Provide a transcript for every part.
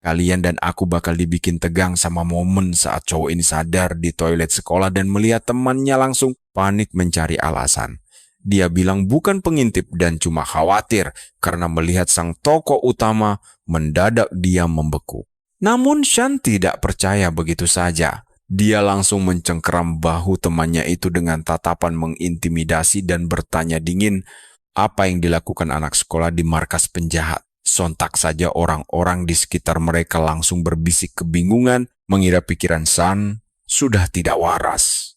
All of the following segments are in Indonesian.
Kalian dan aku bakal dibikin tegang sama momen saat cowok ini sadar di toilet sekolah dan melihat temannya langsung panik mencari alasan. Dia bilang bukan pengintip dan cuma khawatir karena melihat sang tokoh utama mendadak diam membeku. Namun Shan tidak percaya begitu saja. Dia langsung mencengkeram bahu temannya itu dengan tatapan mengintimidasi dan bertanya dingin apa yang dilakukan anak sekolah di markas penjahat. Sontak saja orang-orang di sekitar mereka langsung berbisik kebingungan mengira pikiran Shan sudah tidak waras.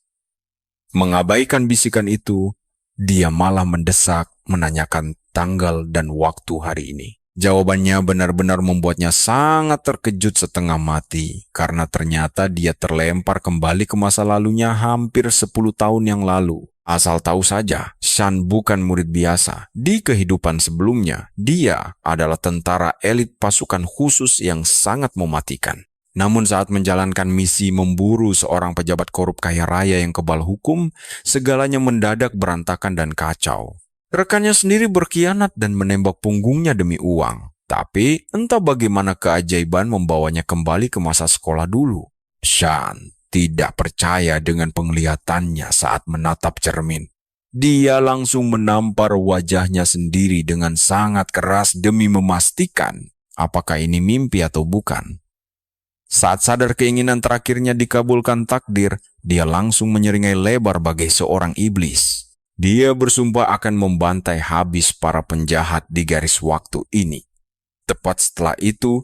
Mengabaikan bisikan itu, dia malah mendesak menanyakan tanggal dan waktu hari ini. Jawabannya benar-benar membuatnya sangat terkejut setengah mati, karena ternyata dia terlempar kembali ke masa lalunya hampir 10 tahun yang lalu. Asal tahu saja, Shan bukan murid biasa. Di kehidupan sebelumnya, dia adalah tentara elit pasukan khusus yang sangat mematikan. Namun saat menjalankan misi memburu seorang pejabat korup kaya raya yang kebal hukum, segalanya mendadak berantakan dan kacau. Rekannya sendiri berkhianat dan menembak punggungnya demi uang. Tapi entah bagaimana keajaiban membawanya kembali ke masa sekolah dulu. Shan tidak percaya dengan penglihatannya saat menatap cermin. Dia langsung menampar wajahnya sendiri dengan sangat keras demi memastikan apakah ini mimpi atau bukan. Saat sadar keinginan terakhirnya dikabulkan takdir, dia langsung menyeringai lebar bagai seorang iblis. Dia bersumpah akan membantai habis para penjahat di garis waktu ini. Tepat setelah itu,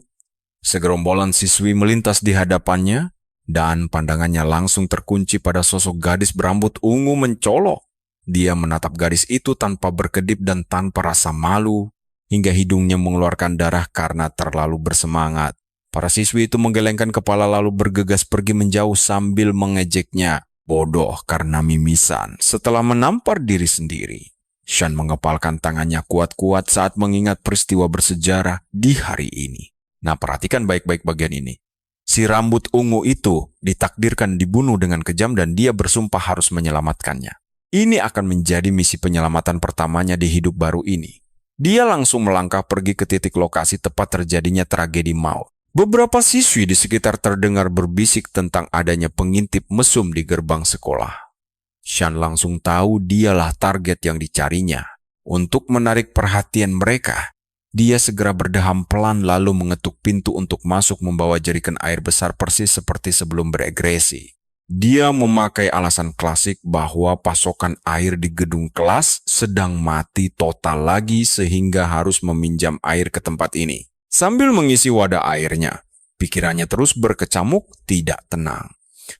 segerombolan siswi melintas di hadapannya, dan pandangannya langsung terkunci pada sosok gadis berambut ungu mencolok. Dia menatap gadis itu tanpa berkedip dan tanpa rasa malu, hingga hidungnya mengeluarkan darah karena terlalu bersemangat. Para siswi itu menggelengkan kepala lalu bergegas pergi menjauh sambil mengejeknya. Bodoh karena mimisan setelah menampar diri sendiri. Shan mengepalkan tangannya kuat-kuat saat mengingat peristiwa bersejarah di hari ini. Nah, perhatikan baik-baik bagian ini. Si rambut ungu itu ditakdirkan dibunuh dengan kejam dan dia bersumpah harus menyelamatkannya. Ini akan menjadi misi penyelamatan pertamanya di hidup baru ini. Dia langsung melangkah pergi ke titik lokasi tepat terjadinya tragedi maut. Beberapa siswi di sekitar terdengar berbisik tentang adanya pengintip mesum di gerbang sekolah. Shan langsung tahu dialah target yang dicarinya. Untuk menarik perhatian mereka, dia segera berdeham pelan lalu mengetuk pintu untuk masuk membawa jerigen air besar persis seperti sebelum beregresi. Dia memakai alasan klasik bahwa pasokan air di gedung kelas sedang mati total lagi sehingga harus meminjam air ke tempat ini. Sambil mengisi wadah airnya, pikirannya terus berkecamuk, tidak tenang.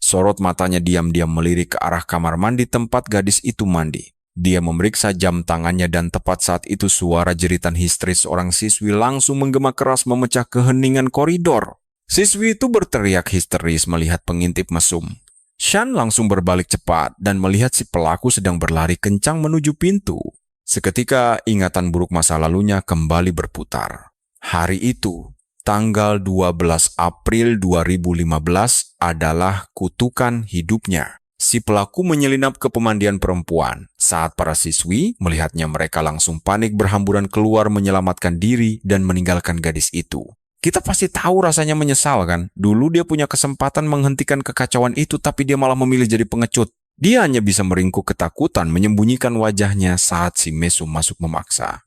Sorot matanya diam-diam melirik ke arah kamar mandi tempat gadis itu mandi. Dia memeriksa jam tangannya dan tepat saat itu suara jeritan histeris seorang siswi langsung menggema keras memecah keheningan koridor. Siswi itu berteriak histeris melihat pengintip mesum. Shan langsung berbalik cepat dan melihat si pelaku sedang berlari kencang menuju pintu. Seketika ingatan buruk masa lalunya kembali berputar. Hari itu, tanggal 12 April 2015 adalah kutukan hidupnya. Si pelaku menyelinap ke pemandian perempuan. Saat para siswi melihatnya, mereka langsung panik berhamburan keluar menyelamatkan diri dan meninggalkan gadis itu. Kita pasti tahu rasanya menyesal kan? Dulu dia punya kesempatan menghentikan kekacauan itu tapi dia malah memilih jadi pengecut. Dia hanya bisa meringkuk ketakutan menyembunyikan wajahnya saat si mesum masuk memaksa.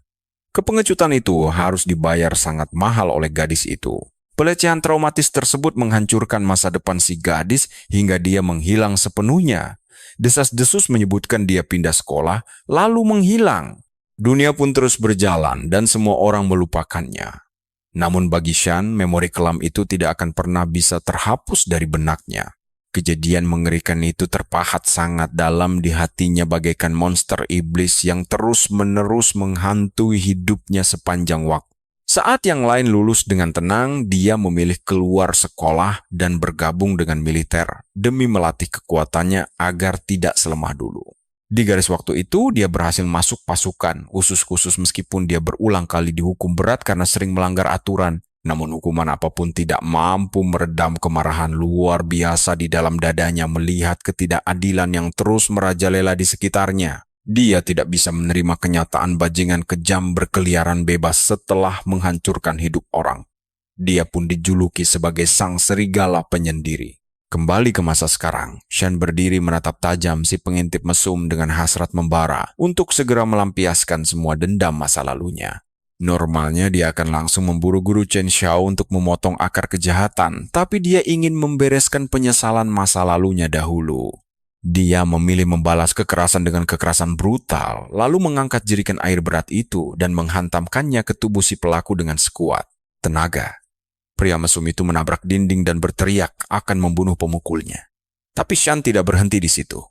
Kepengecutan itu harus dibayar sangat mahal oleh gadis itu. Pelecehan traumatis tersebut menghancurkan masa depan si gadis hingga dia menghilang sepenuhnya. Desas-desus menyebutkan dia pindah sekolah, lalu menghilang. Dunia pun terus berjalan dan semua orang melupakannya. Namun bagi Shan, memori kelam itu tidak akan pernah bisa terhapus dari benaknya. Kejadian mengerikan itu terpahat sangat dalam di hatinya bagaikan monster iblis yang terus-menerus menghantui hidupnya sepanjang waktu. Saat yang lain lulus dengan tenang, dia memilih keluar sekolah dan bergabung dengan militer demi melatih kekuatannya agar tidak selemah dulu. Di garis waktu itu, dia berhasil masuk pasukan khusus meskipun dia berulang kali dihukum berat karena sering melanggar aturan. Namun hukuman apapun tidak mampu meredam kemarahan luar biasa di dalam dadanya melihat ketidakadilan yang terus merajalela di sekitarnya. Dia tidak bisa menerima kenyataan bajingan kejam berkeliaran bebas setelah menghancurkan hidup orang. Dia pun dijuluki sebagai sang serigala penyendiri. Kembali ke masa sekarang, Shan berdiri menatap tajam si pengintip mesum dengan hasrat membara untuk segera melampiaskan semua dendam masa lalunya. Normalnya dia akan langsung memburu guru Chen Xiao untuk memotong akar kejahatan, tapi dia ingin membereskan penyesalan masa lalunya dahulu. Dia memilih membalas kekerasan dengan kekerasan brutal, lalu mengangkat jerikan air berat itu dan menghantamkannya ke tubuh si pelaku dengan sekuat tenaga. Pria mesum itu menabrak dinding dan berteriak akan membunuh pemukulnya. Tapi Shan tidak berhenti di situ.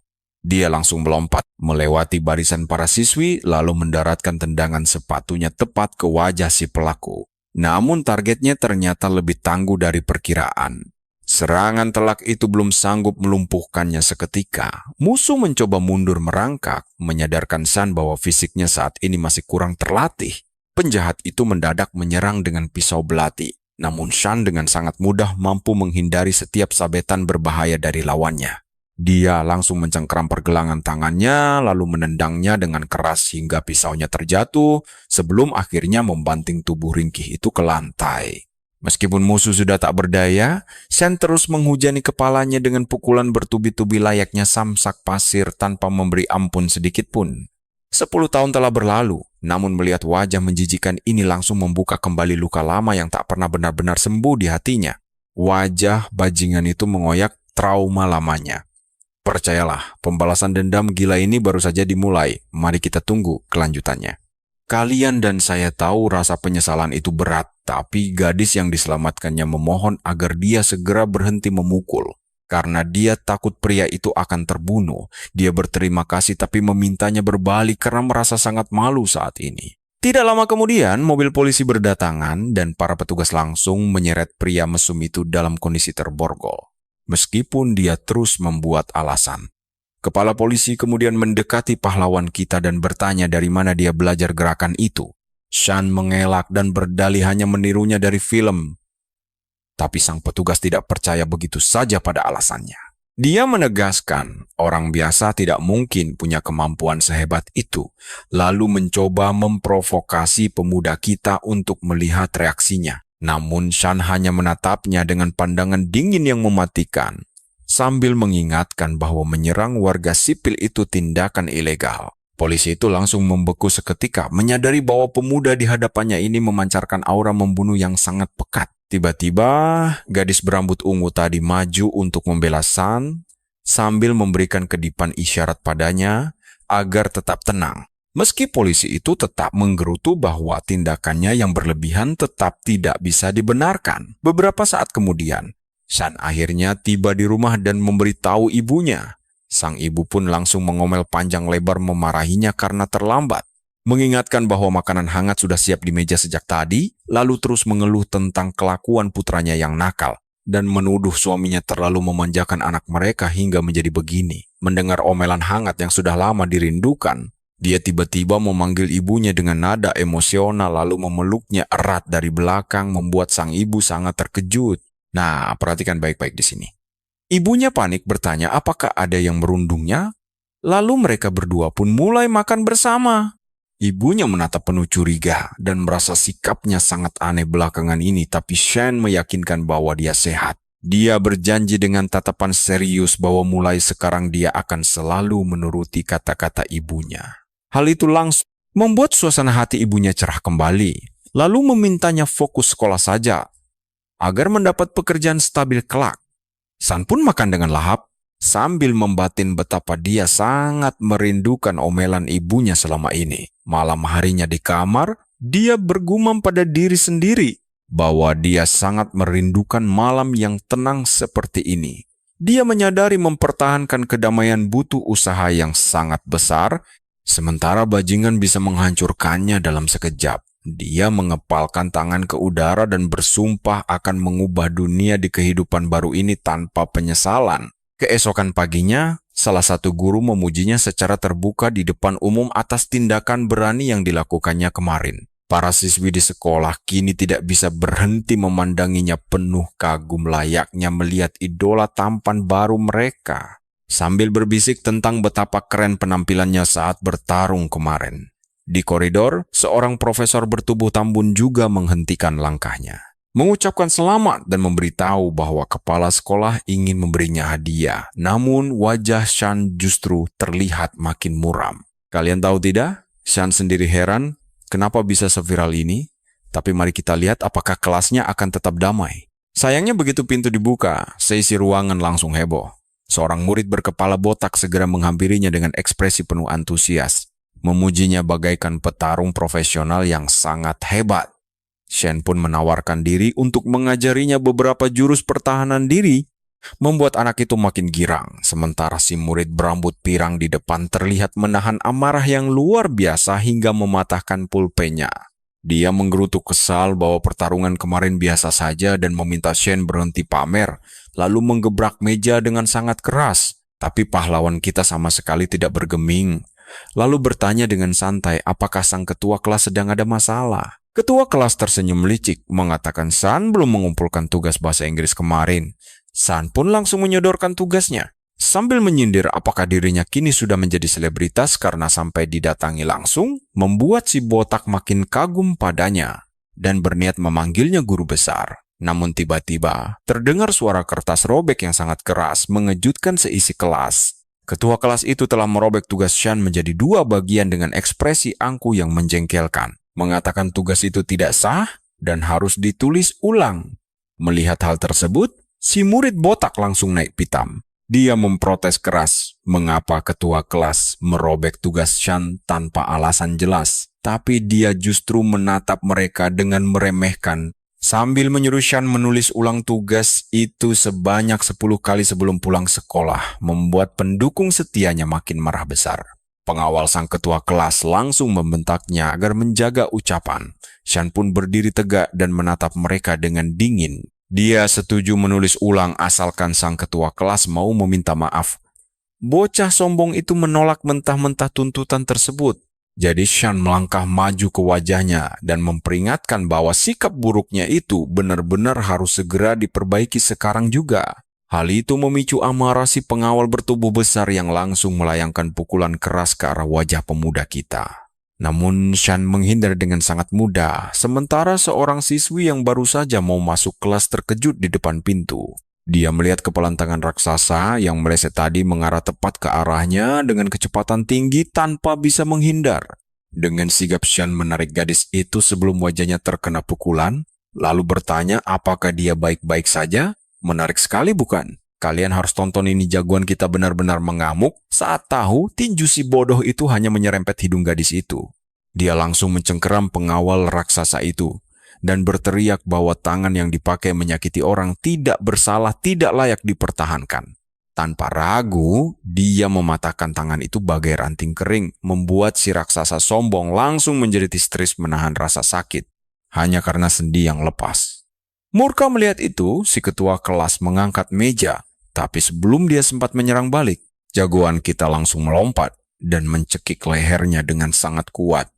Dia langsung melompat, melewati barisan para siswi, lalu mendaratkan tendangan sepatunya tepat ke wajah si pelaku. Namun targetnya ternyata lebih tangguh dari perkiraan. Serangan telak itu belum sanggup melumpuhkannya seketika. Musuh mencoba mundur merangkak, menyadarkan Shan bahwa fisiknya saat ini masih kurang terlatih. Penjahat itu mendadak menyerang dengan pisau belati. Namun Shan dengan sangat mudah mampu menghindari setiap sabetan berbahaya dari lawannya. Dia langsung mencengkeram pergelangan tangannya, lalu menendangnya dengan keras hingga pisaunya terjatuh, sebelum akhirnya membanting tubuh ringkih itu ke lantai. Meskipun musuh sudah tak berdaya, Shan terus menghujani kepalanya dengan pukulan bertubi-tubi layaknya samsak pasir tanpa memberi ampun sedikit pun. 10 tahun telah berlalu, namun melihat wajah menjijikan ini langsung membuka kembali luka lama yang tak pernah benar-benar sembuh di hatinya. Wajah bajingan itu mengoyak trauma lamanya. Percayalah, pembalasan dendam gila ini baru saja dimulai. Mari kita tunggu kelanjutannya. Kalian dan saya tahu rasa penyesalan itu berat, tapi gadis yang diselamatkannya memohon agar dia segera berhenti memukul. Karena dia takut pria itu akan terbunuh, dia berterima kasih tapi memintanya berbalik karena merasa sangat malu saat ini. Tidak lama kemudian, mobil polisi berdatangan dan para petugas langsung menyeret pria mesum itu dalam kondisi terborgol. Meskipun dia terus membuat alasan. Kepala polisi kemudian mendekati pahlawan kita dan bertanya dari mana dia belajar gerakan itu. Shan mengelak dan berdalih hanya menirunya dari film. Tapi sang petugas tidak percaya begitu saja pada alasannya. Dia menegaskan orang biasa tidak mungkin punya kemampuan sehebat itu, lalu mencoba memprovokasi pemuda kita untuk melihat reaksinya. Namun Shan hanya menatapnya dengan pandangan dingin yang mematikan, sambil mengingatkan bahwa menyerang warga sipil itu tindakan ilegal. Polisi itu langsung membeku seketika, menyadari bahwa pemuda di hadapannya ini memancarkan aura membunuh yang sangat pekat. Tiba-tiba, gadis berambut ungu tadi maju untuk membela Shan, sambil memberikan kedipan isyarat padanya agar tetap tenang. Meski polisi itu tetap menggerutu bahwa tindakannya yang berlebihan tetap tidak bisa dibenarkan. Beberapa saat kemudian, Shan akhirnya tiba di rumah dan memberitahu ibunya. Sang ibu pun langsung mengomel panjang lebar memarahinya karena terlambat. Mengingatkan bahwa makanan hangat sudah siap di meja sejak tadi, lalu terus mengeluh tentang kelakuan putranya yang nakal, dan menuduh suaminya terlalu memanjakan anak mereka hingga menjadi begini. Mendengar omelan hangat yang sudah lama dirindukan, dia tiba-tiba memanggil ibunya dengan nada emosional lalu memeluknya erat dari belakang membuat sang ibu sangat terkejut. Nah, perhatikan baik-baik di sini. Ibunya panik bertanya apakah ada yang merundungnya, lalu mereka berdua pun mulai makan bersama. Ibunya menatap penuh curiga dan merasa sikapnya sangat aneh belakangan ini, tapi Shan meyakinkan bahwa dia sehat. Dia berjanji dengan tatapan serius bahwa mulai sekarang dia akan selalu menuruti kata-kata ibunya. Hal itu langsung membuat suasana hati ibunya cerah kembali, lalu memintanya fokus sekolah saja, agar mendapat pekerjaan stabil kelak. Shan pun makan dengan lahap, sambil membatin betapa dia sangat merindukan omelan ibunya selama ini. Malam harinya di kamar, dia bergumam pada diri sendiri bahwa dia sangat merindukan malam yang tenang seperti ini. Dia menyadari mempertahankan kedamaian butuh usaha yang sangat besar, sementara bajingan bisa menghancurkannya dalam sekejap. Dia mengepalkan tangan ke udara dan bersumpah akan mengubah dunia di kehidupan baru ini tanpa penyesalan. Keesokan paginya, salah satu guru memujinya secara terbuka di depan umum atas tindakan berani yang dilakukannya kemarin. Para siswi di sekolah kini tidak bisa berhenti memandanginya penuh kagum layaknya melihat idola tampan baru mereka, sambil berbisik tentang betapa keren penampilannya saat bertarung kemarin. Di koridor, seorang profesor bertubuh tambun juga menghentikan langkahnya. mengucapkan selamat dan memberitahu bahwa kepala sekolah ingin memberinya hadiah. Namun wajah Shan justru terlihat makin muram. Kalian tahu tidak? Shan sendiri heran kenapa bisa seviral ini. Tapi mari kita lihat apakah kelasnya akan tetap damai. Sayangnya begitu pintu dibuka, seisi ruangan langsung heboh. Seorang murid berkepala botak segera menghampirinya dengan ekspresi penuh antusias. Memujinya bagaikan petarung profesional yang sangat hebat. Shen pun menawarkan diri untuk mengajarinya beberapa jurus pertahanan diri, membuat anak itu makin girang. Sementara si murid berambut pirang di depan terlihat menahan amarah yang luar biasa hingga mematahkan pulpennya. Dia menggerutu kesal bahwa pertarungan kemarin biasa saja dan meminta Shen berhenti pamer, lalu menggebrak meja dengan sangat keras. Tapi pahlawan kita sama sekali tidak bergeming. Lalu bertanya dengan santai apakah sang ketua kelas sedang ada masalah. Ketua kelas tersenyum licik, mengatakan Shan belum mengumpulkan tugas bahasa Inggris kemarin. Shan pun langsung menyodorkan tugasnya. Sambil menyindir apakah dirinya kini sudah menjadi selebritas karena sampai didatangi langsung, membuat si botak makin kagum padanya dan berniat memanggilnya guru besar. Namun tiba-tiba terdengar suara kertas robek yang sangat keras mengejutkan seisi kelas. Ketua kelas itu telah merobek tugas Shan menjadi 2 bagian dengan ekspresi angkuh yang menjengkelkan, mengatakan tugas itu tidak sah dan harus ditulis ulang. Melihat hal tersebut, si murid botak langsung naik pitam. Dia memprotes keras mengapa ketua kelas merobek tugas Shan tanpa alasan jelas. Tapi dia justru menatap mereka dengan meremehkan sambil menyuruh Shan menulis ulang tugas itu sebanyak 10 kali sebelum pulang sekolah, membuat pendukung setianya makin marah besar. Pengawal sang ketua kelas langsung membentaknya agar menjaga ucapan. Shan pun berdiri tegak dan menatap mereka dengan dingin. Dia setuju menulis ulang asalkan sang ketua kelas mau meminta maaf. Bocah sombong itu menolak mentah-mentah tuntutan tersebut. Jadi Shan melangkah maju ke wajahnya dan memperingatkan bahwa sikap buruknya itu benar-benar harus segera diperbaiki sekarang juga. Hal itu memicu amarah si pengawal bertubuh besar yang langsung melayangkan pukulan keras ke arah wajah pemuda kita. Namun Shan menghindar dengan sangat mudah, sementara seorang siswi yang baru saja mau masuk kelas terkejut di depan pintu. Dia melihat kepalan tangan raksasa yang meleset tadi mengarah tepat ke arahnya dengan kecepatan tinggi tanpa bisa menghindar. Dengan sigap Shan menarik gadis itu sebelum wajahnya terkena pukulan, lalu bertanya apakah dia baik-baik saja. Menarik sekali bukan? Kalian harus tonton ini, jagoan kita benar-benar mengamuk saat tahu tinju si bodoh itu hanya menyerempet hidung gadis itu. Dia langsung mencengkeram pengawal raksasa itu dan berteriak bahwa tangan yang dipakai menyakiti orang tidak bersalah, tidak layak dipertahankan. Tanpa ragu, dia mematahkan tangan itu bagai ranting kering, membuat si raksasa sombong langsung menjadi histeris menahan rasa sakit, hanya karena sendi yang lepas. Murka melihat itu, si ketua kelas mengangkat meja. Tapi sebelum dia sempat menyerang balik, jagoan kita langsung melompat dan mencekik lehernya dengan sangat kuat.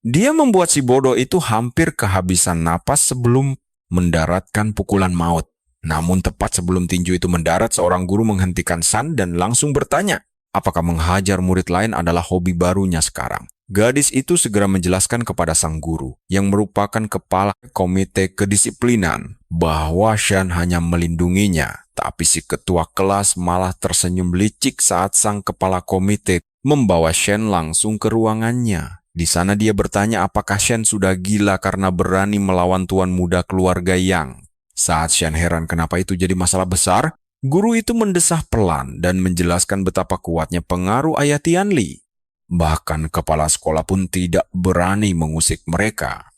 Dia membuat si bodoh itu hampir kehabisan napas sebelum mendaratkan pukulan maut. Namun tepat sebelum tinju itu mendarat, seorang guru menghentikan Shan dan langsung bertanya, apakah menghajar murid lain adalah hobi barunya sekarang. Gadis itu segera menjelaskan kepada sang guru, yang merupakan kepala komite kedisiplinan, bahwa Shan hanya melindunginya. Tapi si ketua kelas malah tersenyum licik saat sang kepala komite membawa Shan langsung ke ruangannya. Di sana dia bertanya apakah Shan sudah gila karena berani melawan tuan muda keluarga Yang. Saat Shan heran kenapa itu jadi masalah besar, guru itu mendesah pelan dan menjelaskan betapa kuatnya pengaruh ayah Tianli. Bahkan kepala sekolah pun tidak berani mengusik mereka.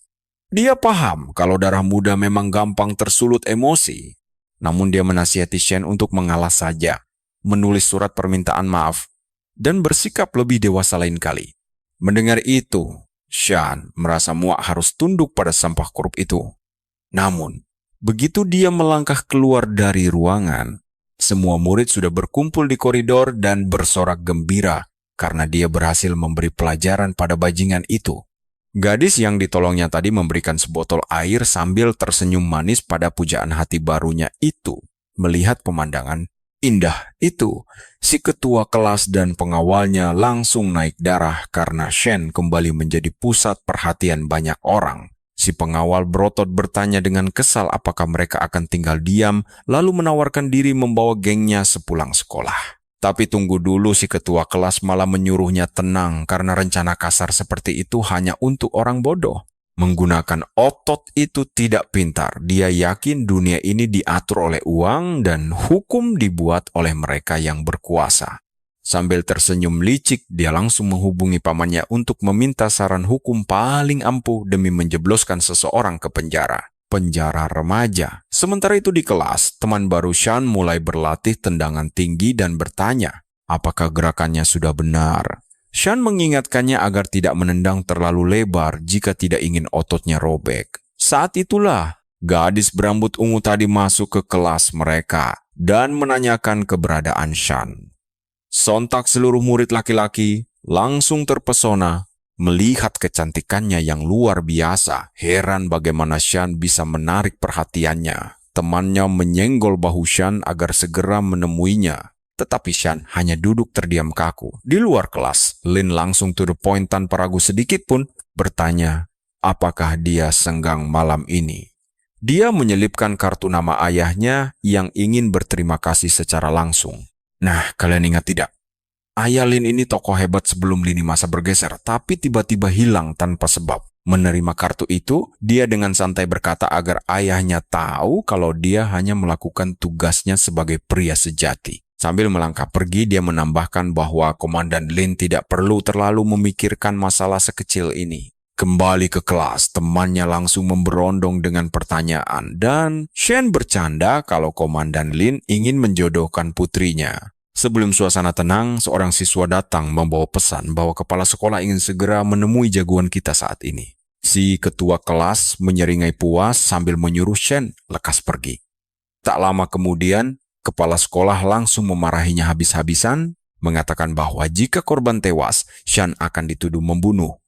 Dia paham kalau darah muda memang gampang tersulut emosi. Namun dia menasihati Shen untuk mengalah saja, menulis surat permintaan maaf, dan bersikap lebih dewasa lain kali. Mendengar itu, Shan merasa muak harus tunduk pada sampah korup itu. Namun, begitu dia melangkah keluar dari ruangan, semua murid sudah berkumpul di koridor dan bersorak gembira karena dia berhasil memberi pelajaran pada bajingan itu. Gadis yang ditolongnya tadi memberikan sebotol air sambil tersenyum manis pada pujaan hati barunya itu. Melihat pemandangan indah itu, si ketua kelas dan pengawalnya langsung naik darah karena Shen kembali menjadi pusat perhatian banyak orang. Si pengawal berotot bertanya dengan kesal apakah mereka akan tinggal diam, lalu menawarkan diri membawa gengnya sepulang sekolah. Tapi tunggu dulu, si ketua kelas malah menyuruhnya tenang karena rencana kasar seperti itu hanya untuk orang bodoh. Menggunakan otot itu tidak pintar. Dia yakin dunia ini diatur oleh uang dan hukum dibuat oleh mereka yang berkuasa. Sambil tersenyum licik, dia langsung menghubungi pamannya untuk meminta saran hukum paling ampuh demi menjebloskan seseorang ke penjara. Penjara remaja. Sementara itu di kelas, teman baru Sean mulai berlatih tendangan tinggi dan bertanya, apakah gerakannya sudah benar. Sean mengingatkannya agar tidak menendang terlalu lebar jika tidak ingin ototnya robek. Saat itulah, gadis berambut ungu tadi masuk ke kelas mereka dan menanyakan keberadaan Sean. Sontak seluruh murid laki-laki langsung terpesona melihat kecantikannya yang luar biasa. Heran bagaimana Sean bisa menarik perhatiannya. Temannya menyenggol bahu Sean agar segera menemuinya. Tetapi Sean hanya duduk terdiam kaku. Di luar kelas, Lin langsung to the point tanpa ragu sedikit pun bertanya, apakah dia senggang malam ini? Dia menyelipkan kartu nama ayahnya yang ingin berterima kasih secara langsung. Nah, kalian ingat tidak? Ayah Lin ini tokoh hebat sebelum lini masa bergeser, tapi tiba-tiba hilang tanpa sebab. Menerima kartu itu, dia dengan santai berkata agar ayahnya tahu kalau dia hanya melakukan tugasnya sebagai pria sejati. Sambil melangkah pergi, dia menambahkan bahwa Komandan Lin tidak perlu terlalu memikirkan masalah sekecil ini. Kembali ke kelas, temannya langsung memberondong dengan pertanyaan dan Shen bercanda kalau Komandan Lin ingin menjodohkan putrinya. Sebelum suasana tenang, seorang siswa datang membawa pesan bahwa kepala sekolah ingin segera menemui jagoan kita saat ini. Si ketua kelas menyeringai puas sambil menyuruh Shen lekas pergi. Tak lama kemudian, kepala sekolah langsung memarahinya habis-habisan, mengatakan bahwa jika korban tewas, Shen akan dituduh membunuh.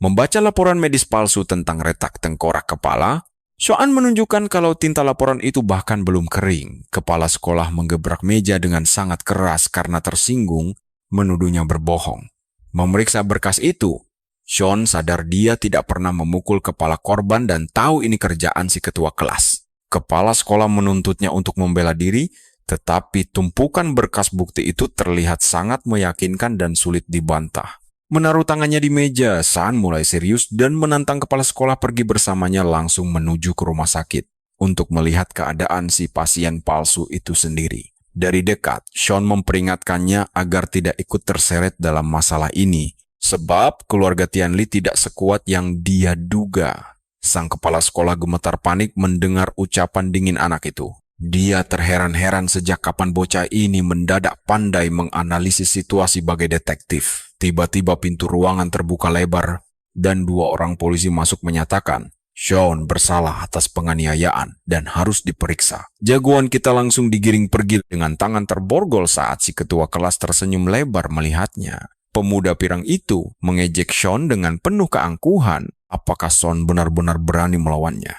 Membaca laporan medis palsu tentang retak tengkorak kepala, Sean menunjukkan kalau tinta laporan itu bahkan belum kering. Kepala sekolah menggebrak meja dengan sangat keras karena tersinggung, menuduhnya berbohong. Memeriksa berkas itu, Sean sadar dia tidak pernah memukul kepala korban dan tahu ini kerjaan si ketua kelas. Kepala sekolah menuntutnya untuk membela diri, tetapi tumpukan berkas bukti itu terlihat sangat meyakinkan dan sulit dibantah. Menaruh tangannya di meja, Sean mulai serius dan menantang kepala sekolah pergi bersamanya langsung menuju ke rumah sakit untuk melihat keadaan si pasien palsu itu sendiri. Dari dekat, Sean memperingatkannya agar tidak ikut terseret dalam masalah ini, sebab keluarga Tian Li tidak sekuat yang dia duga. Sang kepala sekolah gemetar panik mendengar ucapan dingin anak itu. Dia terheran-heran sejak kapan bocah ini mendadak pandai menganalisis situasi bagai detektif. Tiba-tiba pintu ruangan terbuka lebar dan dua orang polisi masuk menyatakan Sean bersalah atas penganiayaan dan harus diperiksa. Jagoan kita langsung digiring pergi dengan tangan terborgol saat si ketua kelas tersenyum lebar melihatnya. Pemuda pirang itu mengejek Sean dengan penuh keangkuhan. Apakah Sean benar-benar berani melawannya?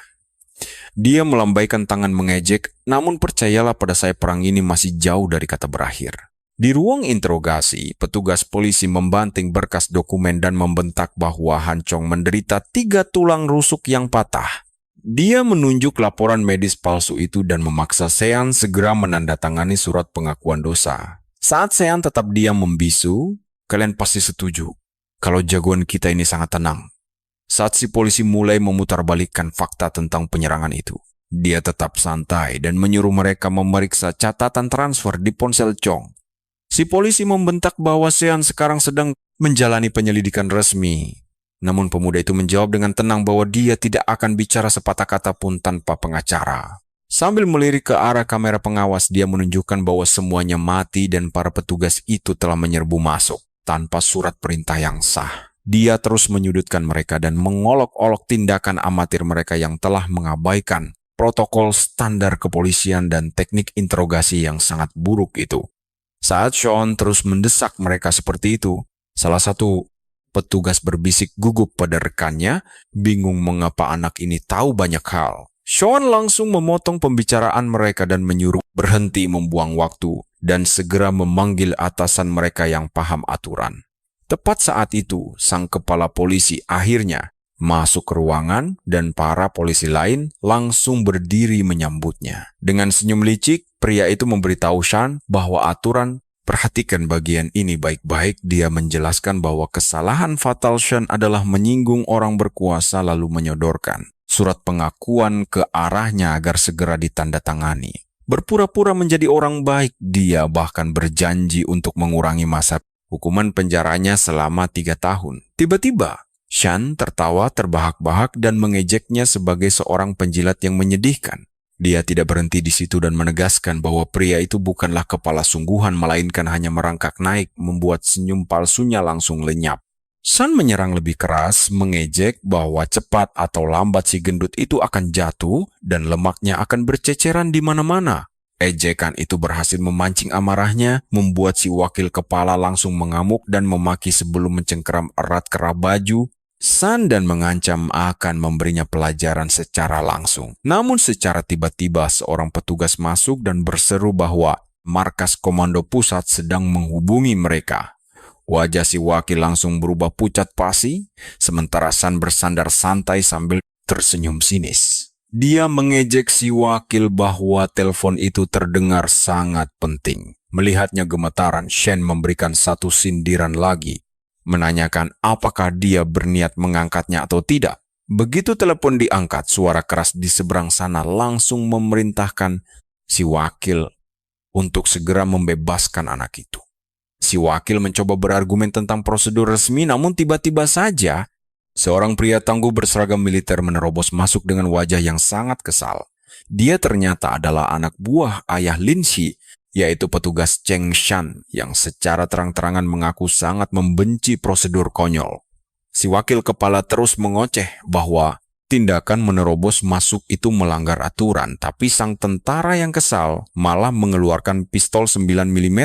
Dia melambaikan tangan mengejek, namun percayalah pada saya perang ini masih jauh dari kata berakhir. Di ruang interogasi, petugas polisi membanting berkas dokumen dan membentak bahwa Han Chong menderita 3 tulang rusuk yang patah. Dia menunjuk laporan medis palsu itu dan memaksa Sean segera menandatangani surat pengakuan dosa. Saat Sean tetap diam membisu, kalian pasti setuju kalau jagoan kita ini sangat tenang. Saat si polisi mulai memutarbalikkan fakta tentang penyerangan itu, dia tetap santai dan menyuruh mereka memeriksa catatan transfer di ponsel Chong. Si polisi membentak bahwa Sean sekarang sedang menjalani penyelidikan resmi. Namun pemuda itu menjawab dengan tenang bahwa dia tidak akan bicara sepatah kata pun tanpa pengacara. Sambil melirik ke arah kamera pengawas, dia menunjukkan bahwa semuanya mati dan para petugas itu telah menyerbu masuk tanpa surat perintah yang sah. Dia terus menyudutkan mereka dan mengolok-olok tindakan amatir mereka yang telah mengabaikan protokol standar kepolisian dan teknik interogasi yang sangat buruk itu. Saat Sean terus mendesak mereka seperti itu, salah satu petugas berbisik gugup pada rekannya, bingung mengapa anak ini tahu banyak hal. Sean langsung memotong pembicaraan mereka dan menyuruh berhenti membuang waktu dan segera memanggil atasan mereka yang paham aturan. Tepat saat itu, sang kepala polisi akhirnya masuk ke ruangan dan para polisi lain langsung berdiri menyambutnya. Dengan senyum licik, pria itu memberitahu Sean bahwa aturan. Perhatikan bagian ini baik-baik. Dia menjelaskan bahwa kesalahan fatal Sean adalah menyinggung orang berkuasa lalu menyodorkan surat pengakuan ke arahnya agar segera ditandatangani. Berpura-pura menjadi orang baik, dia bahkan berjanji untuk mengurangi masa hukuman penjaranya selama 3 tahun. Tiba-tiba, Sean tertawa terbahak-bahak dan mengejeknya sebagai seorang penjilat yang menyedihkan. Dia tidak berhenti di situ dan menegaskan bahwa pria itu bukanlah kepala sungguhan, melainkan hanya merangkak naik, membuat senyum palsunya langsung lenyap. Sean menyerang lebih keras, mengejek bahwa cepat atau lambat si gendut itu akan jatuh dan lemaknya akan berceceran di mana-mana. Ejekan itu berhasil memancing amarahnya, membuat si wakil kepala langsung mengamuk dan memaki sebelum mencengkeram erat kerah baju Sean dan mengancam akan memberinya pelajaran secara langsung. Namun secara tiba-tiba seorang petugas masuk dan berseru bahwa markas komando pusat sedang menghubungi mereka. Wajah si wakil langsung berubah pucat pasi, sementara Sean bersandar santai sambil tersenyum sinis. Dia mengejek si wakil bahwa telepon itu terdengar sangat penting. Melihatnya gemetaran, Sean memberikan satu sindiran lagi, menanyakan apakah dia berniat mengangkatnya atau tidak. Begitu telepon diangkat, suara keras di seberang sana langsung memerintahkan si wakil untuk segera membebaskan anak itu. Si wakil mencoba berargumen tentang prosedur resmi, namun tiba-tiba saja seorang pria tangguh berseragam militer menerobos masuk dengan wajah yang sangat kesal. Dia ternyata adalah anak buah ayah Lin Shi, yaitu petugas Cheng Shan yang secara terang-terangan mengaku sangat membenci prosedur konyol. Si wakil kepala terus mengoceh bahwa tindakan menerobos masuk itu melanggar aturan, tapi sang tentara yang kesal malah mengeluarkan pistol 9 mm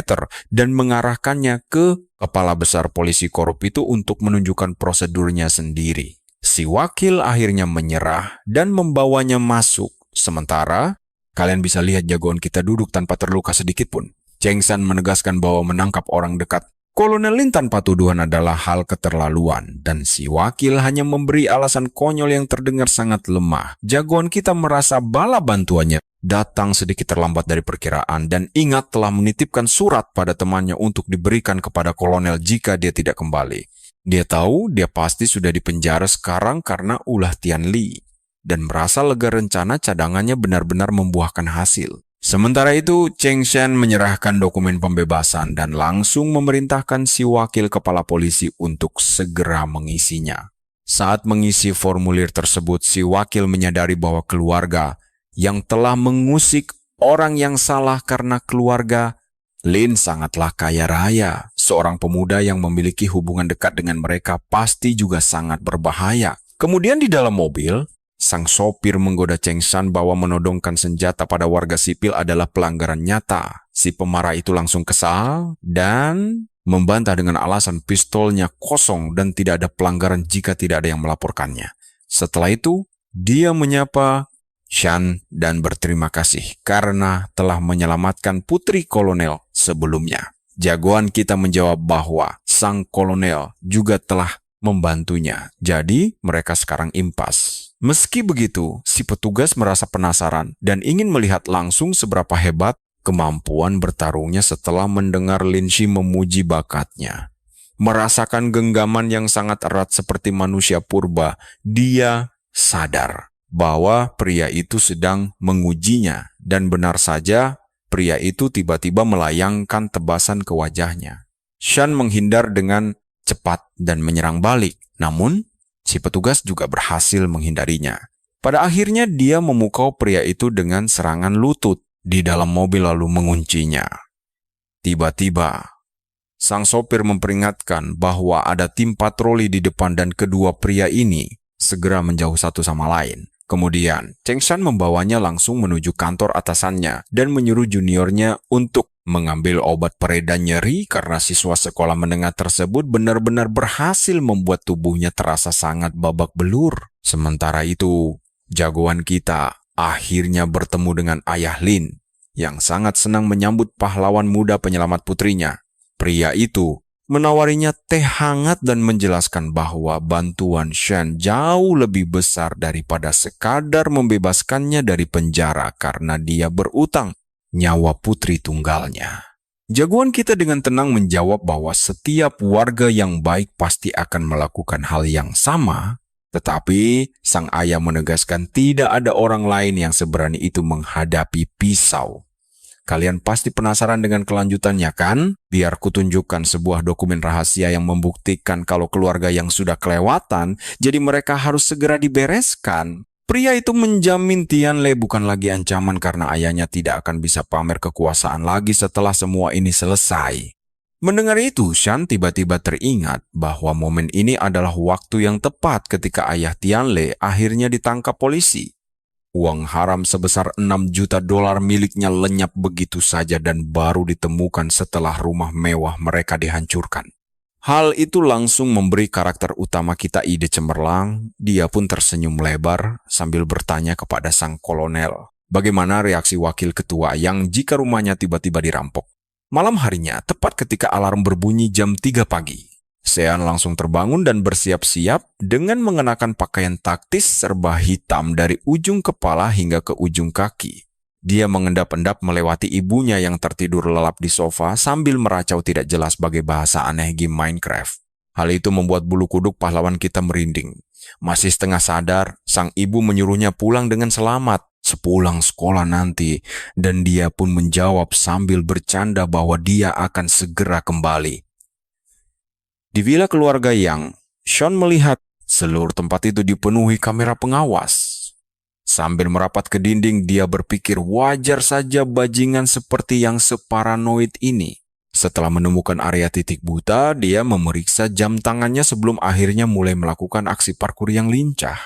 dan mengarahkannya ke kepala besar polisi korup itu untuk menunjukkan prosedurnya sendiri. Si wakil akhirnya menyerah dan membawanya masuk. Sementara kalian bisa lihat jagoan kita duduk tanpa terluka sedikit pun. Cheng Shan menegaskan bahwa menangkap orang dekat Kolonel Lin tanpa tuduhan adalah hal keterlaluan, dan si wakil hanya memberi alasan konyol yang terdengar sangat lemah. Jagoan kita merasa bala bantuannya datang sedikit terlambat dari perkiraan dan ingat telah menitipkan surat pada temannya untuk diberikan kepada kolonel jika dia tidak kembali. Dia tahu dia pasti sudah dipenjara sekarang karena ulah Tian Li, dan merasa lega rencana cadangannya benar-benar membuahkan hasil. Sementara itu, Cheng Shan menyerahkan dokumen pembebasan dan langsung memerintahkan si wakil kepala polisi untuk segera mengisinya. Saat mengisi formulir tersebut, si wakil menyadari bahwa keluarga yang telah mengusik orang yang salah karena keluarga Lin sangatlah kaya raya. Seorang pemuda yang memiliki hubungan dekat dengan mereka pasti juga sangat berbahaya. Kemudian di dalam mobil, sang sopir menggoda Cheng Shan bahwa menodongkan senjata pada warga sipil adalah pelanggaran nyata. Si pemarah itu langsung kesal dan membantah dengan alasan pistolnya kosong dan tidak ada pelanggaran jika tidak ada yang melaporkannya. Setelah itu, dia menyapa Shan dan berterima kasih karena telah menyelamatkan putri kolonel sebelumnya. Jagoan kita menjawab bahwa sang kolonel juga telah membantunya. Jadi, mereka sekarang impas. Meski begitu, si petugas merasa penasaran dan ingin melihat langsung seberapa hebat kemampuan bertarungnya setelah mendengar Lin Shi memuji bakatnya. Merasakan genggaman yang sangat erat seperti manusia purba, dia sadar bahwa pria itu sedang mengujinya, dan benar saja pria itu tiba-tiba melayangkan tebasan ke wajahnya. Shan menghindar dengan cepat dan menyerang balik, namun si petugas juga berhasil menghindarinya. Pada akhirnya dia memukau pria itu dengan serangan lutut di dalam mobil lalu menguncinya. Tiba-tiba, sang sopir memperingatkan bahwa ada tim patroli di depan dan kedua pria ini segera menjauh satu sama lain. Kemudian, Cheng Shan membawanya langsung menuju kantor atasannya dan menyuruh juniornya untuk mengambil obat pereda nyeri karena siswa sekolah menengah tersebut benar-benar berhasil membuat tubuhnya terasa sangat babak belur. Sementara itu, jagoan kita akhirnya bertemu dengan ayah Lin yang sangat senang menyambut pahlawan muda penyelamat putrinya. Pria itu menawarinya teh hangat dan menjelaskan bahwa bantuan Shen jauh lebih besar daripada sekadar membebaskannya dari penjara karena dia berutang nyawa putri tunggalnya. Jagoan kita dengan tenang menjawab bahwa setiap warga yang baik pasti akan melakukan hal yang sama, tetapi sang ayah menegaskan tidak ada orang lain yang seberani itu menghadapi pisau. Kalian pasti penasaran dengan kelanjutannya kan? Biar kutunjukkan sebuah dokumen rahasia yang membuktikan kalau keluarga yang sudah kelewatan, jadi mereka harus segera dibereskan. Pria itu menjamin Tianle bukan lagi ancaman karena ayahnya tidak akan bisa pamer kekuasaan lagi setelah semua ini selesai. Mendengar itu, Shan tiba-tiba teringat bahwa momen ini adalah waktu yang tepat ketika ayah Tianle akhirnya ditangkap polisi. Uang haram sebesar 6 juta dolar miliknya lenyap begitu saja dan baru ditemukan setelah rumah mewah mereka dihancurkan. Hal itu langsung memberi karakter utama kita ide cemerlang. Dia pun tersenyum lebar sambil bertanya kepada sang kolonel, bagaimana reaksi wakil ketua yang jika rumahnya tiba-tiba dirampok. Malam harinya, tepat ketika alarm berbunyi jam 3 pagi. Sean langsung terbangun dan bersiap-siap dengan mengenakan pakaian taktis serba hitam dari ujung kepala hingga ke ujung kaki. Dia mengendap-endap melewati ibunya yang tertidur lelap di sofa sambil meracau tidak jelas bagai bahasa aneh game Minecraft. Hal itu membuat bulu kuduk pahlawan kita merinding. Masih setengah sadar, sang ibu menyuruhnya pulang dengan selamat sepulang sekolah nanti, dan dia pun menjawab sambil bercanda bahwa dia akan segera kembali. Di villa keluarga Yang, Sean melihat seluruh tempat itu dipenuhi kamera pengawas. Sambil merapat ke dinding, dia berpikir wajar saja bajingan seperti yang separanoid ini. Setelah menemukan area titik buta, dia memeriksa jam tangannya sebelum akhirnya mulai melakukan aksi parkur yang lincah.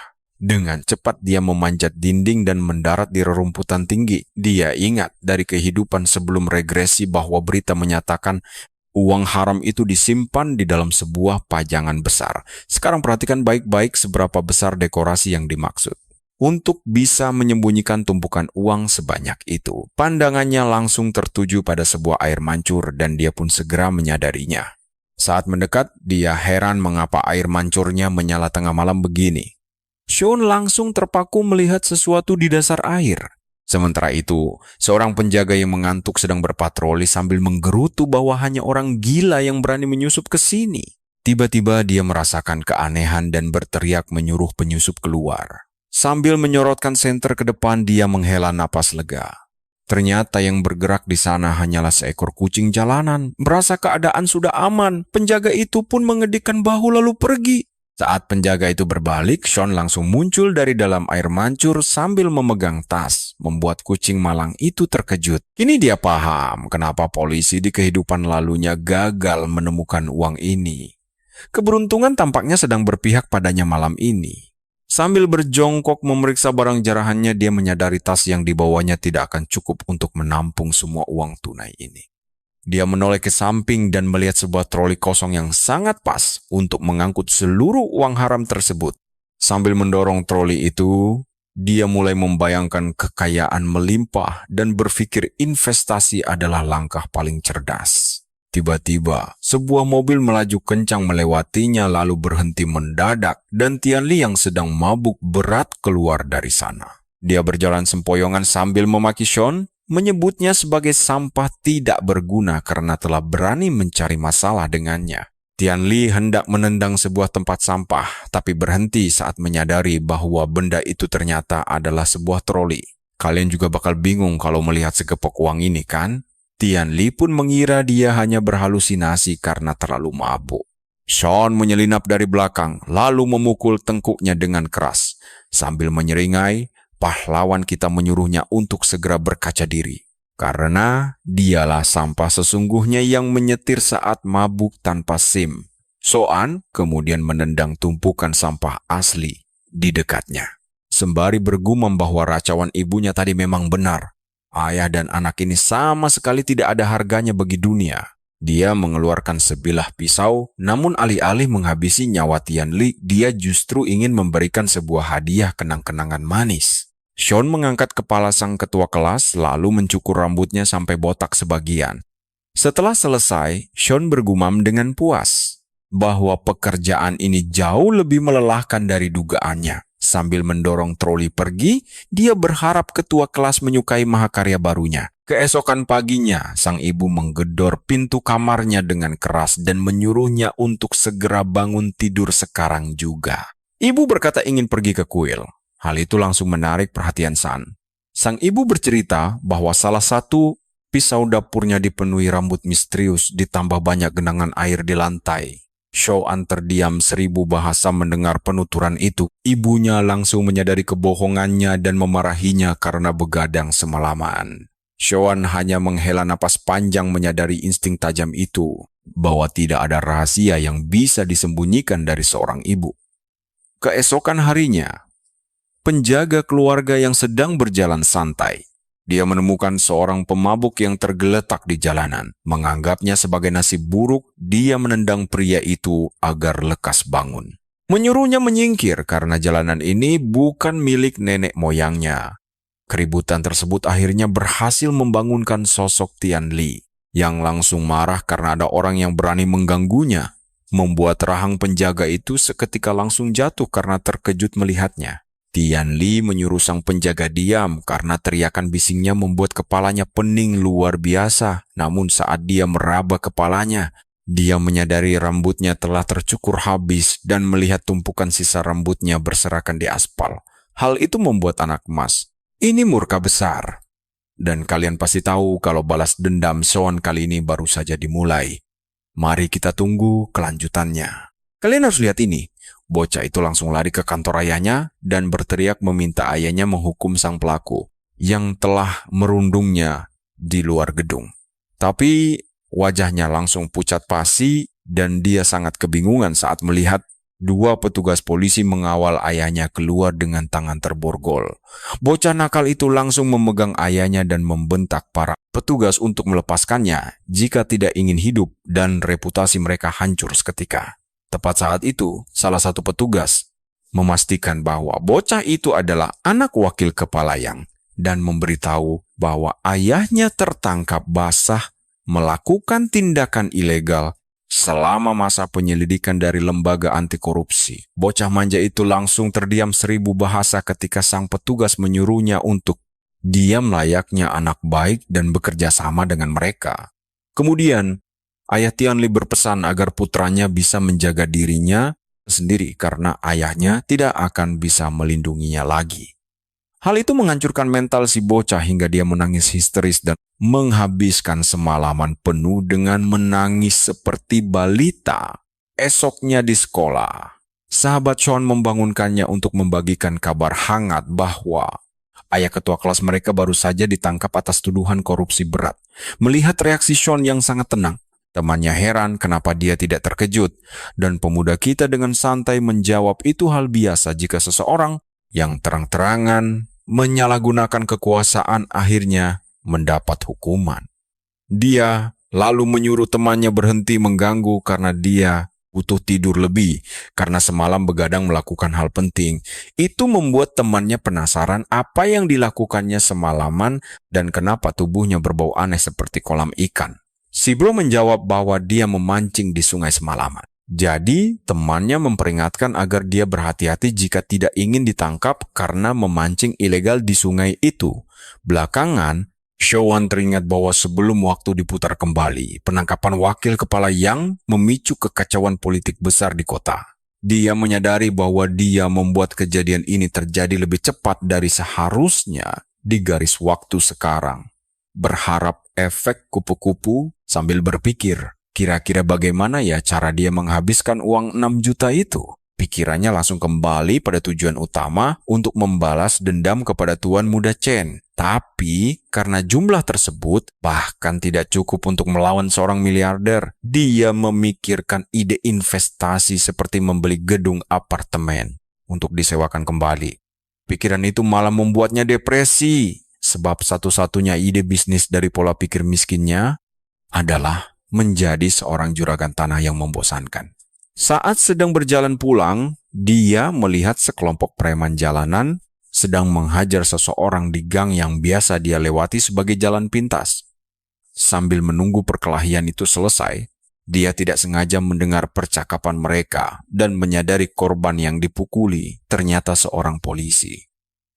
Dengan cepat dia memanjat dinding dan mendarat di rerumputan tinggi. Dia ingat dari kehidupan sebelum regresi bahwa berita menyatakan uang haram itu disimpan di dalam sebuah pajangan besar. Sekarang perhatikan baik-baik seberapa besar dekorasi yang dimaksud. Untuk bisa menyembunyikan tumpukan uang sebanyak itu, pandangannya langsung tertuju pada sebuah air mancur dan dia pun segera menyadarinya. Saat mendekat, dia heran mengapa air mancurnya menyala tengah malam begini. Sean langsung terpaku melihat sesuatu di dasar air. Sementara itu, seorang penjaga yang mengantuk sedang berpatroli sambil menggerutu bahwa hanya orang gila yang berani menyusup ke sini. Tiba-tiba dia merasakan keanehan dan berteriak menyuruh penyusup keluar. Sambil menyorotkan senter ke depan, dia menghela napas lega. Ternyata yang bergerak di sana hanyalah seekor kucing jalanan. Merasa keadaan sudah aman, penjaga itu pun mengedikkan bahu lalu pergi. Saat penjaga itu berbalik, Sean langsung muncul dari dalam air mancur sambil memegang tas, membuat kucing malang itu terkejut. Kini dia paham kenapa polisi di kehidupan lalunya gagal menemukan uang ini. Keberuntungan tampaknya sedang berpihak padanya malam ini. Sambil berjongkok memeriksa barang jarahannya, dia menyadari tas yang dibawanya tidak akan cukup untuk menampung semua uang tunai ini. Dia menoleh ke samping dan melihat sebuah troli kosong yang sangat pas untuk mengangkut seluruh uang haram tersebut. Sambil mendorong troli itu, dia mulai membayangkan kekayaan melimpah dan berpikir investasi adalah langkah paling cerdas. Tiba-tiba, sebuah mobil melaju kencang melewatinya lalu berhenti mendadak dan Tianli yang sedang mabuk berat keluar dari sana. Dia berjalan sempoyongan sambil memaki Sean, menyebutnya sebagai sampah tidak berguna karena telah berani mencari masalah dengannya. Tianli hendak menendang sebuah tempat sampah, tapi berhenti saat menyadari bahwa benda itu ternyata adalah sebuah troli. Kalian juga bakal bingung kalau melihat segepok uang ini kan? Tianli pun mengira dia hanya berhalusinasi karena terlalu mabuk. Sean menyelinap dari belakang, lalu memukul tengkuknya dengan keras. Sambil menyeringai, pahlawan kita menyuruhnya untuk segera berkaca diri. Karena dialah sampah sesungguhnya yang menyetir saat mabuk tanpa SIM. Soan kemudian menendang tumpukan sampah asli di dekatnya. Sembari bergumam bahwa racauan ibunya tadi memang benar. Ayah dan anak ini sama sekali tidak ada harganya bagi dunia. Dia mengeluarkan sebilah pisau, namun alih-alih menghabisi nyawa Tianli, dia justru ingin memberikan sebuah hadiah kenang-kenangan manis. Sean mengangkat kepala sang ketua kelas, lalu mencukur rambutnya sampai botak sebagian. Setelah selesai, Sean bergumam dengan puas bahwa pekerjaan ini jauh lebih melelahkan dari dugaannya. Sambil mendorong troli pergi, dia berharap ketua kelas menyukai mahakarya barunya. Keesokan paginya, sang ibu menggedor pintu kamarnya dengan keras dan menyuruhnya untuk segera bangun tidur sekarang juga. Ibu berkata ingin pergi ke kuil. Hal itu langsung menarik perhatian San. Sang ibu bercerita bahwa salah satu pisau dapurnya dipenuhi rambut misterius ditambah banyak genangan air di lantai. Sean terdiam 1000 bahasa mendengar penuturan itu. Ibunya langsung menyadari kebohongannya dan memarahinya karena begadang semalaman. Sean hanya menghela napas panjang menyadari insting tajam itu, bahwa tidak ada rahasia yang bisa disembunyikan dari seorang ibu. Keesokan harinya, penjaga keluarga yang sedang berjalan santai. Dia menemukan seorang pemabuk yang tergeletak di jalanan. Menganggapnya sebagai nasib buruk, dia menendang pria itu agar lekas bangun. Menyuruhnya menyingkir karena jalanan ini bukan milik nenek moyangnya. Keributan tersebut akhirnya berhasil membangunkan sosok Tian Li, yang langsung marah karena ada orang yang berani mengganggunya. Membuat rahang penjaga itu seketika langsung jatuh karena terkejut melihatnya. Tian Li menyuruh sang penjaga diam karena teriakan bisingnya membuat kepalanya pening luar biasa. Namun saat dia meraba kepalanya, dia menyadari rambutnya telah tercukur habis dan melihat tumpukan sisa rambutnya berserakan di aspal. Hal itu membuat anak emas, ini murka besar. Dan kalian pasti tahu kalau balas dendam Sean kali ini baru saja dimulai. Mari kita tunggu kelanjutannya. Kalian harus lihat ini. Bocah itu langsung lari ke kantor ayahnya dan berteriak meminta ayahnya menghukum sang pelaku yang telah merundungnya di luar gedung. Tapi wajahnya langsung pucat pasi dan dia sangat kebingungan saat melihat 2 petugas polisi mengawal ayahnya keluar dengan tangan terborgol. Bocah nakal itu langsung memegang ayahnya dan membentak para petugas untuk melepaskannya jika tidak ingin hidup dan reputasi mereka hancur seketika. Tepat saat itu, salah satu petugas memastikan bahwa bocah itu adalah anak wakil kepalayang dan memberitahu bahwa ayahnya tertangkap basah melakukan tindakan ilegal selama masa penyelidikan dari lembaga anti korupsi. Bocah manja itu langsung terdiam 1000 bahasa ketika sang petugas menyuruhnya untuk diam layaknya anak baik dan bekerja sama dengan mereka. Kemudian, ayah Tian Li berpesan agar putranya bisa menjaga dirinya sendiri karena ayahnya tidak akan bisa melindunginya lagi. Hal itu menghancurkan mental si bocah hingga dia menangis histeris dan menghabiskan semalaman penuh dengan menangis seperti balita. Esoknya di sekolah, sahabat Sean membangunkannya untuk membagikan kabar hangat bahwa ayah ketua kelas mereka baru saja ditangkap atas tuduhan korupsi berat. Melihat reaksi Sean yang sangat tenang, temannya heran kenapa dia tidak terkejut, dan pemuda kita dengan santai menjawab itu hal biasa jika seseorang yang terang-terangan menyalahgunakan kekuasaan akhirnya mendapat hukuman. Dia lalu menyuruh temannya berhenti mengganggu karena dia butuh tidur lebih karena semalam begadang melakukan hal penting. Itu membuat temannya penasaran apa yang dilakukannya semalaman dan kenapa tubuhnya berbau aneh seperti kolam ikan. Si bro menjawab bahwa dia memancing di sungai semalaman. Jadi, temannya memperingatkan agar dia berhati-hati jika tidak ingin ditangkap karena memancing ilegal di sungai itu. Belakangan, Sean teringat bahwa sebelum waktu diputar kembali, penangkapan wakil kepala yang memicu kekacauan politik besar di kota. Dia menyadari bahwa dia membuat kejadian ini terjadi lebih cepat dari seharusnya di garis waktu sekarang. Berharap efek kupu-kupu sambil berpikir, kira-kira bagaimana ya cara dia menghabiskan uang 6 juta itu? Pikirannya langsung kembali pada tujuan utama untuk membalas dendam kepada Tuan Muda Chen. Tapi karena jumlah tersebut bahkan tidak cukup untuk melawan seorang miliarder, dia memikirkan ide investasi seperti membeli gedung apartemen untuk disewakan kembali. Pikiran itu malah membuatnya depresi, sebab satu-satunya ide bisnis dari pola pikir miskinnya adalah menjadi seorang juragan tanah yang membosankan. Saat sedang berjalan pulang, dia melihat sekelompok preman jalanan sedang menghajar seseorang di gang yang biasa dia lewati sebagai jalan pintas. Sambil menunggu perkelahian itu selesai, dia tidak sengaja mendengar percakapan mereka dan menyadari korban yang dipukuli ternyata seorang polisi.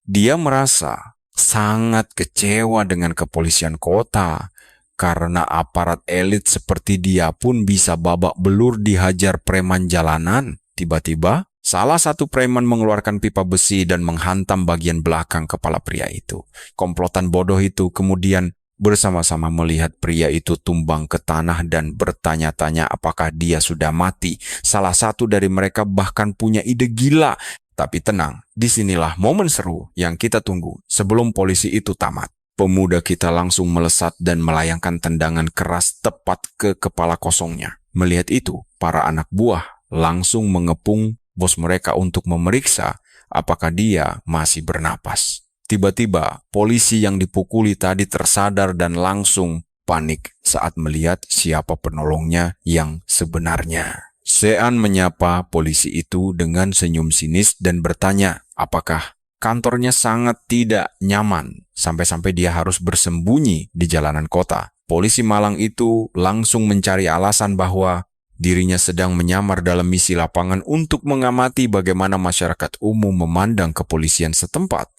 Dia merasa sangat kecewa dengan kepolisian kota karena aparat elit seperti dia pun bisa babak belur dihajar preman jalanan. Tiba-tiba, salah satu preman mengeluarkan pipa besi dan menghantam bagian belakang kepala pria itu. Komplotan bodoh itu kemudian bersama-sama melihat pria itu tumbang ke tanah dan bertanya-tanya apakah dia sudah mati. Salah satu dari mereka bahkan punya ide gila. Tapi tenang, disinilah momen seru yang kita tunggu sebelum polisi itu tamat. Pemuda kita langsung melesat dan melayangkan tendangan keras tepat ke kepala kosongnya. Melihat itu, para anak buah langsung mengepung bos mereka untuk memeriksa apakah dia masih bernapas. Tiba-tiba, polisi yang dipukuli tadi tersadar dan langsung panik saat melihat siapa penolongnya yang sebenarnya. Sean menyapa polisi itu dengan senyum sinis dan bertanya apakah kantornya sangat tidak nyaman sampai-sampai dia harus bersembunyi di jalanan kota. Polisi malang itu langsung mencari alasan bahwa dirinya sedang menyamar dalam misi lapangan untuk mengamati bagaimana masyarakat umum memandang kepolisian setempat.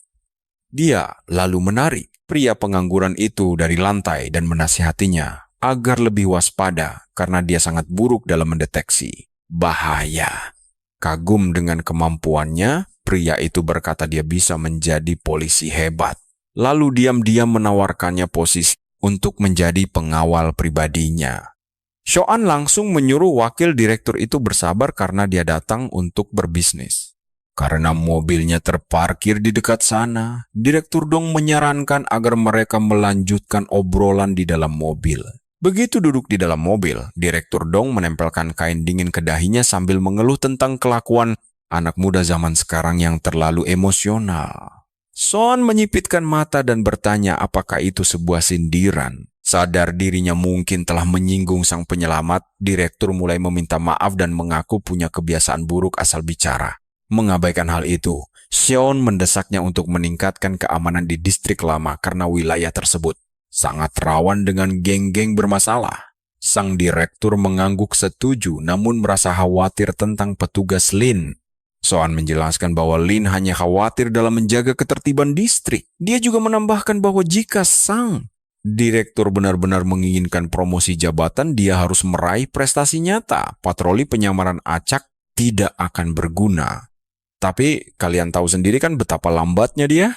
Dia lalu menarik pria pengangguran itu dari lantai dan menasihatinya agar lebih waspada karena dia sangat buruk dalam mendeteksi bahaya. Kagum dengan kemampuannya, pria itu berkata dia bisa menjadi polisi hebat. Lalu diam-diam menawarkannya posisi untuk menjadi pengawal pribadinya. Sean langsung menyuruh wakil direktur itu bersabar karena dia datang untuk berbisnis. Karena mobilnya terparkir di dekat sana, Direktur Dong menyarankan agar mereka melanjutkan obrolan di dalam mobil. Begitu duduk di dalam mobil, Direktur Dong menempelkan kain dingin ke dahinya sambil mengeluh tentang kelakuan anak muda zaman sekarang yang terlalu emosional. Sean menyipitkan mata dan bertanya apakah itu sebuah sindiran. Sadar dirinya mungkin telah menyinggung sang penyelamat, Direktur mulai meminta maaf dan mengaku punya kebiasaan buruk asal bicara. Mengabaikan hal itu, Sean mendesaknya untuk meningkatkan keamanan di distrik lama karena wilayah tersebut sangat rawan dengan geng-geng bermasalah. Sang direktur mengangguk setuju namun merasa khawatir tentang petugas Lin. Sean menjelaskan bahwa Lin hanya khawatir dalam menjaga ketertiban distrik. Dia juga menambahkan bahwa jika sang direktur benar-benar menginginkan promosi jabatan, dia harus meraih prestasi nyata. Patroli penyamaran acak tidak akan berguna. Tapi kalian tahu sendiri kan betapa lambatnya dia?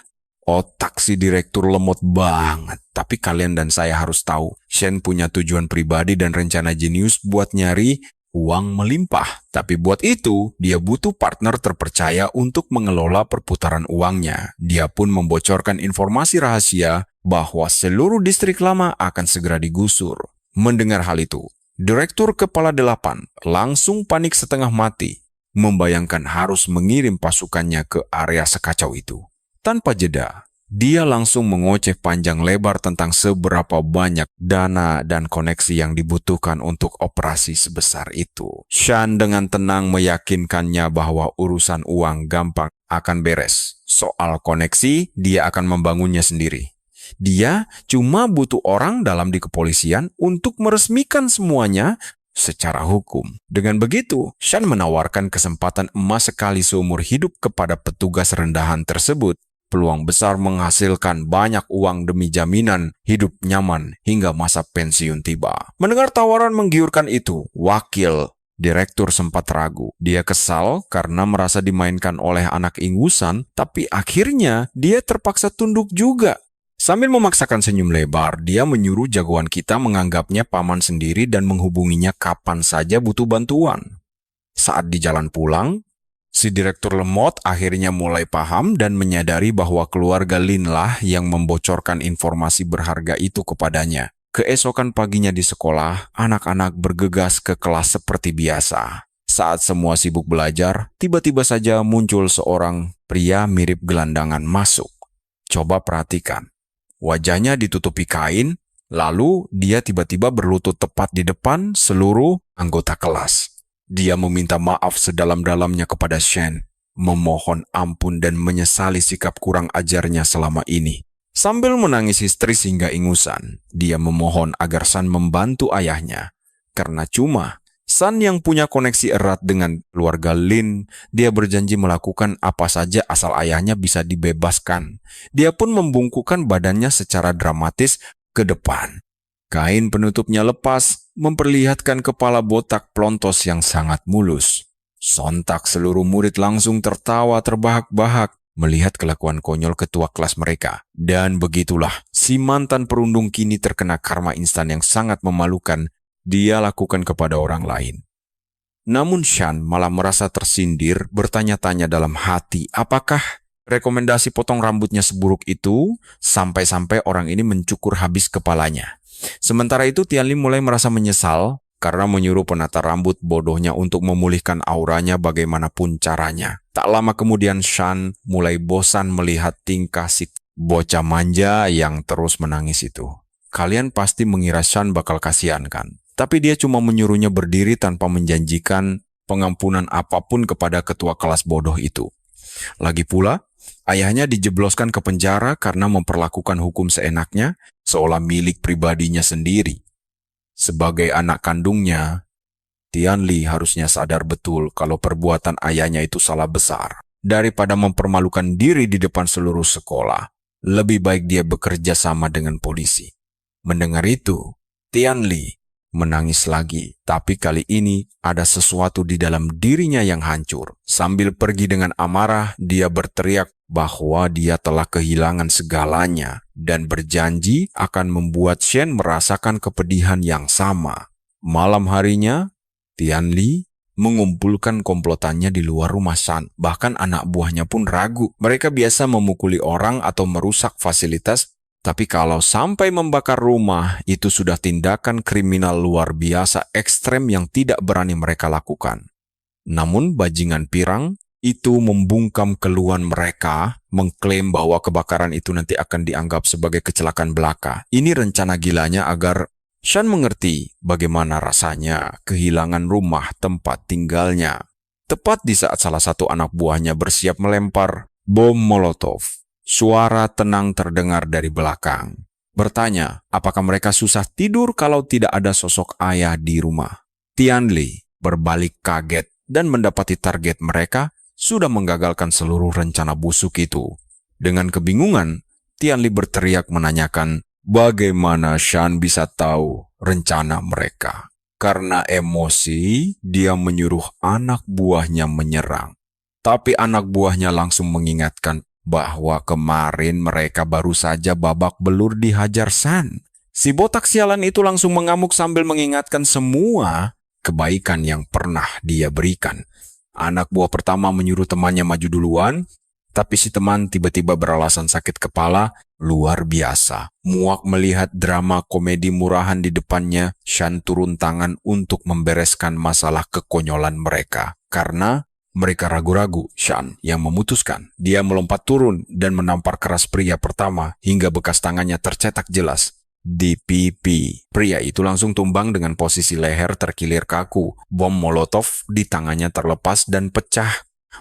Otak si direktur lemot banget. Tapi kalian dan saya harus tahu, Shen punya tujuan pribadi dan rencana jenius buat nyari uang melimpah. Tapi buat itu, dia butuh partner terpercaya untuk mengelola perputaran uangnya. Dia pun membocorkan informasi rahasia bahwa seluruh distrik lama akan segera digusur. Mendengar hal itu, Direktur Kepala 8 langsung panik setengah mati, membayangkan harus mengirim pasukannya ke area sekacau itu. Tanpa jeda, dia langsung mengoceh panjang lebar tentang seberapa banyak dana dan koneksi yang dibutuhkan untuk operasi sebesar itu. Shan dengan tenang meyakinkannya bahwa urusan uang gampang akan beres. Soal koneksi, dia akan membangunnya sendiri. Dia cuma butuh orang dalam di kepolisian untuk meresmikan semuanya secara hukum. Dengan begitu, Shan menawarkan kesempatan emas sekali seumur hidup kepada petugas rendahan tersebut. Peluang besar menghasilkan banyak uang demi jaminan hidup nyaman hingga masa pensiun tiba. Mendengar tawaran menggiurkan itu, wakil direktur sempat ragu. Dia kesal karena merasa dimainkan oleh anak ingusan, tapi akhirnya dia terpaksa tunduk juga. Sambil memaksakan senyum lebar, dia menyuruh jagoan kita menganggapnya paman sendiri dan menghubunginya kapan saja butuh bantuan. Saat di jalan pulang, si direktur lemot akhirnya mulai paham dan menyadari bahwa keluarga Lin lah yang membocorkan informasi berharga itu kepadanya. Keesokan paginya di sekolah, anak-anak bergegas ke kelas seperti biasa. Saat semua sibuk belajar, tiba-tiba saja muncul seorang pria mirip gelandangan masuk. Coba perhatikan. Wajahnya ditutupi kain, lalu dia tiba-tiba berlutut tepat di depan seluruh anggota kelas. Dia meminta maaf sedalam-dalamnya kepada Shen, memohon ampun dan menyesali sikap kurang ajarnya selama ini. Sambil menangis histeris hingga ingusan, dia memohon agar Shan membantu ayahnya. Karena cuma Shan yang punya koneksi erat dengan keluarga Lin, dia berjanji melakukan apa saja asal ayahnya bisa dibebaskan. Dia pun membungkukkan badannya secara dramatis ke depan. Kain penutupnya lepas, memperlihatkan kepala botak plontos yang sangat mulus. Sontak seluruh murid langsung tertawa terbahak-bahak melihat kelakuan konyol ketua kelas mereka. Dan begitulah, si mantan perundung kini terkena karma instan yang sangat memalukan dia lakukan kepada orang lain. Namun Shan malah merasa tersindir, bertanya-tanya dalam hati, apakah rekomendasi potong rambutnya seburuk itu sampai-sampai orang ini mencukur habis kepalanya. Sementara itu Tianli mulai merasa menyesal karena menyuruh penata rambut bodohnya untuk memulihkan auranya bagaimanapun caranya. Tak lama kemudian Shan mulai bosan melihat tingkah si bocah manja yang terus menangis itu. Kalian pasti mengira Shan bakal kasihan kan? Tapi dia cuma menyuruhnya berdiri tanpa menjanjikan pengampunan apapun kepada ketua kelas bodoh itu. Lagi pula, ayahnya dijebloskan ke penjara karena memperlakukan hukum seenaknya, seolah milik pribadinya sendiri. Sebagai anak kandungnya, Tianli harusnya sadar betul kalau perbuatan ayahnya itu salah besar. Daripada mempermalukan diri di depan seluruh sekolah, lebih baik dia bekerja sama dengan polisi. Mendengar itu, Tianli menangis lagi, tapi kali ini ada sesuatu di dalam dirinya yang hancur. Sambil pergi dengan amarah, dia berteriak bahwa dia telah kehilangan segalanya dan berjanji akan membuat Shen merasakan kepedihan yang sama. Malam harinya, Tianli mengumpulkan komplotannya di luar rumah Shan. Bahkan anak buahnya pun ragu. Mereka biasa memukuli orang atau merusak fasilitas, tapi kalau sampai membakar rumah, itu sudah tindakan kriminal luar biasa ekstrem yang tidak berani mereka lakukan. Namun bajingan pirang itu membungkam keluhan mereka, mengklaim bahwa kebakaran itu nanti akan dianggap sebagai kecelakaan belaka. Ini rencana gilanya agar Shan mengerti bagaimana rasanya kehilangan rumah tempat tinggalnya. Tepat di saat salah satu anak buahnya bersiap melempar bom Molotov, suara tenang terdengar dari belakang. Bertanya, apakah mereka susah tidur kalau tidak ada sosok ayah di rumah? Tianli berbalik kaget dan mendapati target mereka sudah menggagalkan seluruh rencana busuk itu. Dengan kebingungan, Tianli berteriak menanyakan bagaimana Shan bisa tahu rencana mereka. Karena emosi, dia menyuruh anak buahnya menyerang. Tapi anak buahnya langsung mengingatkan bahwa kemarin mereka baru saja babak belur dihajar Shan. Si botak sialan itu langsung mengamuk sambil mengingatkan semua kebaikan yang pernah dia berikan. Anak buah pertama menyuruh temannya maju duluan, tapi si teman tiba-tiba beralasan sakit kepala. Luar biasa, muak melihat drama komedi murahan di depannya. Shan turun tangan untuk membereskan masalah kekonyolan mereka. Karena mereka ragu-ragu, Shan yang memutuskan. Dia melompat turun dan menampar keras pria pertama hingga bekas tangannya tercetak jelas di pipi. Pria itu langsung tumbang dengan posisi leher terkilir kaku. Bom Molotov di tangannya terlepas dan pecah,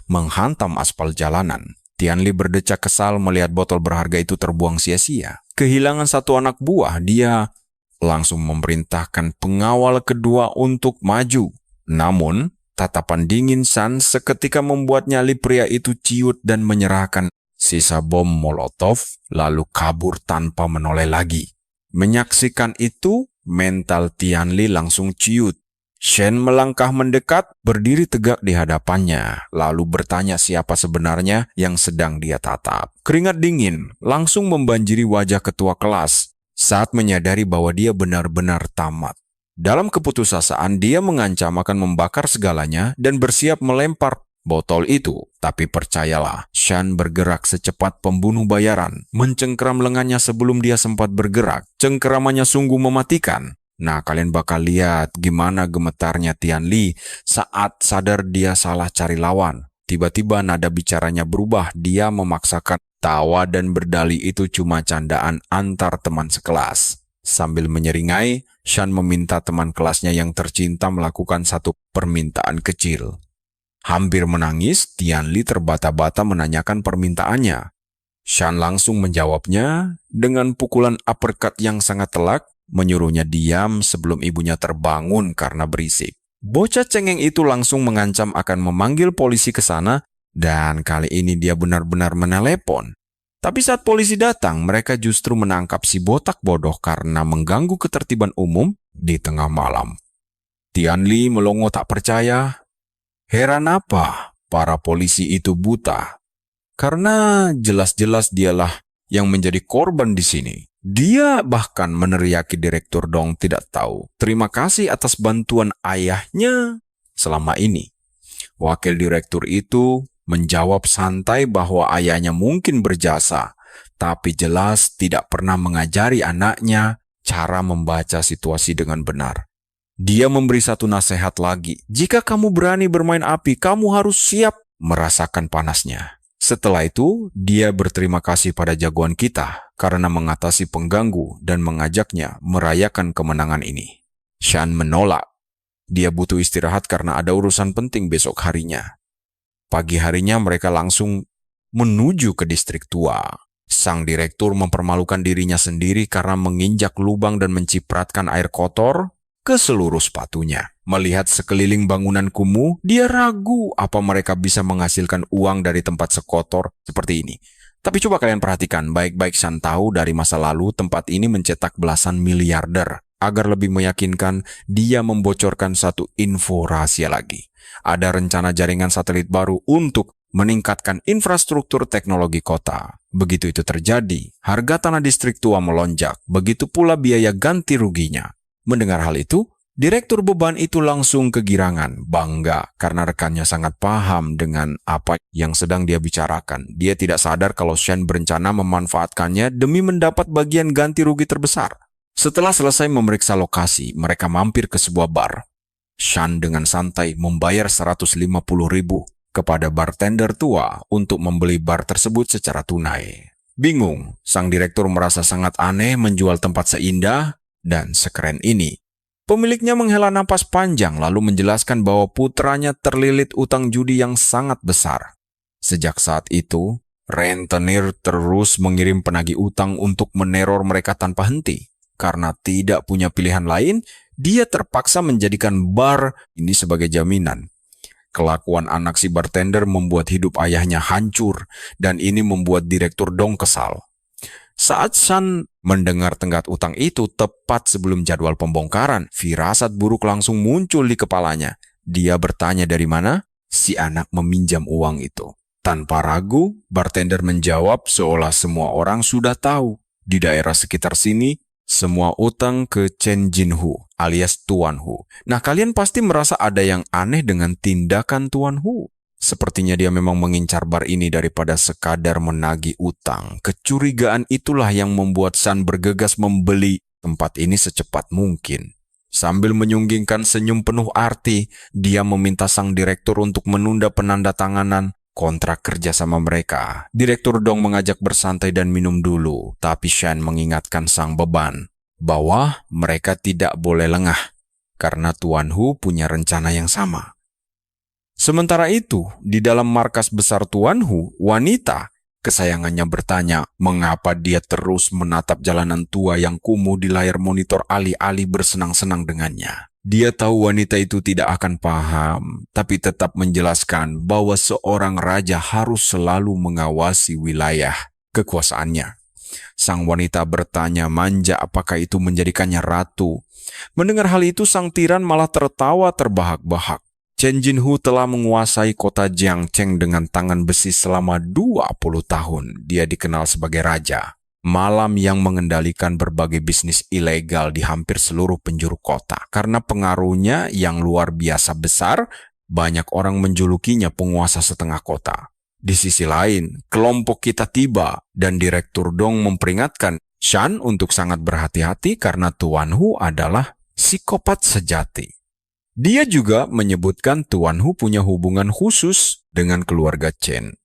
menghantam aspal jalanan. Tianli berdecak kesal melihat botol berharga itu terbuang sia-sia. Kehilangan satu anak buah, dia langsung memerintahkan pengawal kedua untuk maju. Namun, tatapan dingin Shan seketika membuat nyali pria itu ciut dan menyerahkan sisa bom Molotov, lalu kabur tanpa menoleh lagi. Menyaksikan itu, mental Tianli langsung ciut. Shen melangkah mendekat, berdiri tegak di hadapannya, lalu bertanya siapa sebenarnya yang sedang dia tatap. Keringat dingin langsung membanjiri wajah ketua kelas saat menyadari bahwa dia benar-benar tamat. Dalam keputusasaan, dia mengancam akan membakar segalanya dan bersiap melempar botol itu. Tapi percayalah, Shan bergerak secepat pembunuh bayaran, mencengkeram lengannya sebelum dia sempat bergerak. Cengkeramannya sungguh mematikan. Nah, kalian bakal lihat gimana gemetarnya Tianli saat sadar dia salah cari lawan. Tiba-tiba nada bicaranya berubah, dia memaksakan tawa dan berdalih itu cuma candaan antar teman sekelas. Sambil menyeringai, Shan meminta teman kelasnya yang tercinta melakukan satu permintaan kecil. Hampir menangis, Tianli terbata-bata menanyakan permintaannya. Shan langsung menjawabnya dengan pukulan uppercut yang sangat telak, menyuruhnya diam sebelum ibunya terbangun karena berisik. Bocah cengeng itu langsung mengancam akan memanggil polisi ke sana, dan kali ini dia benar-benar menelepon. Tapi saat polisi datang, mereka justru menangkap si botak bodoh karena mengganggu ketertiban umum di tengah malam. Tianli melongo tak percaya. Heran apa para polisi itu buta? Karena jelas-jelas dialah yang menjadi korban di sini. Dia bahkan meneriaki Direktur Dong tidak tahu terima kasih atas bantuan ayahnya selama ini. Wakil direktur itu menjawab santai bahwa ayahnya mungkin berjasa, tapi jelas tidak pernah mengajari anaknya cara membaca situasi dengan benar. Dia memberi satu nasihat lagi, jika kamu berani bermain api, kamu harus siap merasakan panasnya. Setelah itu, dia berterima kasih pada jagoan kita karena mengatasi pengganggu dan mengajaknya merayakan kemenangan ini. Shan menolak. Dia butuh istirahat karena ada urusan penting besok harinya. Pagi harinya mereka langsung menuju ke distrik tua. Sang direktur mempermalukan dirinya sendiri karena menginjak lubang dan mencipratkan air kotor ke seluruh sepatunya. Melihat sekeliling bangunan kumuh, dia ragu apa mereka bisa menghasilkan uang dari tempat sekotor seperti ini. Tapi coba kalian perhatikan, baik-baik Shan tahu dari masa lalu tempat ini mencetak belasan miliarder. Agar lebih meyakinkan, dia membocorkan satu info rahasia lagi. Ada rencana jaringan satelit baru untuk meningkatkan infrastruktur teknologi kota. Begitu itu terjadi, harga tanah distrik tua melonjak, begitu pula biaya ganti ruginya. Mendengar hal itu, Direktur beban itu langsung kegirangan, bangga karena rekannya sangat paham dengan apa yang sedang dia bicarakan. Dia tidak sadar kalau Shan berencana memanfaatkannya demi mendapat bagian ganti rugi terbesar. Setelah selesai memeriksa lokasi, mereka mampir ke sebuah bar. Shan dengan santai membayar 150.000 kepada bartender tua untuk membeli bar tersebut secara tunai. Bingung, sang direktur merasa sangat aneh menjual tempat seindah dan sekeren ini. Pemiliknya menghela napas panjang lalu menjelaskan bahwa putranya terlilit utang judi yang sangat besar. Sejak saat itu, rentenir terus mengirim penagih utang untuk meneror mereka tanpa henti. Karena tidak punya pilihan lain, dia terpaksa menjadikan bar ini sebagai jaminan. Kelakuan anak si bartender membuat hidup ayahnya hancur, dan ini membuat Direktur Dong kesal. Saat Shan mendengar tenggat utang itu tepat sebelum jadwal pembongkaran, firasat buruk langsung muncul di kepalanya. Dia bertanya dari mana si anak meminjam uang itu. Tanpa ragu, bartender menjawab seolah semua orang sudah tahu. Di daerah sekitar sini, semua utang ke Chen Jinhu alias Tuan Hu. Nah, kalian pasti merasa ada yang aneh dengan tindakan Tuan Hu. Sepertinya dia memang mengincar bar ini daripada sekadar menagih utang. Kecurigaan itulah yang membuat Shan bergegas membeli tempat ini secepat mungkin. Sambil menyunggingkan senyum penuh arti, dia meminta sang direktur untuk menunda penandatanganan kontrak kerja sama mereka. Direktur Dong mengajak bersantai dan minum dulu, tapi Shan mengingatkan sang beban bahwa mereka tidak boleh lengah karena Tuan Hu punya rencana yang sama. Sementara itu, di dalam markas besar Tuan Hu, wanita kesayangannya bertanya mengapa dia terus menatap jalanan tua yang kumuh di layar monitor alih-alih bersenang-senang dengannya. Dia tahu wanita itu tidak akan paham, tapi tetap menjelaskan bahwa seorang raja harus selalu mengawasi wilayah kekuasaannya. Sang wanita bertanya manja apakah itu menjadikannya ratu. Mendengar hal itu, sang tiran malah tertawa terbahak-bahak. Chen Jinhu telah menguasai kota Jiangcheng dengan tangan besi selama 20 tahun. Dia dikenal sebagai raja malam yang mengendalikan berbagai bisnis ilegal di hampir seluruh penjuru kota. Karena pengaruhnya yang luar biasa besar, banyak orang menjulukinya penguasa setengah kota. Di sisi lain, kelompok kita tiba dan Direktur Dong memperingatkan Shan untuk sangat berhati-hati karena Tuan Hu adalah psikopat sejati. Dia juga menyebutkan Tuan Hu punya hubungan khusus dengan keluarga Chen.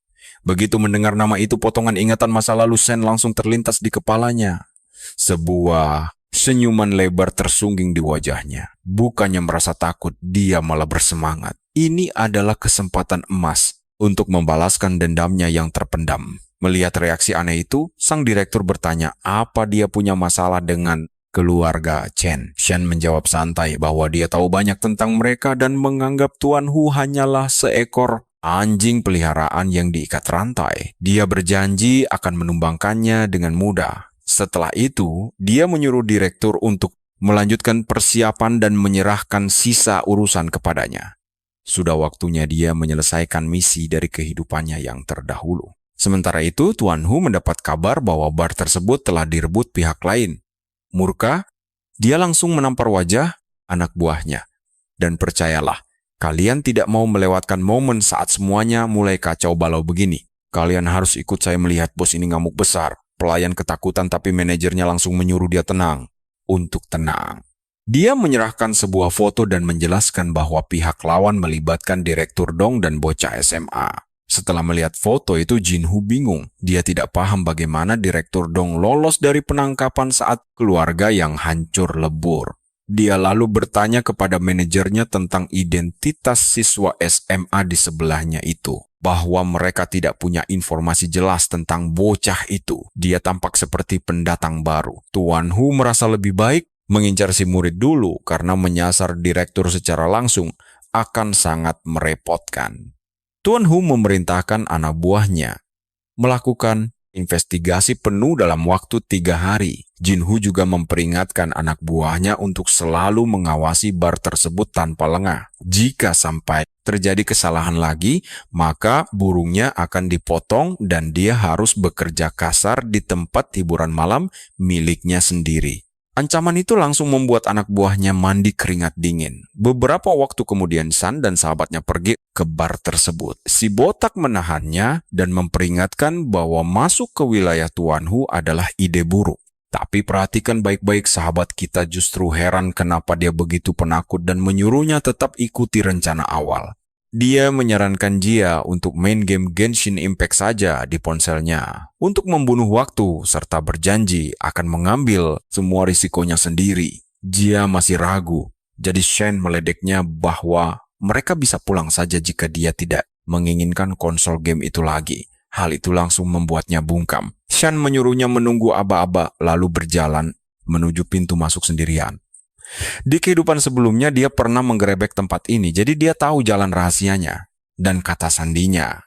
Begitu mendengar nama itu, potongan ingatan masa lalu Shen langsung terlintas di kepalanya. Sebuah senyuman lebar tersungging di wajahnya. Bukannya merasa takut, dia malah bersemangat. Ini adalah kesempatan emas untuk membalaskan dendamnya yang terpendam. Melihat reaksi aneh itu, sang direktur bertanya apa dia punya masalah dengan keluarga Chen. Shen menjawab santai bahwa dia tahu banyak tentang mereka dan menganggap Tuan Hu hanyalah seekor anjing peliharaan yang diikat rantai. Dia berjanji akan menumbangkannya dengan mudah. Setelah itu, dia menyuruh direktur untuk melanjutkan persiapan dan menyerahkan sisa urusan kepadanya. Sudah waktunya dia menyelesaikan misi dari kehidupannya yang terdahulu. Sementara itu, Tuan Hu mendapat kabar bahwa bar tersebut telah direbut pihak lain. Murka, dia langsung menampar wajah anak buahnya. Dan percayalah, kalian tidak mau melewatkan momen saat semuanya mulai kacau balau begini. Kalian harus ikut saya melihat bos ini ngamuk besar. Pelayan ketakutan tapi manajernya langsung menyuruh dia tenang. Untuk tenang. Dia menyerahkan sebuah foto dan menjelaskan bahwa pihak lawan melibatkan Direktur Dong dan bocah SMA. Setelah melihat foto itu, Jin Hu bingung. Dia tidak paham bagaimana Direktur Dong lolos dari penangkapan saat keluarga yang hancur lebur. Dia lalu bertanya kepada manajernya tentang identitas siswa SMA di sebelahnya itu. Bahwa mereka tidak punya informasi jelas tentang bocah itu. Dia tampak seperti pendatang baru. Tuan Hu merasa lebih baik mengincar si murid dulu karena menyasar direktur secara langsung akan sangat merepotkan. Tuan Hu memerintahkan anak buahnya melakukan investigasi penuh dalam waktu 3 hari. Jin Hu juga memperingatkan anak buahnya untuk selalu mengawasi bar tersebut tanpa lengah. Jika sampai terjadi kesalahan lagi, maka burungnya akan dipotong dan dia harus bekerja kasar di tempat hiburan malam miliknya sendiri. Ancaman itu langsung membuat anak buahnya mandi keringat dingin. Beberapa waktu kemudian San dan sahabatnya pergi ke bar tersebut. Si botak menahannya dan memperingatkan bahwa masuk ke wilayah Tuan Hu adalah ide buruk. Tapi perhatikan baik-baik, sahabat kita justru heran kenapa dia begitu penakut dan menyuruhnya tetap ikuti rencana awal. Dia menyarankan Jia untuk main game Genshin Impact saja di ponselnya untuk membunuh waktu serta berjanji akan mengambil semua risikonya sendiri. Jia masih ragu, jadi Shen meledeknya bahwa mereka bisa pulang saja jika dia tidak menginginkan konsol game itu lagi. Hal itu langsung membuatnya bungkam. Shen menyuruhnya menunggu aba-aba lalu berjalan menuju pintu masuk sendirian. Di kehidupan sebelumnya dia pernah menggerebek tempat ini, jadi dia tahu jalan rahasianya dan kata sandinya.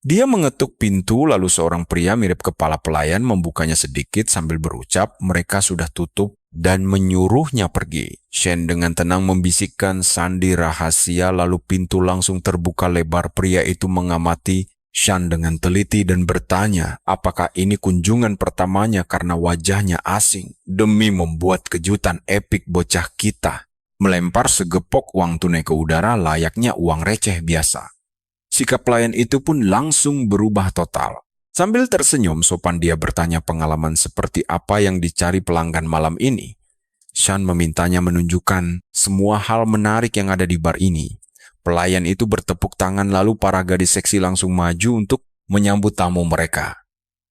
Dia mengetuk pintu lalu seorang pria mirip kepala pelayan membukanya sedikit sambil berucap mereka sudah tutup dan menyuruhnya pergi. Shen dengan tenang membisikkan sandi rahasia lalu pintu langsung terbuka lebar. Pria itu mengamati Shan dengan teliti dan bertanya apakah ini kunjungan pertamanya karena wajahnya asing. Demi membuat kejutan epik, bocah kita melempar segepok uang tunai ke udara layaknya uang receh biasa. Sikap pelayan itu pun langsung berubah total. Sambil tersenyum sopan dia bertanya pengalaman seperti apa yang dicari pelanggan malam ini. Shan memintanya menunjukkan semua hal menarik yang ada di bar ini. Pelayan itu bertepuk tangan lalu para gadis seksi langsung maju untuk menyambut tamu mereka.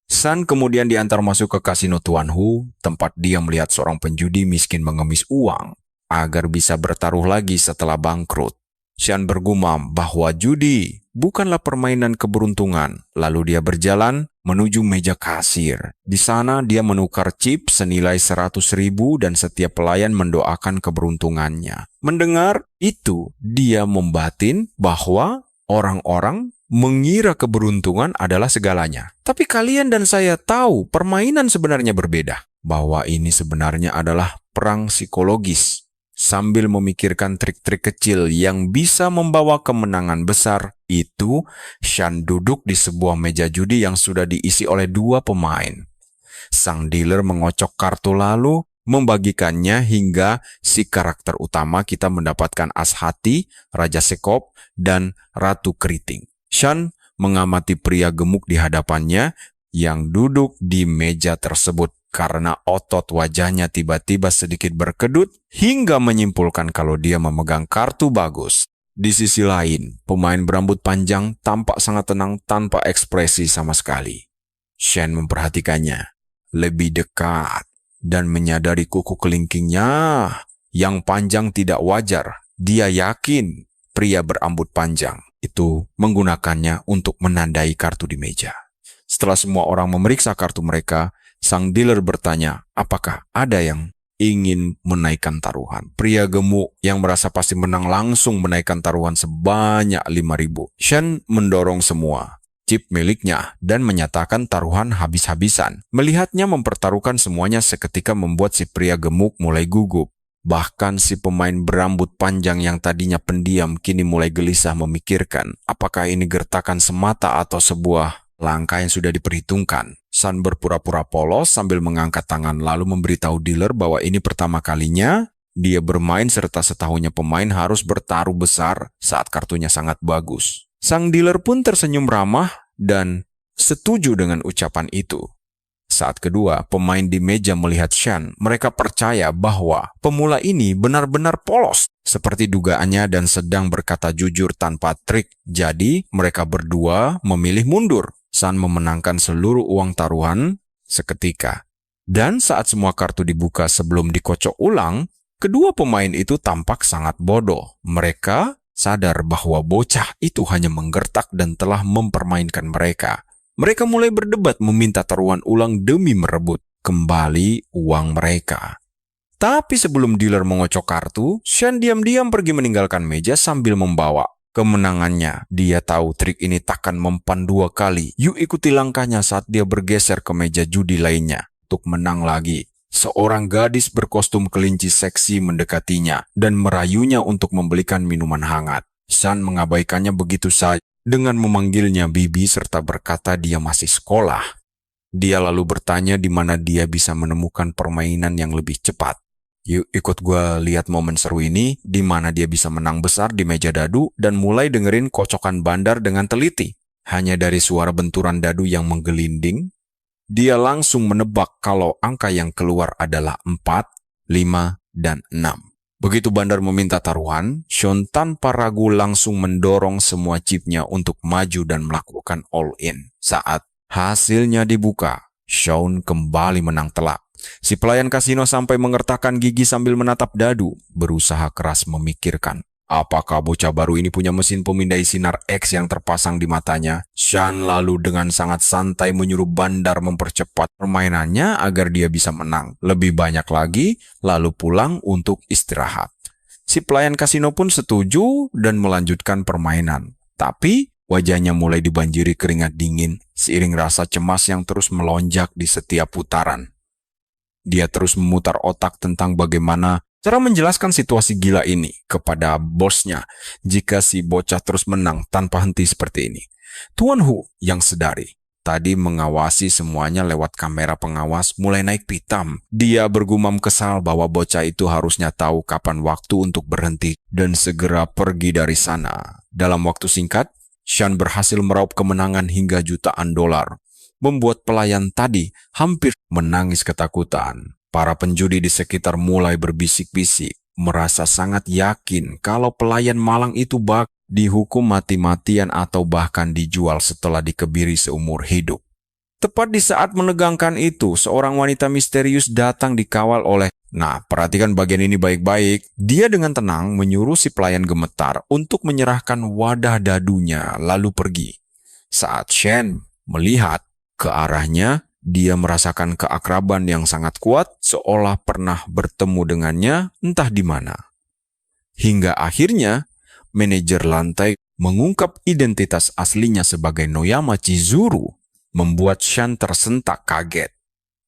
San kemudian diantar masuk ke kasino Tuan Hu, tempat dia melihat seorang penjudi miskin mengemis uang agar bisa bertaruh lagi setelah bangkrut. Shan bergumam bahwa judi bukanlah permainan keberuntungan. Lalu dia berjalan menuju meja kasir. Di sana dia menukar chip senilai 100.000 dan setiap pelayan mendoakan keberuntungannya. Mendengar itu, dia membatin bahwa orang-orang mengira keberuntungan adalah segalanya. Tapi kalian dan saya tahu permainan sebenarnya berbeda. Bahwa ini sebenarnya adalah perang psikologis. Sambil memikirkan trik-trik kecil yang bisa membawa kemenangan besar, itu Shan duduk di sebuah meja judi yang sudah diisi oleh 2 pemain. Sang dealer mengocok kartu lalu membagikannya hingga si karakter utama kita mendapatkan as hati, raja sekop, dan ratu keriting. Shan mengamati pria gemuk di hadapannya yang duduk di meja tersebut. Karena otot wajahnya tiba-tiba sedikit berkedut hingga menyimpulkan kalau dia memegang kartu bagus. Di sisi lain, pemain berambut panjang tampak sangat tenang tanpa ekspresi sama sekali. Shen memperhatikannya lebih dekat dan menyadari kuku kelingkingnya yang panjang tidak wajar. Dia yakin pria berambut panjang itu menggunakannya untuk menandai kartu di meja. Setelah semua orang memeriksa kartu mereka, sang dealer bertanya, apakah ada yang ingin menaikkan taruhan. Pria gemuk yang merasa pasti menang langsung menaikkan taruhan sebanyak 5.000. Shen mendorong semua chip miliknya dan menyatakan taruhan habis-habisan. Melihatnya mempertaruhkan semuanya seketika membuat si pria gemuk mulai gugup. Bahkan si pemain berambut panjang yang tadinya pendiam kini mulai gelisah memikirkan apakah ini gertakan semata atau sebuah langkah yang sudah diperhitungkan. Sun berpura-pura polos sambil mengangkat tangan lalu memberitahu dealer bahwa ini pertama kalinya dia bermain serta setahunya pemain harus bertaruh besar saat kartunya sangat bagus. Sang dealer pun tersenyum ramah dan setuju dengan ucapan itu. Saat kedua, pemain di meja melihat Shan, mereka percaya bahwa pemula ini benar-benar polos seperti dugaannya dan sedang berkata jujur tanpa trik. Jadi, mereka berdua memilih mundur. Sun memenangkan seluruh uang taruhan seketika. Dan saat semua kartu dibuka sebelum dikocok ulang, kedua pemain itu tampak sangat bodoh. Mereka sadar bahwa bocah itu hanya menggertak dan telah mempermainkan mereka. Mereka mulai berdebat meminta taruhan ulang demi merebut kembali uang mereka. Tapi sebelum dealer mengocok kartu, Shan diam-diam pergi meninggalkan meja sambil membawa kemenangannya. Dia tahu trik ini takkan mempan 2 kali. Yu ikuti langkahnya saat dia bergeser ke meja judi lainnya untuk menang lagi. Seorang gadis berkostum kelinci seksi mendekatinya dan merayunya untuk membelikan minuman hangat. Shan mengabaikannya begitu saja dengan memanggilnya bibi serta berkata dia masih sekolah. Dia lalu bertanya di mana dia bisa menemukan permainan yang lebih cepat. Yuk ikut gue lihat momen seru ini di mana dia bisa menang besar di meja dadu dan mulai dengerin kocokan bandar dengan teliti. Hanya dari suara benturan dadu yang menggelinding, dia langsung menebak kalau angka yang keluar adalah 4, 5, dan 6. Begitu bandar meminta taruhan, Sean tanpa ragu langsung mendorong semua chipnya untuk maju dan melakukan all-in. Saat hasilnya dibuka, Sean kembali menang telak. Si pelayan kasino sampai mengertakkan gigi sambil menatap dadu, berusaha keras memikirkan. Apakah bocah baru ini punya mesin pemindai sinar X yang terpasang di matanya? Sean lalu dengan sangat santai menyuruh bandar mempercepat permainannya agar dia bisa menang lebih banyak lagi, lalu pulang untuk istirahat. Si pelayan kasino pun setuju dan melanjutkan permainan. Tapi wajahnya mulai dibanjiri keringat dingin, seiring rasa cemas yang terus melonjak di setiap putaran. Dia terus memutar otak tentang bagaimana cara menjelaskan situasi gila ini kepada bosnya jika si bocah terus menang tanpa henti seperti ini. Tuan Hu yang sedari tadi mengawasi semuanya lewat kamera pengawas mulai naik pitam. Dia bergumam kesal bahwa bocah itu harusnya tahu kapan waktu untuk berhenti dan segera pergi dari sana. Dalam waktu singkat, Sean berhasil meraup kemenangan hingga jutaan dolar, membuat pelayan tadi hampir menangis ketakutan. Para penjudi di sekitar mulai berbisik-bisik, merasa sangat yakin kalau pelayan malang itu bak dihukum mati-matian atau bahkan dijual setelah dikebiri seumur hidup. Tepat di saat menegangkan itu, seorang wanita misterius datang dikawal oleh... Nah, perhatikan bagian ini baik-baik. Dia dengan tenang menyuruh si pelayan gemetar untuk menyerahkan wadah dadunya lalu pergi. Saat Shen melihat ke arahnya, dia merasakan keakraban yang sangat kuat, seolah pernah bertemu dengannya entah di mana. Hingga akhirnya, manajer lantai mengungkap identitas aslinya sebagai Noyama Chizuru, membuat Shan tersentak kaget.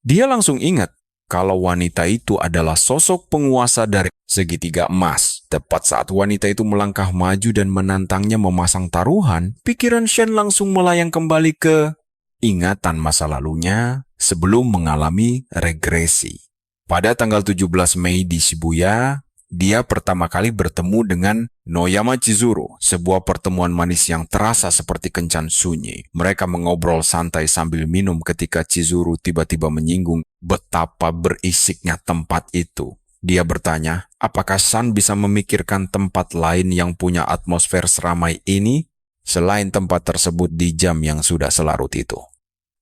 Dia langsung ingat kalau wanita itu adalah sosok penguasa dari segitiga emas. Tepat saat wanita itu melangkah maju dan menantangnya memasang taruhan, pikiran Shan langsung melayang kembali ke ingatan masa lalunya sebelum mengalami regresi. Pada tanggal 17 Mei di Shibuya, dia pertama kali bertemu dengan Noyama Chizuru, sebuah pertemuan manis yang terasa seperti kencan sunyi. Mereka mengobrol santai sambil minum ketika Chizuru tiba-tiba menyinggung betapa berisiknya tempat itu. Dia bertanya, apakah San bisa memikirkan tempat lain yang punya atmosfer seramai ini selain tempat tersebut di jam yang sudah selarut itu.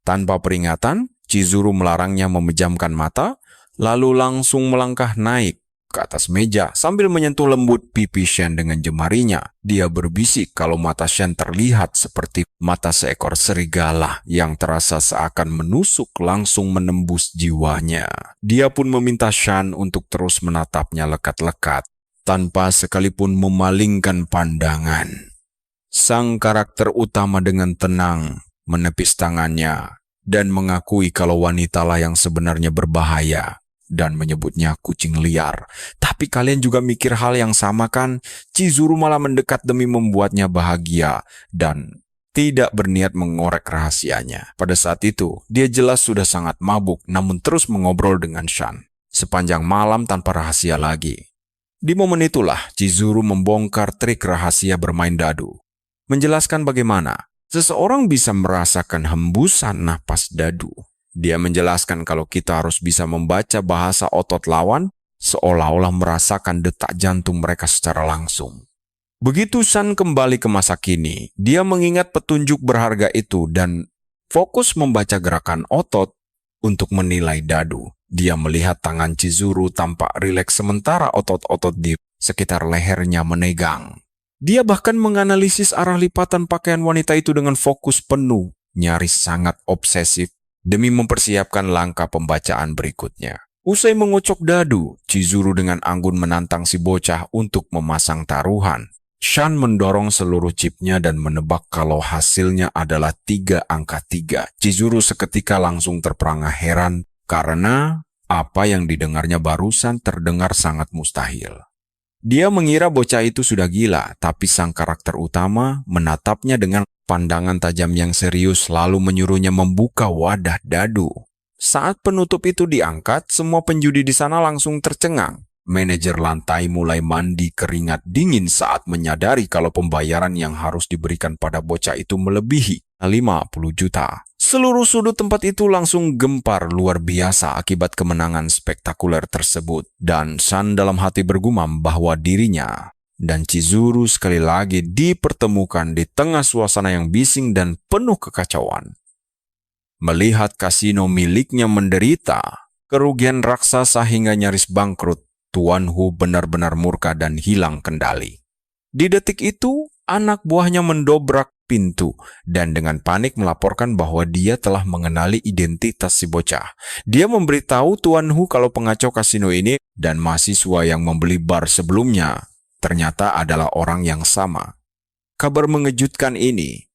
Tanpa peringatan, Chizuru melarangnya memejamkan mata, lalu langsung melangkah naik ke atas meja sambil menyentuh lembut pipi Shen dengan jemarinya. Dia berbisik kalau mata Shen terlihat seperti mata seekor serigala yang terasa seakan menusuk langsung menembus jiwanya. Dia pun meminta Shen untuk terus menatapnya lekat-lekat, tanpa sekalipun memalingkan pandangan. Sang karakter utama dengan tenang menepis tangannya dan mengakui kalau wanitalah yang sebenarnya berbahaya dan menyebutnya kucing liar. Tapi kalian juga mikir hal yang sama kan? Chizuru malah mendekat demi membuatnya bahagia dan tidak berniat mengorek rahasianya. Pada saat itu, dia jelas sudah sangat mabuk namun terus mengobrol dengan Shan sepanjang malam tanpa rahasia lagi. Di momen itulah Chizuru membongkar trik rahasia bermain dadu. Menjelaskan bagaimana seseorang bisa merasakan hembusan napas dadu. Dia menjelaskan kalau kita harus bisa membaca bahasa otot lawan seolah-olah merasakan detak jantung mereka secara langsung. Begitu Shan kembali ke masa kini, dia mengingat petunjuk berharga itu dan fokus membaca gerakan otot untuk menilai dadu. Dia melihat tangan Chizuru tampak rileks sementara otot-otot di sekitar lehernya menegang. Dia bahkan menganalisis arah lipatan pakaian wanita itu dengan fokus penuh, nyaris sangat obsesif, demi mempersiapkan langkah pembacaan berikutnya. Usai mengocok dadu, Chizuru dengan anggun menantang si bocah untuk memasang taruhan. Shan mendorong seluruh chipnya dan menebak kalau hasilnya adalah 3 angka 3. Chizuru seketika langsung terperangah heran karena apa yang didengarnya barusan terdengar sangat mustahil. Dia mengira bocah itu sudah gila, tapi sang karakter utama menatapnya dengan pandangan tajam yang serius lalu menyuruhnya membuka wadah dadu. Saat penutup itu diangkat, semua penjudi di sana langsung tercengang. Manajer lantai mulai mandi keringat dingin saat menyadari kalau pembayaran yang harus diberikan pada bocah itu melebihi 50 juta. Seluruh sudut tempat itu langsung gempar luar biasa akibat kemenangan spektakuler tersebut. Dan Shan dalam hati bergumam bahwa dirinya dan Chizuru sekali lagi dipertemukan di tengah suasana yang bising dan penuh kekacauan. Melihat kasino miliknya menderita kerugian raksasa hingga nyaris bangkrut, Tuan Hu benar-benar murka dan hilang kendali. Di detik itu, anak buahnya mendobrak pintu dan dengan panik melaporkan bahwa dia telah mengenali identitas si bocah. Dia memberitahu Tuan Hu kalau pengacau kasino ini dan mahasiswa yang membeli bar sebelumnya ternyata adalah orang yang sama. Kabar mengejutkan ini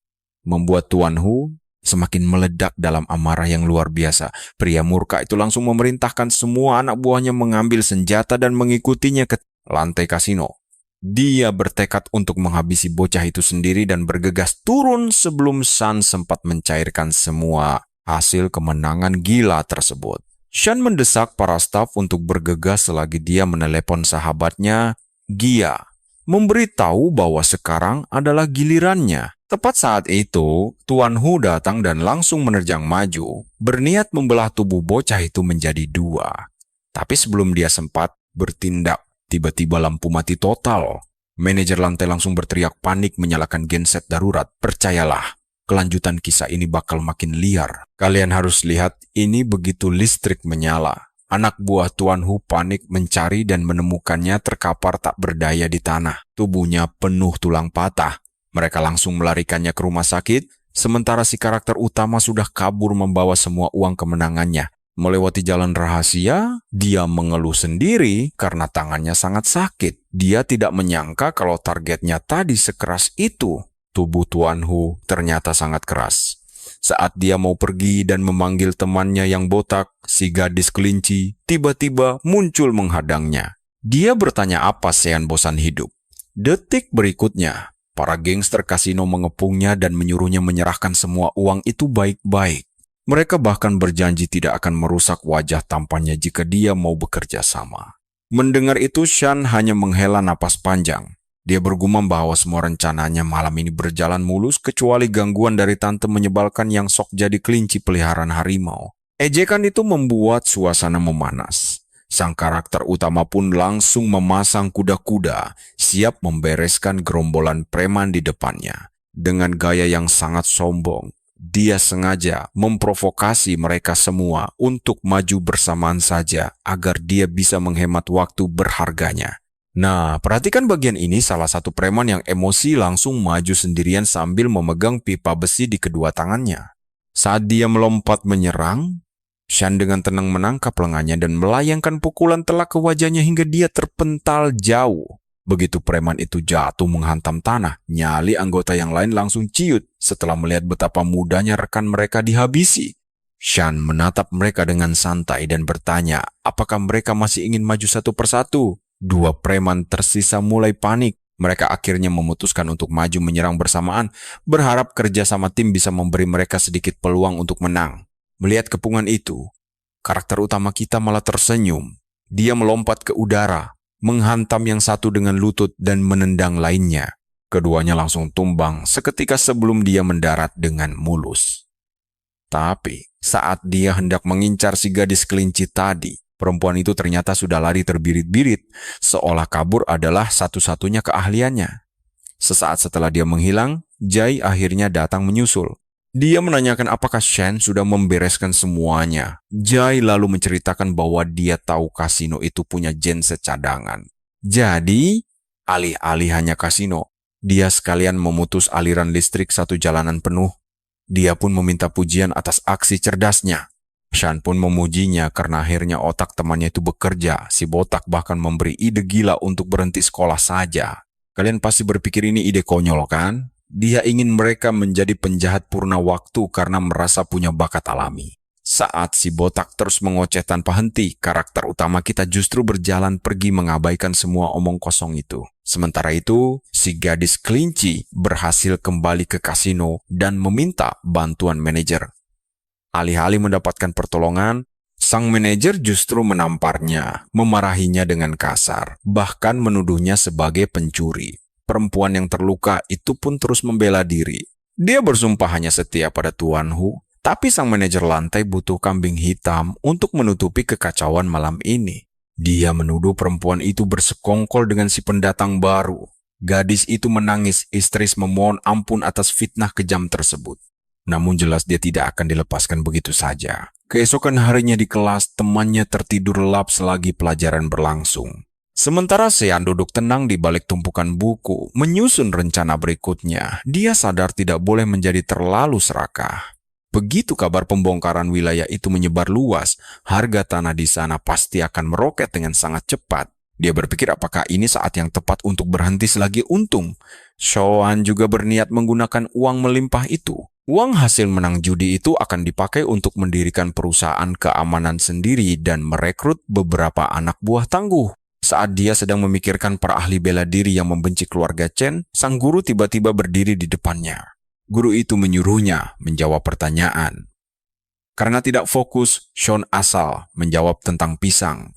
membuat Tuan Hu semakin meledak dalam amarah yang luar biasa. Pria murka itu langsung memerintahkan semua anak buahnya mengambil senjata dan mengikutinya ke lantai kasino. Dia bertekad untuk menghabisi bocah itu sendiri dan bergegas turun sebelum Shan sempat mencairkan semua hasil kemenangan gila tersebut. Shan mendesak para staf untuk bergegas selagi dia menelepon sahabatnya, Gia, memberitahu bahwa sekarang adalah gilirannya. Tepat saat itu, Tuan Hu datang dan langsung menerjang maju, berniat membelah tubuh bocah itu menjadi 2. Tapi sebelum dia sempat bertindak, tiba-tiba lampu mati total. Manajer lantai langsung berteriak panik menyalakan genset darurat. Percayalah, kelanjutan kisah ini bakal makin liar. Kalian harus lihat ini begitu listrik menyala. Anak buah Tuan Hu panik mencari dan menemukannya terkapar tak berdaya di tanah. Tubuhnya penuh tulang patah. Mereka langsung melarikannya ke rumah sakit, sementara si karakter utama sudah kabur membawa semua uang kemenangannya. Melewati jalan rahasia, dia mengeluh sendiri karena tangannya sangat sakit. Dia tidak menyangka kalau targetnya tadi sekeras itu. Tubuh Tuan Hu ternyata sangat keras. Saat dia mau pergi dan memanggil temannya yang botak, si gadis kelinci tiba-tiba muncul menghadangnya. Dia bertanya apa Sean bosan hidup. Detik berikutnya, para gangster kasino mengepungnya dan menyuruhnya menyerahkan semua uang itu baik-baik. Mereka bahkan berjanji tidak akan merusak wajah tampannya jika dia mau bekerja sama. Mendengar itu, Shan hanya menghela napas panjang. Dia bergumam bahwa semua rencananya malam ini berjalan mulus kecuali gangguan dari tante menyebalkan yang sok jadi kelinci peliharaan harimau. Ejekan itu membuat suasana memanas. Sang karakter utama pun langsung memasang kuda-kuda, siap membereskan gerombolan preman di depannya. Dengan gaya yang sangat sombong, Dia sengaja memprovokasi mereka semua untuk maju bersamaan saja agar dia bisa menghemat waktu berharganya. Nah, perhatikan bagian ini, salah satu preman yang emosi langsung maju sendirian sambil memegang pipa besi di kedua tangannya. Saat dia melompat menyerang, Shan dengan tenang menangkap lengannya dan melayangkan pukulan telak ke wajahnya hingga dia terpental jauh. Begitu preman itu jatuh menghantam tanah, nyali anggota yang lain langsung ciut setelah melihat betapa mudahnya rekan mereka dihabisi. Shan menatap mereka dengan santai dan bertanya, apakah mereka masih ingin maju satu persatu? Dua preman tersisa mulai panik. Mereka akhirnya memutuskan untuk maju menyerang bersamaan, berharap kerja sama tim bisa memberi mereka sedikit peluang untuk menang. Melihat kepungan itu, karakter utama kita malah tersenyum. Dia melompat ke udara, menghantam yang satu dengan lutut dan menendang lainnya. Keduanya langsung tumbang seketika sebelum dia mendarat dengan mulus. Tapi saat dia hendak mengincar si gadis kelinci tadi, perempuan itu ternyata sudah lari terbirit-birit, seolah kabur adalah satu-satunya keahliannya. Sesaat setelah dia menghilang, Jai akhirnya datang menyusul. Dia menanyakan apakah Shan sudah membereskan semuanya. Jai lalu menceritakan bahwa dia tahu kasino itu punya genset cadangan. Jadi, alih-alih hanya kasino, dia sekalian memutus aliran listrik satu jalanan penuh. Dia pun meminta pujian atas aksi cerdasnya. Shan pun memujinya karena akhirnya otak temannya itu bekerja. Si botak bahkan memberi ide gila untuk berhenti sekolah saja. Kalian pasti berpikir ini ide konyol kan? Dia ingin mereka menjadi penjahat purna waktu karena merasa punya bakat alami. Saat si botak terus mengoceh tanpa henti, karakter utama kita justru berjalan pergi mengabaikan semua omong kosong itu. Sementara itu, si gadis kelinci berhasil kembali ke kasino dan meminta bantuan manajer. Alih-alih mendapatkan pertolongan, sang manajer justru menamparnya, memarahinya dengan kasar, bahkan menuduhnya sebagai pencuri. Perempuan yang terluka itu pun terus membela diri. Dia bersumpah hanya setia pada Tuan Hu, tapi sang manajer lantai butuh kambing hitam untuk menutupi kekacauan malam ini. Dia menuduh perempuan itu bersekongkol dengan si pendatang baru. Gadis itu menangis histeris memohon ampun atas fitnah kejam tersebut. Namun jelas dia tidak akan dilepaskan begitu saja. Keesokan harinya di kelas, temannya tertidur lelap selagi pelajaran berlangsung. Sementara Sean duduk tenang di balik tumpukan buku, menyusun rencana berikutnya. Dia sadar tidak boleh menjadi terlalu serakah. Begitu kabar pembongkaran wilayah itu menyebar luas, harga tanah di sana pasti akan meroket dengan sangat cepat. Dia berpikir apakah ini saat yang tepat untuk berhenti selagi untung. Sean juga berniat menggunakan uang melimpah itu. Uang hasil menang judi itu akan dipakai untuk mendirikan perusahaan keamanan sendiri dan merekrut beberapa anak buah tangguh. Saat dia sedang memikirkan para ahli bela diri yang membenci keluarga Chen, sang guru tiba-tiba berdiri di depannya. Guru itu menyuruhnya menjawab pertanyaan. Karena tidak fokus, Sean asal menjawab tentang pisang,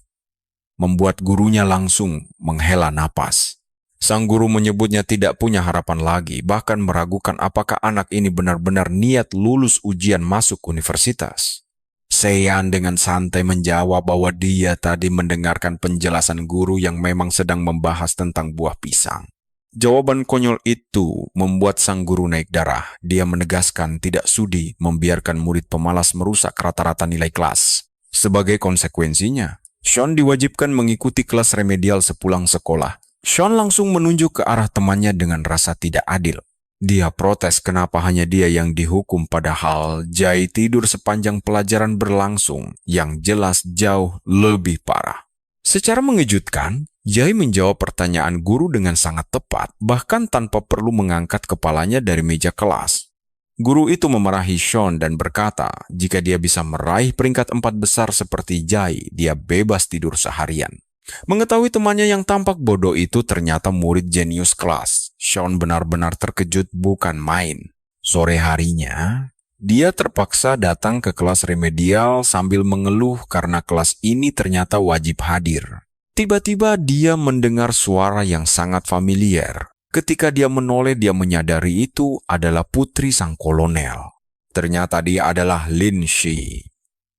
membuat gurunya langsung menghela napas. Sang guru menyebutnya tidak punya harapan lagi, bahkan meragukan apakah anak ini benar-benar niat lulus ujian masuk universitas. Sean dengan santai menjawab bahwa dia tadi mendengarkan penjelasan guru yang memang sedang membahas tentang buah pisang. Jawaban konyol itu membuat sang guru naik darah. Dia menegaskan tidak sudi membiarkan murid pemalas merusak rata-rata nilai kelas. Sebagai konsekuensinya, Sean diwajibkan mengikuti kelas remedial sepulang sekolah. Sean langsung menunjuk ke arah temannya dengan rasa tidak adil. Dia protes kenapa hanya dia yang dihukum padahal Jai tidur sepanjang pelajaran berlangsung yang jelas jauh lebih parah. Secara mengejutkan, Jai menjawab pertanyaan guru dengan sangat tepat, bahkan tanpa perlu mengangkat kepalanya dari meja kelas. Guru itu memarahi Sean dan berkata, jika dia bisa meraih peringkat 4 besar seperti Jai, dia bebas tidur seharian. Mengetahui temannya yang tampak bodoh itu ternyata murid jenius kelas, Sean benar-benar terkejut bukan main. Sore harinya, dia terpaksa datang ke kelas remedial sambil mengeluh karena kelas ini ternyata wajib hadir. Tiba-tiba dia mendengar suara yang sangat familiar. Ketika dia menoleh, dia menyadari itu adalah putri sang kolonel. Ternyata dia adalah Lin Shi.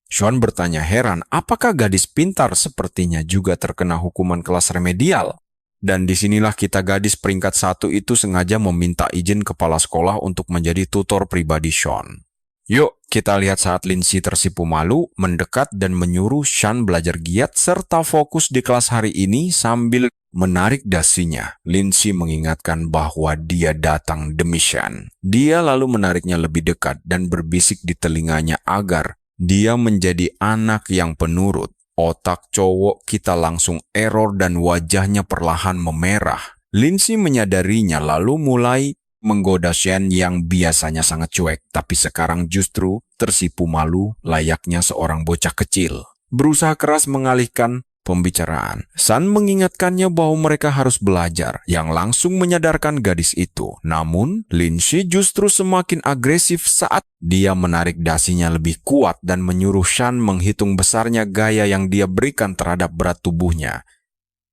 Sean bertanya heran, apakah gadis pintar sepertinya juga terkena hukuman kelas remedial? Dan disinilah kita gadis peringkat 1 itu sengaja meminta izin kepala sekolah untuk menjadi tutor pribadi Sean. Yuk, kita lihat saat Lindsay tersipu malu, mendekat dan menyuruh Shan belajar giat serta fokus di kelas hari ini sambil menarik dasinya. Lindsay mengingatkan bahwa dia datang demi Shan. Dia lalu menariknya lebih dekat dan berbisik di telinganya agar dia menjadi anak yang penurut. Otak cowok kita langsung error dan wajahnya perlahan memerah. Lindsay menyadarinya lalu mulai menggoda Shan yang biasanya sangat cuek, tapi sekarang justru tersipu malu layaknya seorang bocah kecil. Berusaha keras mengalihkan pembicaraan. Shan mengingatkannya bahwa mereka harus belajar, yang langsung menyadarkan gadis itu. Namun, Lindsay justru semakin agresif saat dia menarik dasinya lebih kuat dan menyuruh Shan menghitung besarnya gaya yang dia berikan terhadap berat tubuhnya.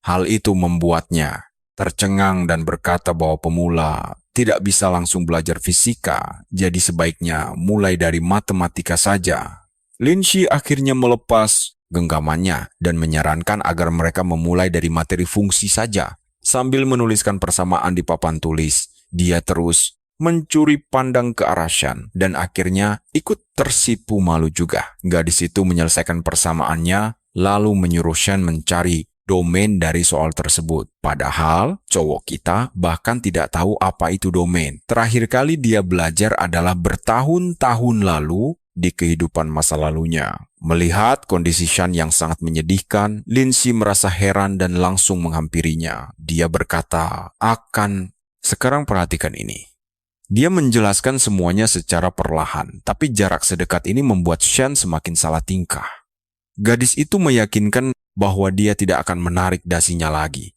Hal itu membuatnya tercengang dan berkata bahwa pemula tidak bisa langsung belajar fisika, jadi sebaiknya mulai dari matematika saja. Lindsay akhirnya melepas genggamannya dan menyarankan agar mereka memulai dari materi fungsi saja. Sambil menuliskan persamaan di papan tulis, dia terus mencuri pandang ke arah Shan dan akhirnya ikut tersipu malu juga. Gadis itu menyelesaikan persamaannya, lalu menyuruh Shan mencari domain dari soal tersebut. Padahal cowok kita bahkan tidak tahu apa itu domain. Terakhir kali dia belajar adalah bertahun-tahun lalu di kehidupan masa lalunya. Melihat kondisi Shan yang sangat menyedihkan, Lindsay merasa heran dan langsung menghampirinya. Dia berkata, sekarang perhatikan ini. Dia menjelaskan semuanya secara perlahan, tapi jarak sedekat ini membuat Shan semakin salah tingkah. Gadis itu meyakinkan bahwa dia tidak akan menarik dasinya lagi,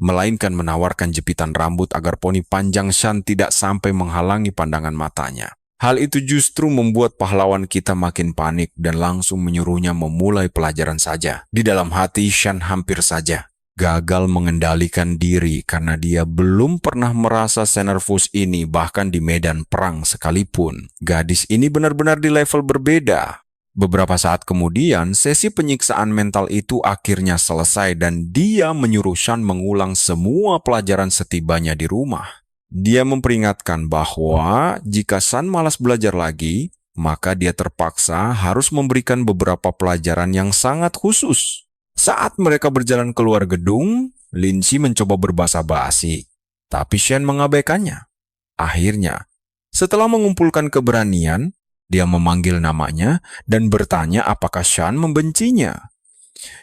melainkan menawarkan jepitan rambut agar poni panjang Shan tidak sampai menghalangi pandangan matanya. Hal itu justru membuat pahlawan kita makin panik dan langsung menyuruhnya memulai pelajaran saja. Di dalam hati, Shan hampir saja gagal mengendalikan diri karena dia belum pernah merasa senervus ini bahkan di medan perang sekalipun. Gadis ini benar-benar di level berbeda. Beberapa saat kemudian, sesi penyiksaan mental itu akhirnya selesai dan dia menyuruh Shan mengulang semua pelajaran setibanya di rumah. Dia memperingatkan bahwa jika Shan malas belajar lagi, maka dia terpaksa harus memberikan beberapa pelajaran yang sangat khusus. Saat mereka berjalan keluar gedung, Lindsay mencoba berbahasa basi, tapi Shan mengabaikannya. Akhirnya, setelah mengumpulkan keberanian, dia memanggil namanya dan bertanya apakah Shan membencinya.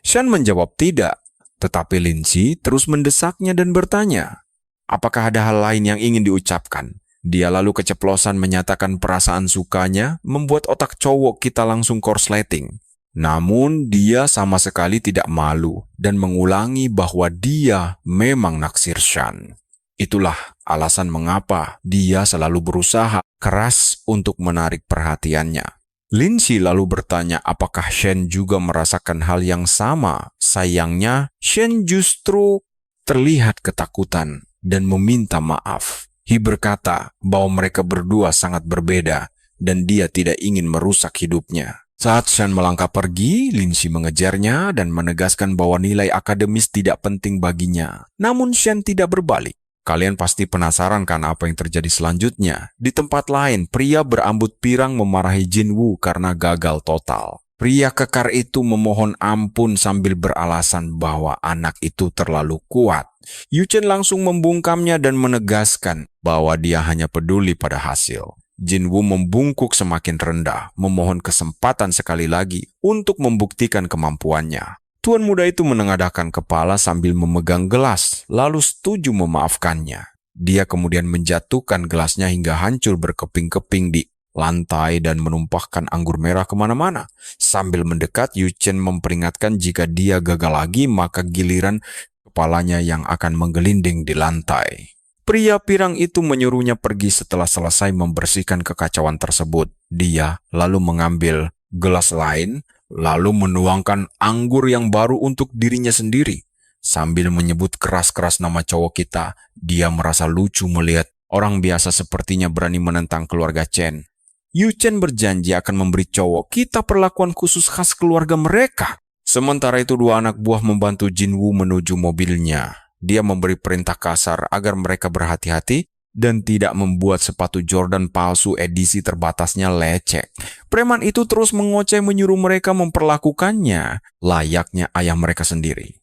Shan menjawab tidak, tetapi Lindsay terus mendesaknya dan bertanya, apakah ada hal lain yang ingin diucapkan? Dia lalu keceplosan menyatakan perasaan sukanya, membuat otak cowok kita langsung korsleting. Namun dia sama sekali tidak malu dan mengulangi bahwa dia memang naksir Shan. Itulah alasan mengapa dia selalu berusaha keras untuk menarik perhatiannya. Lindsay lalu bertanya apakah Shan juga merasakan hal yang sama. Sayangnya, Shan justru terlihat ketakutan dan meminta maaf. He berkata bahwa mereka berdua sangat berbeda dan dia tidak ingin merusak hidupnya. Saat Shan melangkah pergi, Lindsay mengejarnya dan menegaskan bahwa nilai akademis tidak penting baginya. Namun Shan tidak berbalik. Kalian pasti penasaran kan apa yang terjadi selanjutnya. Di tempat lain, pria berambut pirang memarahi Jinwoo karena gagal total. Pria kekar itu memohon ampun sambil beralasan bahwa anak itu terlalu kuat. Yuchen langsung membungkamnya dan menegaskan bahwa dia hanya peduli pada hasil. Jinwoo membungkuk semakin rendah, memohon kesempatan sekali lagi untuk membuktikan kemampuannya. Tuan muda itu menengadahkan kepala sambil memegang gelas, lalu setuju memaafkannya. Dia kemudian menjatuhkan gelasnya hingga hancur berkeping-keping di lantai dan menumpahkan anggur merah kemana-mana. Sambil mendekat, Yuchen memperingatkan jika dia gagal lagi, maka giliran kepalanya yang akan menggelinding di lantai. Pria pirang itu menyuruhnya pergi setelah selesai membersihkan kekacauan tersebut. Dia lalu mengambil gelas lain, lalu menuangkan anggur yang baru untuk dirinya sendiri. Sambil menyebut keras-keras nama cowok kita, dia merasa lucu melihat orang biasa sepertinya berani menentang keluarga Chen. Yuchen berjanji akan memberi cowok kita perlakuan khusus khas keluarga mereka. Sementara itu dua anak buah membantu Jinwoo menuju mobilnya. Dia memberi perintah kasar agar mereka berhati-hati dan tidak membuat sepatu Jordan palsu edisi terbatasnya lecek. Preman itu terus mengoceh menyuruh mereka memperlakukannya layaknya ayah mereka sendiri.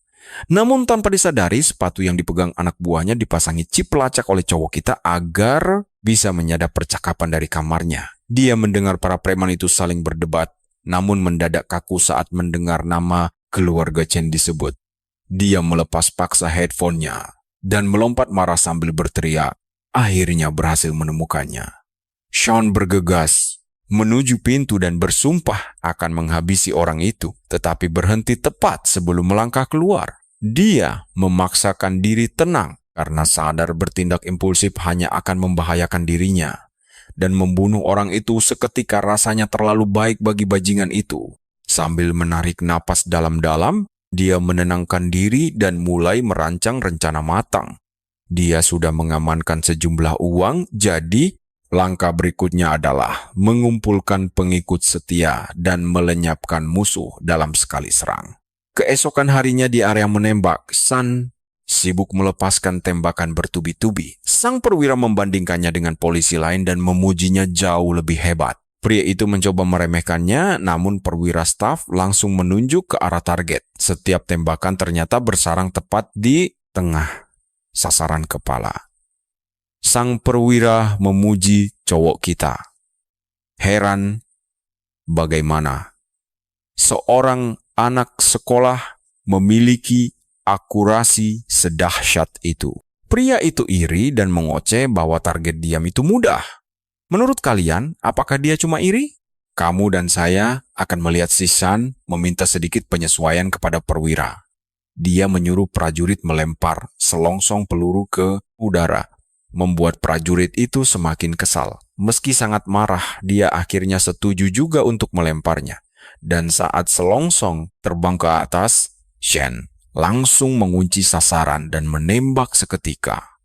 Namun tanpa disadari, sepatu yang dipegang anak buahnya dipasangi chip pelacak oleh cowok kita agar bisa menyadap percakapan dari kamarnya. Dia mendengar para preman itu saling berdebat, namun mendadak kaku saat mendengar nama keluarga Chen disebut. Dia melepas paksa headphone-nya dan melompat marah sambil berteriak. Akhirnya berhasil menemukannya. Sean bergegas menuju pintu dan bersumpah akan menghabisi orang itu, tetapi berhenti tepat sebelum melangkah keluar. Dia memaksakan diri tenang karena sadar bertindak impulsif hanya akan membahayakan dirinya. Dan membunuh orang itu seketika rasanya terlalu baik bagi bajingan itu. Sambil menarik napas dalam-dalam, dia menenangkan diri dan mulai merancang rencana matang. Dia sudah mengamankan sejumlah uang, jadi langkah berikutnya adalah mengumpulkan pengikut setia dan melenyapkan musuh dalam sekali serang. Keesokan harinya di area menembak, Sun sibuk melepaskan tembakan bertubi-tubi. Sang perwira membandingkannya dengan polisi lain dan memujinya jauh lebih hebat. Pria itu mencoba meremehkannya, namun perwira staf langsung menunjuk ke arah target. Setiap tembakan ternyata bersarang tepat di tengah sasaran kepala. Sang perwira memuji cowok kita. Heran bagaimana seorang anak sekolah memiliki akurasi sedahsyat itu. Pria itu iri dan mengoceh bahwa target diam itu mudah. Menurut kalian, apakah dia cuma iri? Kamu dan saya akan melihat si Sun meminta sedikit penyesuaian kepada perwira. Dia menyuruh prajurit melempar selongsong peluru ke udara, membuat prajurit itu semakin kesal. Meski sangat marah, dia akhirnya setuju juga untuk melemparnya. Dan saat selongsong terbang ke atas, Shen langsung mengunci sasaran dan menembak seketika.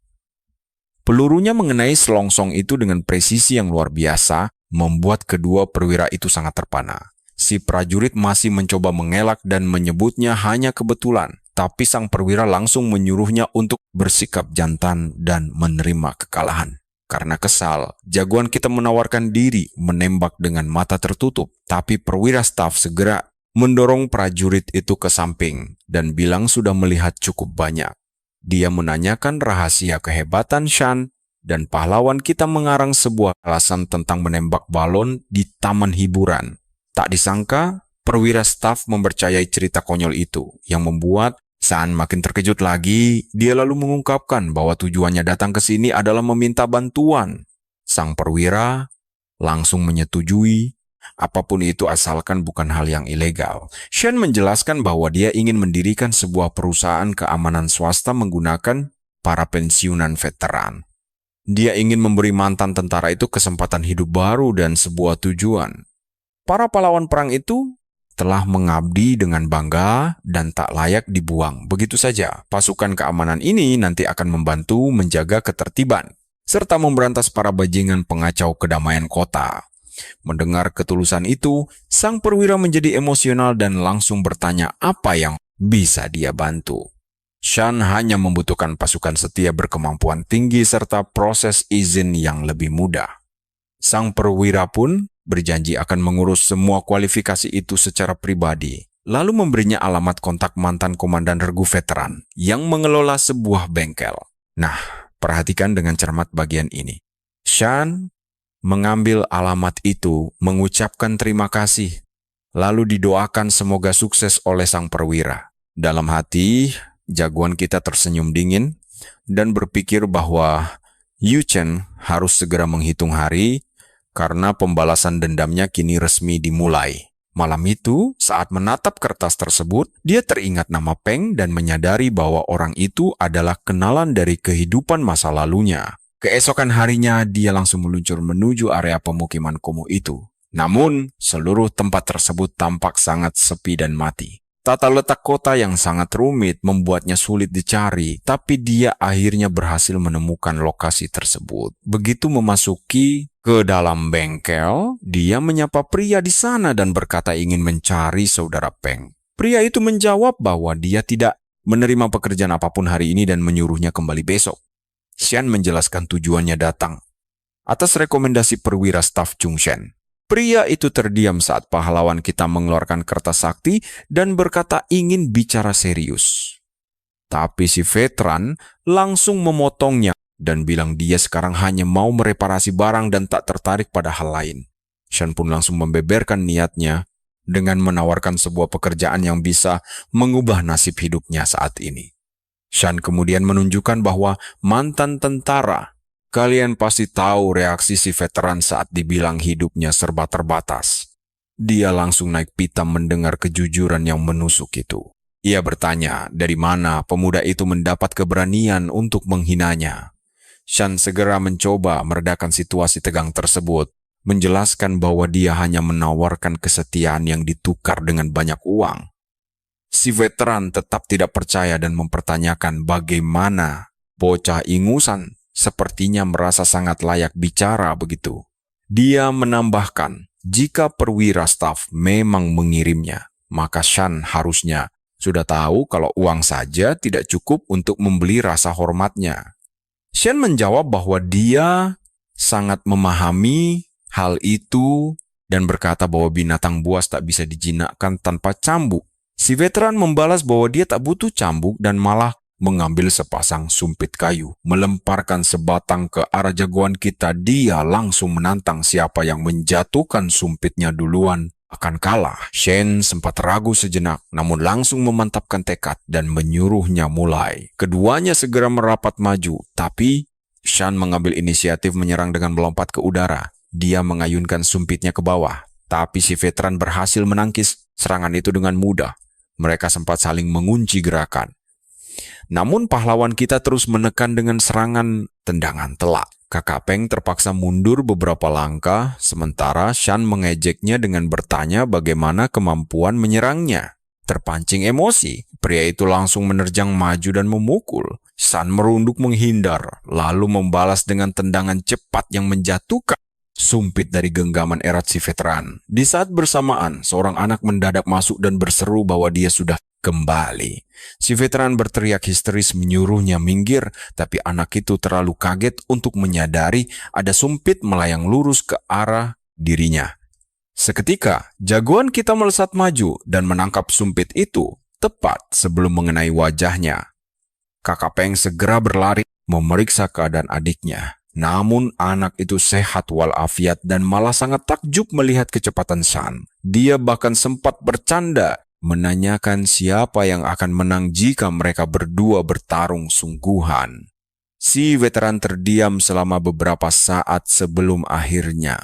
Pelurunya mengenai selongsong itu dengan presisi yang luar biasa, membuat kedua perwira itu sangat terpana. Si prajurit masih mencoba mengelak dan menyebutnya hanya kebetulan. Tapi sang perwira langsung menyuruhnya untuk bersikap jantan dan menerima kekalahan. Karena kesal, jagoan kita menawarkan diri menembak dengan mata tertutup. Tapi perwira staf segera mendorong prajurit itu ke samping dan bilang sudah melihat cukup banyak. Dia menanyakan rahasia kehebatan Shan dan pahlawan kita mengarang sebuah alasan tentang menembak balon di taman hiburan. Tak disangka, perwira staf mempercayai cerita konyol itu yang membuat Sun makin terkejut lagi. Dia lalu mengungkapkan bahwa tujuannya datang ke sini adalah meminta bantuan. Sang perwira langsung menyetujui, apapun itu asalkan bukan hal yang ilegal. Shen menjelaskan bahwa dia ingin mendirikan sebuah perusahaan keamanan swasta menggunakan para pensiunan veteran. Dia ingin memberi mantan tentara itu kesempatan hidup baru dan sebuah tujuan. Para pahlawan perang itu telah mengabdi dengan bangga dan tak layak dibuang. Begitu saja, pasukan keamanan ini nanti akan membantu menjaga ketertiban, serta memberantas para bajingan pengacau kedamaian kota. Mendengar ketulusan itu, sang perwira menjadi emosional dan langsung bertanya apa yang bisa dia bantu. Shan hanya membutuhkan pasukan setia berkemampuan tinggi serta proses izin yang lebih mudah. Sang perwira pun berjanji akan mengurus semua kualifikasi itu secara pribadi, lalu memberinya alamat kontak mantan komandan regu veteran yang mengelola sebuah bengkel. Nah, perhatikan dengan cermat bagian ini. Shan mengambil alamat itu, mengucapkan terima kasih, lalu didoakan semoga sukses oleh sang perwira. Dalam hati, jagoan kita tersenyum dingin dan berpikir bahwa Yu Chen harus segera menghitung hari karena pembalasan dendamnya kini resmi dimulai. Malam itu, saat menatap kertas tersebut, dia teringat nama Peng dan menyadari bahwa orang itu adalah kenalan dari kehidupan masa lalunya. Keesokan harinya, dia langsung meluncur menuju area pemukiman kumuh itu. Namun, seluruh tempat tersebut tampak sangat sepi dan mati. Tata letak kota yang sangat rumit membuatnya sulit dicari, tapi dia akhirnya berhasil menemukan lokasi tersebut. Begitu memasuki ke dalam bengkel, dia menyapa pria di sana dan berkata ingin mencari saudara Peng. Pria itu menjawab bahwa dia tidak menerima pekerjaan apapun hari ini dan menyuruhnya kembali besok. Shan menjelaskan tujuannya datang atas rekomendasi perwira staf Chung Shen. Pria itu terdiam saat pahlawan kita mengeluarkan kertas sakti dan berkata ingin bicara serius. Tapi si veteran langsung memotongnya dan bilang dia sekarang hanya mau mereparasi barang dan tak tertarik pada hal lain. Shan pun langsung membeberkan niatnya dengan menawarkan sebuah pekerjaan yang bisa mengubah nasib hidupnya saat ini. Shan kemudian menunjukkan bahwa mantan tentara. Kalian pasti tahu reaksi si veteran saat dibilang hidupnya serba terbatas. Dia langsung naik pitam mendengar kejujuran yang menusuk itu. Ia bertanya dari mana pemuda itu mendapat keberanian untuk menghinanya. Shan segera mencoba meredakan situasi tegang tersebut, menjelaskan bahwa dia hanya menawarkan kesetiaan yang ditukar dengan banyak uang. Si veteran tetap tidak percaya dan mempertanyakan bagaimana bocah ingusan sepertinya merasa sangat layak bicara begitu. Dia menambahkan, jika perwira staf memang mengirimnya, maka Shan harusnya sudah tahu kalau uang saja tidak cukup untuk membeli rasa hormatnya. Shan menjawab bahwa dia sangat memahami hal itu dan berkata bahwa binatang buas tak bisa dijinakkan tanpa cambuk. Si veteran membalas bahwa dia tak butuh cambuk dan malah mengambil sepasang sumpit kayu, melemparkan sebatang ke arah jagoan kita. Dia langsung menantang siapa yang menjatuhkan sumpitnya duluan akan kalah. Shen sempat ragu sejenak, namun langsung memantapkan tekad dan menyuruhnya mulai. Keduanya segera merapat maju, tapi Shan mengambil inisiatif menyerang dengan melompat ke udara. Dia mengayunkan sumpitnya ke bawah, tapi si veteran berhasil menangkis serangan itu dengan mudah. Mereka sempat saling mengunci gerakan. Namun pahlawan kita terus menekan dengan serangan tendangan telak. Kakak Peng terpaksa mundur beberapa langkah, sementara Shan mengejeknya dengan bertanya bagaimana kemampuan menyerangnya. Terpancing emosi, pria itu langsung menerjang maju dan memukul. Shan merunduk menghindar, lalu membalas dengan tendangan cepat yang menjatuhkan sumpit dari genggaman erat si veteran. Di saat bersamaan, seorang anak mendadak masuk dan berseru bahwa dia sudah kembali. Si veteran berteriak histeris menyuruhnya minggir, tapi anak itu terlalu kaget untuk menyadari ada sumpit melayang lurus ke arah dirinya. Seketika, jagoan kita melesat maju dan menangkap sumpit itu tepat sebelum mengenai wajahnya. Kakak Peng segera berlari memeriksa keadaan adiknya. Namun anak itu sehat walafiat dan malah sangat takjub melihat kecepatan Shan. Dia bahkan sempat bercanda menanyakan siapa yang akan menang jika mereka berdua bertarung sungguhan. Si veteran terdiam selama beberapa saat sebelum akhirnya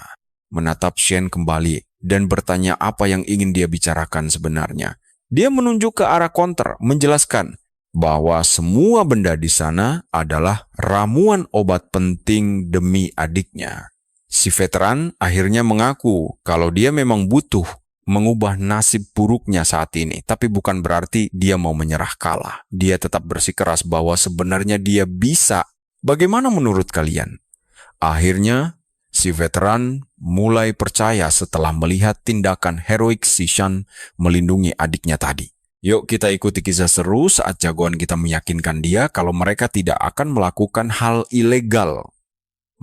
menatap Shen kembali dan bertanya apa yang ingin dia bicarakan sebenarnya. Dia menunjuk ke arah konter, menjelaskan bahwa semua benda di sana adalah ramuan obat penting demi adiknya. Si veteran akhirnya mengaku kalau dia memang butuh mengubah nasib buruknya saat ini, tapi bukan berarti dia mau menyerah kalah. Dia tetap bersikeras bahwa sebenarnya dia bisa. Bagaimana menurut kalian? Akhirnya, si veteran mulai percaya setelah melihat tindakan heroik si Shan melindungi adiknya tadi. Yuk kita ikuti kisah seru saat jagoan kita meyakinkan dia kalau mereka tidak akan melakukan hal ilegal,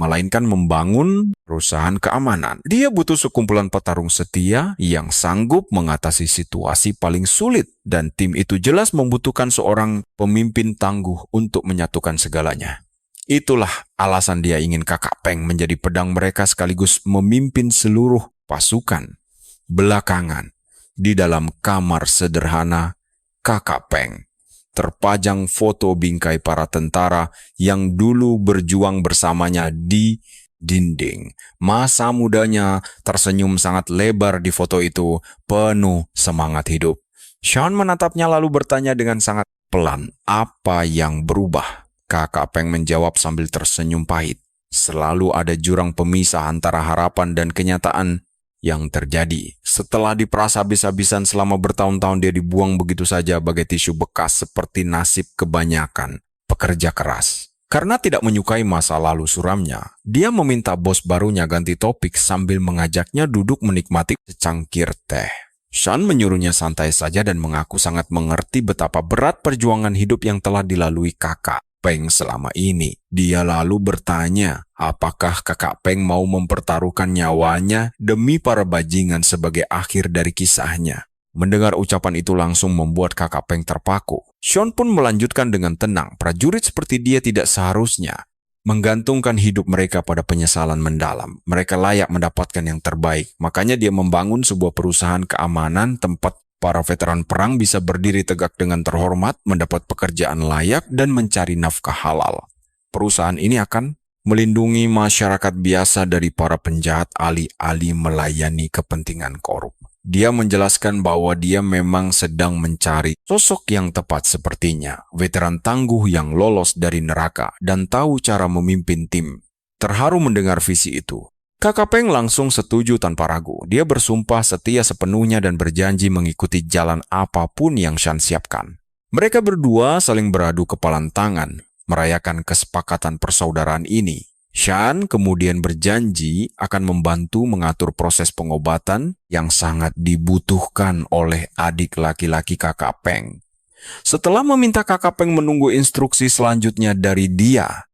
melainkan membangun perusahaan keamanan. Dia butuh sekumpulan petarung setia yang sanggup mengatasi situasi paling sulit, dan tim itu jelas membutuhkan seorang pemimpin tangguh untuk menyatukan segalanya. Itulah alasan dia ingin Kakak Peng menjadi pedang mereka sekaligus memimpin seluruh pasukan. Belakangan, di dalam kamar sederhana Kakak Peng, terpajang foto bingkai para tentara yang dulu berjuang bersamanya di dinding. Masa mudanya tersenyum sangat lebar di foto itu, penuh semangat hidup. Shan menatapnya lalu bertanya dengan sangat pelan, apa yang berubah? Kakak Peng menjawab sambil tersenyum pahit. Selalu ada jurang pemisah antara harapan dan kenyataan yang terjadi. Setelah diperas habis-habisan selama bertahun-tahun, dia dibuang begitu saja bagai tisu bekas seperti nasib kebanyakan pekerja keras. Karena tidak menyukai masa lalu suramnya, dia meminta bos barunya ganti topik sambil mengajaknya duduk menikmati secangkir teh. Shan menyuruhnya santai saja dan mengaku sangat mengerti betapa berat perjuangan hidup yang telah dilalui kakak Peng selama ini. Dia lalu bertanya, apakah kakak Peng mau mempertaruhkan nyawanya demi para bajingan sebagai akhir dari kisahnya. Mendengar ucapan itu langsung membuat kakak Peng terpaku. Sean pun melanjutkan dengan tenang, prajurit seperti dia tidak seharusnya menggantungkan hidup mereka pada penyesalan mendalam. Mereka layak mendapatkan yang terbaik. Makanya dia membangun sebuah perusahaan keamanan tempat para veteran perang bisa berdiri tegak dengan terhormat, mendapat pekerjaan layak, dan mencari nafkah halal. Perusahaan ini akan melindungi masyarakat biasa dari para penjahat alih-alih melayani kepentingan korup. Dia menjelaskan bahwa dia memang sedang mencari sosok yang tepat sepertinya, veteran tangguh yang lolos dari neraka dan tahu cara memimpin tim. Terharu mendengar visi itu. Kakak Peng langsung setuju tanpa ragu. Dia bersumpah setia sepenuhnya dan berjanji mengikuti jalan apapun yang Shan siapkan. Mereka berdua saling beradu kepalan tangan, merayakan kesepakatan persaudaraan ini. Shan kemudian berjanji akan membantu mengatur proses pengobatan yang sangat dibutuhkan oleh adik laki-laki kakak Peng. Setelah meminta kakak Peng menunggu instruksi selanjutnya dari dia,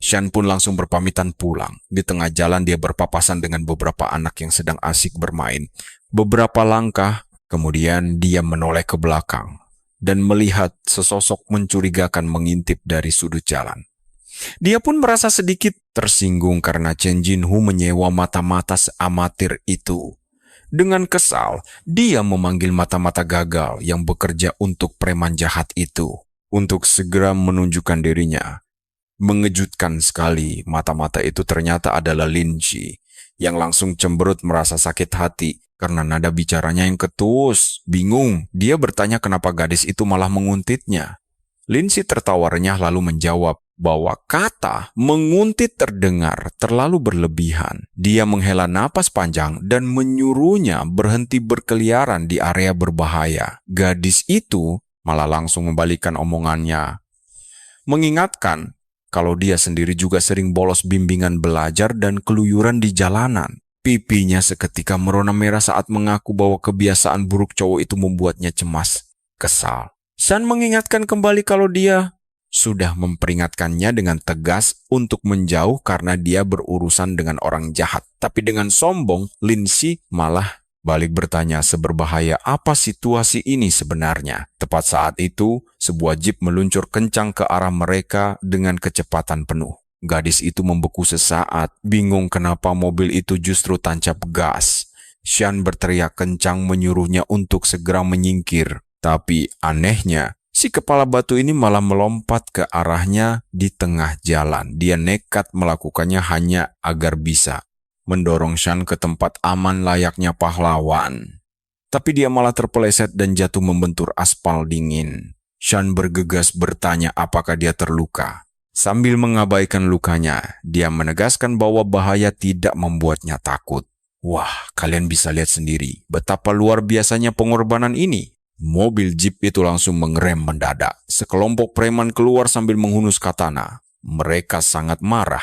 Shan pun langsung berpamitan pulang. Di tengah jalan dia berpapasan dengan beberapa anak yang sedang asik bermain. Beberapa langkah, kemudian dia menoleh ke belakang dan melihat sesosok mencurigakan mengintip dari sudut jalan. Dia pun merasa sedikit tersinggung karena Chen Jinhu menyewa mata-mata seamatir itu. Dengan kesal, dia memanggil mata-mata gagal yang bekerja untuk preman jahat itu untuk segera menunjukkan dirinya. Mengejutkan sekali, mata-mata itu ternyata adalah Lin Shi, yang langsung cemberut merasa sakit hati karena nada bicaranya yang ketus. Bingung, dia bertanya kenapa gadis itu malah menguntitnya. Lin Shi tertawa renyah lalu menjawab bahwa kata menguntit terdengar terlalu berlebihan. Dia menghela napas panjang dan menyuruhnya berhenti berkeliaran di area berbahaya. Gadis itu malah langsung membalikkan omongannya, mengingatkan kalau dia sendiri juga sering bolos bimbingan belajar dan keluyuran di jalanan. Pipinya seketika merona merah saat mengaku bahwa kebiasaan buruk cowok itu membuatnya cemas, kesal. Shan mengingatkan kembali kalau dia sudah memperingatkannya dengan tegas untuk menjauh karena dia berurusan dengan orang jahat. Tapi dengan sombong, Lin Shi malah balik bertanya seberbahaya apa situasi ini sebenarnya. Tepat saat itu, sebuah jeep meluncur kencang ke arah mereka dengan kecepatan penuh. Gadis itu membeku sesaat, bingung kenapa mobil itu justru tancap gas. Shan berteriak kencang menyuruhnya untuk segera menyingkir. Tapi anehnya, si kepala batu ini malah melompat ke arahnya di tengah jalan. Dia nekat melakukannya hanya agar bisa mendorong Shan ke tempat aman layaknya pahlawan. Tapi dia malah terpeleset dan jatuh membentur aspal dingin. Shan bergegas bertanya apakah dia terluka. Sambil mengabaikan lukanya, dia menegaskan bahwa bahaya tidak membuatnya takut. Wah, kalian bisa lihat sendiri betapa luar biasanya pengorbanan ini. Mobil jeep itu langsung mengerem mendadak. Sekelompok preman keluar sambil menghunus katana. Mereka sangat marah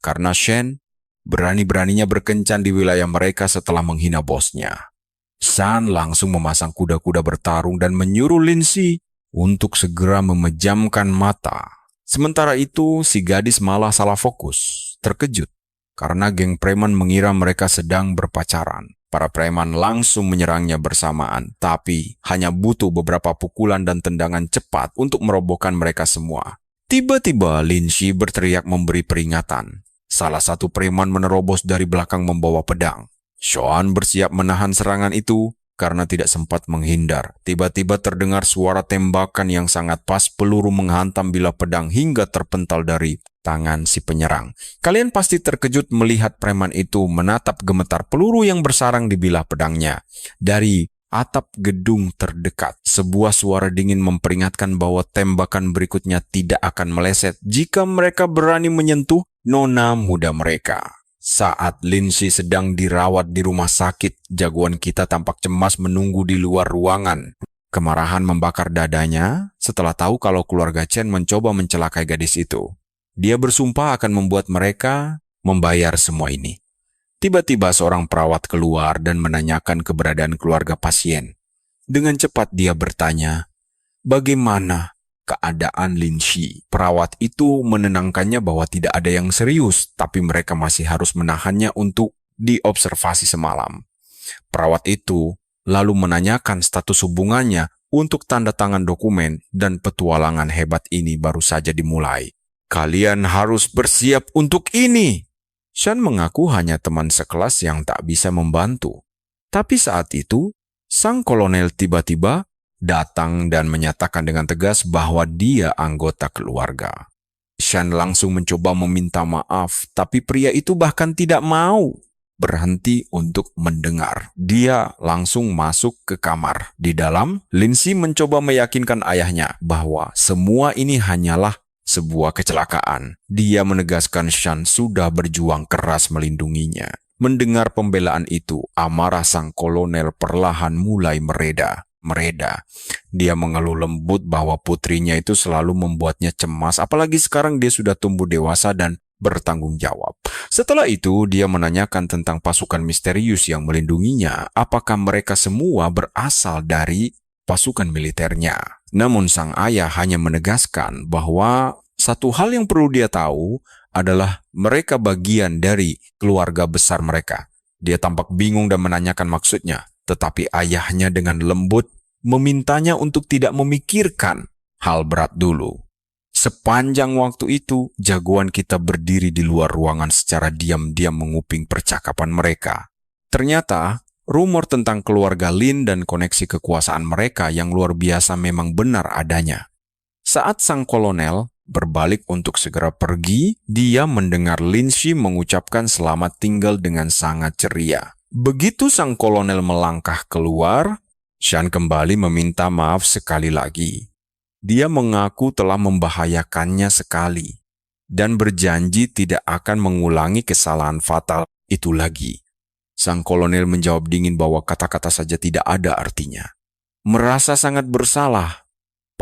karena Shen berani-beraninya berkencan di wilayah mereka setelah menghina bosnya. Shan langsung memasang kuda-kuda bertarung dan menyuruh Lin Shi untuk segera memejamkan mata. Sementara itu, si gadis malah salah fokus, terkejut karena geng preman mengira mereka sedang berpacaran. Para preman langsung menyerangnya bersamaan, tapi hanya butuh beberapa pukulan dan tendangan cepat untuk merobohkan mereka semua. Tiba-tiba Lin Shi berteriak memberi peringatan. Salah satu preman menerobos dari belakang membawa pedang. Sean bersiap menahan serangan itu karena tidak sempat menghindar. Tiba-tiba terdengar suara tembakan yang sangat pas, peluru menghantam bilah pedang hingga terpental dari tangan si penyerang. Kalian pasti terkejut melihat preman itu menatap gemetar peluru yang bersarang di bilah pedangnya. Dari atap gedung terdekat, sebuah suara dingin memperingatkan bahwa tembakan berikutnya tidak akan meleset jika mereka berani menyentuh nona muda mereka. Saat Lin Shi sedang dirawat di rumah sakit, jagoan kita tampak cemas menunggu di luar ruangan. Kemarahan membakar dadanya setelah tahu kalau keluarga Chen mencoba mencelakai gadis itu. Dia bersumpah akan membuat mereka membayar semua ini. Tiba-tiba seorang perawat keluar dan menanyakan keberadaan keluarga pasien. Dengan cepat dia bertanya, "Bagaimana? keadaan Lin Shi. Perawat itu menenangkannya bahwa tidak ada yang serius, tapi mereka masih harus menahannya untuk diobservasi semalam. Perawat itu lalu menanyakan status hubungannya untuk tanda tangan dokumen, dan petualangan hebat ini baru saja dimulai. "Kalian harus bersiap untuk ini." Shan mengaku hanya teman sekelas yang tak bisa membantu. Tapi saat itu, sang kolonel tiba-tiba datang dan menyatakan dengan tegas bahwa dia anggota keluarga. Shan langsung mencoba meminta maaf, tapi pria itu bahkan tidak mau berhenti untuk mendengar. Dia langsung masuk ke kamar. Di dalam, Lin Shi mencoba meyakinkan ayahnya bahwa semua ini hanyalah sebuah kecelakaan. Dia menegaskan Shan sudah berjuang keras melindunginya. Mendengar pembelaan itu, amarah sang kolonel perlahan mulai mereda. Dia mengeluh lembut bahwa putrinya itu selalu membuatnya cemas, apalagi sekarang dia sudah tumbuh dewasa dan bertanggung jawab. Setelah itu, dia menanyakan tentang pasukan misterius yang melindunginya, apakah mereka semua berasal dari pasukan militernya. Namun sang ayah hanya menegaskan bahwa satu hal yang perlu dia tahu adalah mereka bagian dari keluarga besar mereka. Dia tampak bingung dan menanyakan maksudnya, tetapi ayahnya dengan lembut memintanya untuk tidak memikirkan hal berat dulu. Sepanjang waktu itu, jagoan kita berdiri di luar ruangan secara diam-diam menguping percakapan mereka. Ternyata, rumor tentang keluarga Lin dan koneksi kekuasaan mereka yang luar biasa memang benar adanya. Saat sang kolonel berbalik untuk segera pergi, dia mendengar Lin Shi mengucapkan selamat tinggal dengan sangat ceria. Begitu sang kolonel melangkah keluar, Shan kembali meminta maaf sekali lagi. Dia mengaku telah membahayakannya sekali dan berjanji tidak akan mengulangi kesalahan fatal itu lagi. Sang kolonel menjawab dingin bahwa kata-kata saja tidak ada artinya. Merasa sangat bersalah,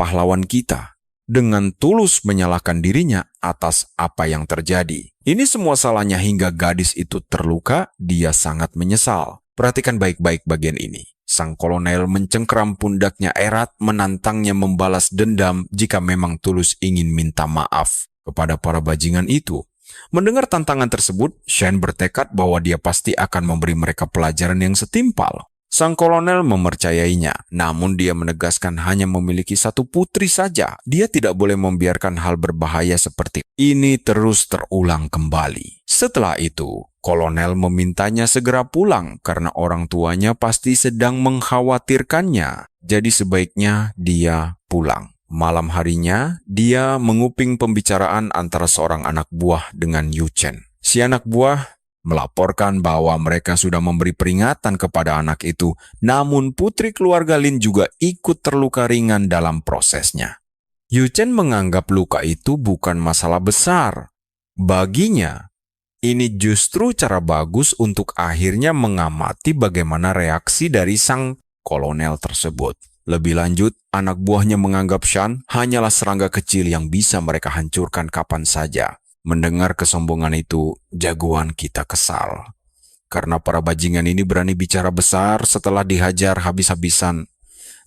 pahlawan kita dengan tulus menyalahkan dirinya atas apa yang terjadi. Ini semua salahnya hingga gadis itu terluka, dia sangat menyesal. Perhatikan baik-baik bagian ini. Sang kolonel mencengkeram pundaknya erat, menantangnya membalas dendam jika memang tulus ingin minta maaf kepada para bajingan itu. Mendengar tantangan tersebut, Shan bertekad bahwa dia pasti akan memberi mereka pelajaran yang setimpal. Sang kolonel mempercayainya, namun dia menegaskan hanya memiliki satu putri saja. Dia tidak boleh membiarkan hal berbahaya seperti ini terus terulang kembali. Setelah itu, kolonel memintanya segera pulang karena orang tuanya pasti sedang mengkhawatirkannya. Jadi sebaiknya dia pulang. Malam harinya, dia menguping pembicaraan antara seorang anak buah dengan Yu Chen. Si anak buah melaporkan bahwa mereka sudah memberi peringatan kepada anak itu, namun putri keluarga Lin juga ikut terluka ringan dalam prosesnya. Yu Chen menganggap luka itu bukan masalah besar. Baginya, ini justru cara bagus untuk akhirnya mengamati bagaimana reaksi dari sang kolonel tersebut. Lebih lanjut, anak buahnya menganggap Shan hanyalah serangga kecil yang bisa mereka hancurkan kapan saja. Mendengar kesombongan itu, jagoan kita kesal. Karena para bajingan ini berani bicara besar setelah dihajar habis-habisan.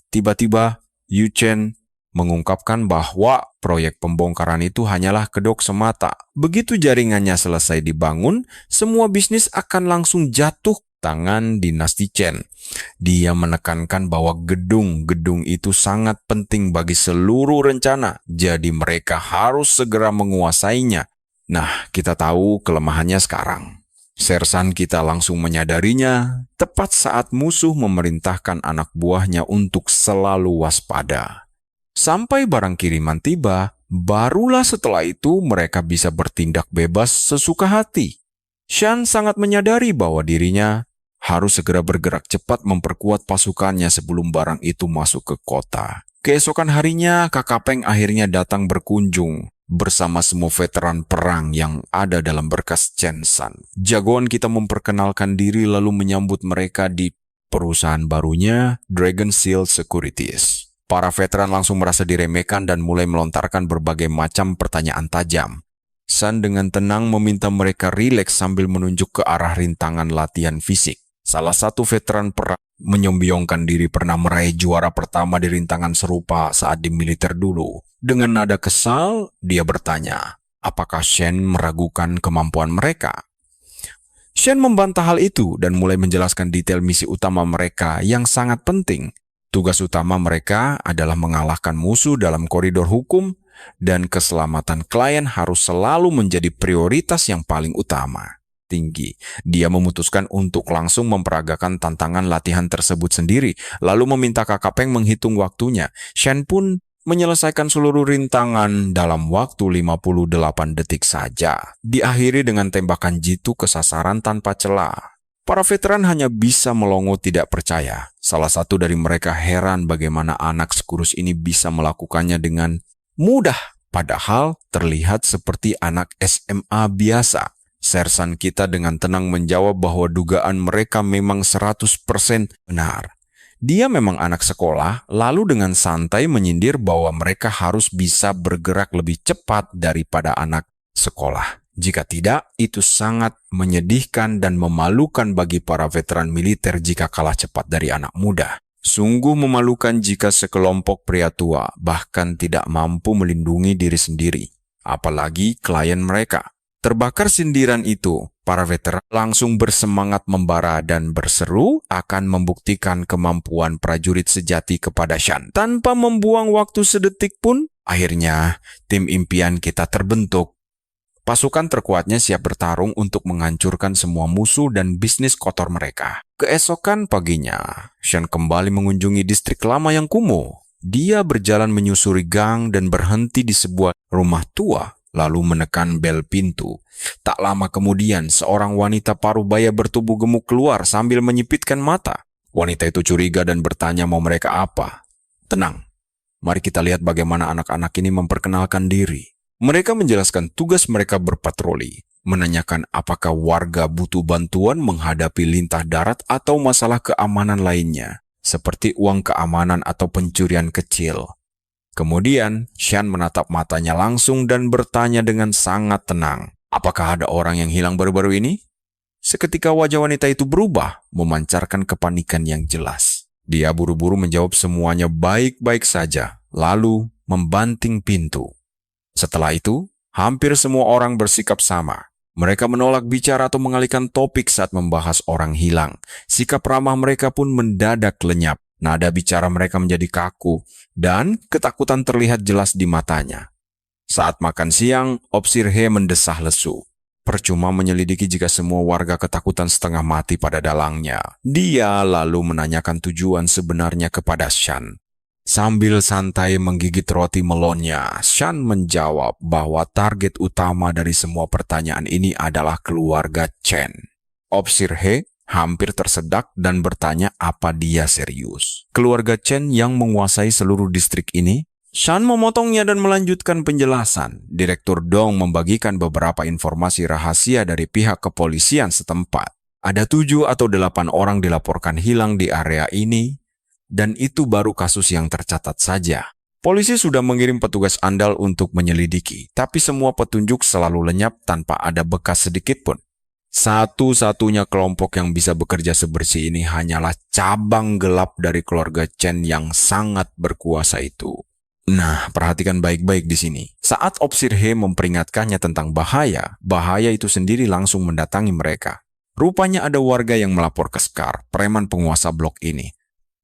Tiba-tiba, Yu Chen mengungkapkan bahwa proyek pembongkaran itu hanyalah kedok semata. Begitu jaringannya selesai dibangun, semua bisnis akan langsung jatuh tangan dinasti Chen. Dia menekankan bahwa gedung-gedung itu sangat penting bagi seluruh rencana, jadi mereka harus segera menguasainya. Nah, kita tahu kelemahannya sekarang. Sersan kita langsung menyadarinya tepat saat musuh memerintahkan anak buahnya untuk selalu waspada. Sampai barang kiriman tiba, barulah setelah itu mereka bisa bertindak bebas sesuka hati. Shan sangat menyadari bahwa dirinya harus segera bergerak cepat memperkuat pasukannya sebelum barang itu masuk ke kota. Keesokan harinya, Kakak Peng akhirnya datang berkunjung bersama semua veteran perang yang ada dalam berkas Chen San. Jagoan kita memperkenalkan diri lalu menyambut mereka di perusahaan barunya, Dragon Seal Securities. Para veteran langsung merasa diremehkan dan mulai melontarkan berbagai macam pertanyaan tajam. San dengan tenang meminta mereka rileks sambil menunjuk ke arah rintangan latihan fisik. Salah satu veteran perang menyombongkan diri pernah meraih juara pertama di rintangan serupa saat di militer dulu. Dengan nada kesal, dia bertanya, apakah Shen meragukan kemampuan mereka? Shen membantah hal itu dan mulai menjelaskan detail misi utama mereka yang sangat penting. Tugas utama mereka adalah mengalahkan musuh dalam koridor hukum, dan keselamatan klien harus selalu menjadi prioritas yang paling utama. Tinggi. Dia memutuskan untuk langsung memperagakan tantangan latihan tersebut sendiri, lalu meminta kakak Peng menghitung waktunya. Shen pun menyelesaikan seluruh rintangan dalam waktu 58 detik saja. Diakhiri dengan tembakan jitu ke sasaran tanpa celah. Para veteran hanya bisa melongo tidak percaya. Salah satu dari mereka heran bagaimana anak sekurus ini bisa melakukannya dengan mudah, padahal terlihat seperti anak SMA biasa. Sersan kita dengan tenang menjawab bahwa dugaan mereka memang 100% benar. Dia memang anak sekolah, lalu dengan santai menyindir bahwa mereka harus bisa bergerak lebih cepat daripada anak sekolah. Jika tidak, itu sangat menyedihkan dan memalukan bagi para veteran militer jika kalah cepat dari anak muda. Sungguh memalukan jika sekelompok pria tua bahkan tidak mampu melindungi diri sendiri, apalagi klien mereka. Terbakar sindiran itu, para veteran langsung bersemangat membara dan berseru akan membuktikan kemampuan prajurit sejati kepada Shan. Tanpa membuang waktu sedetik pun, akhirnya tim impian kita terbentuk. Pasukan terkuatnya siap bertarung untuk menghancurkan semua musuh dan bisnis kotor mereka. Keesokan paginya, Shan kembali mengunjungi distrik lama yang kumuh. Dia berjalan menyusuri gang dan berhenti di sebuah rumah tua, lalu menekan bel pintu. Tak lama kemudian, seorang wanita paruh baya bertubuh gemuk keluar sambil menyipitkan mata. Wanita itu curiga dan bertanya mau mereka apa. Tenang, mari kita lihat bagaimana anak-anak ini memperkenalkan diri. Mereka menjelaskan tugas mereka berpatroli, menanyakan apakah warga butuh bantuan menghadapi lintah darat atau masalah keamanan lainnya, seperti uang keamanan atau pencurian kecil. Kemudian, Shan menatap matanya langsung dan bertanya dengan sangat tenang, apakah ada orang yang hilang baru-baru ini? Seketika wajah wanita itu berubah, memancarkan kepanikan yang jelas. Dia buru-buru menjawab semuanya baik-baik saja, lalu membanting pintu. Setelah itu, hampir semua orang bersikap sama. Mereka menolak bicara atau mengalihkan topik saat membahas orang hilang. Sikap ramah mereka pun mendadak lenyap. Nada bicara mereka menjadi kaku, dan ketakutan terlihat jelas di matanya. Saat makan siang, Opsir He mendesah lesu. Percuma menyelidiki jika semua warga ketakutan setengah mati pada dalangnya. Dia lalu menanyakan tujuan sebenarnya kepada Shan. Sambil santai menggigit roti melonnya, Shan menjawab bahwa target utama dari semua pertanyaan ini adalah keluarga Chen. Opsir He hampir tersedak dan bertanya apa dia serius. Keluarga Chen yang menguasai seluruh distrik ini? Shan memotongnya dan melanjutkan penjelasan. Direktur Dong membagikan beberapa informasi rahasia dari pihak kepolisian setempat. Ada 7 atau 8 orang dilaporkan hilang di area ini, dan itu baru kasus yang tercatat saja. Polisi sudah mengirim petugas andal untuk menyelidiki, tapi semua petunjuk selalu lenyap tanpa ada bekas sedikit pun. Satu-satunya kelompok yang bisa bekerja sebersih ini hanyalah cabang gelap dari keluarga Chen yang sangat berkuasa itu. Nah, perhatikan baik-baik di sini. Saat Opsir He memperingatkannya tentang bahaya itu sendiri langsung mendatangi mereka. Rupanya ada warga yang melapor ke Scar, preman penguasa blok ini.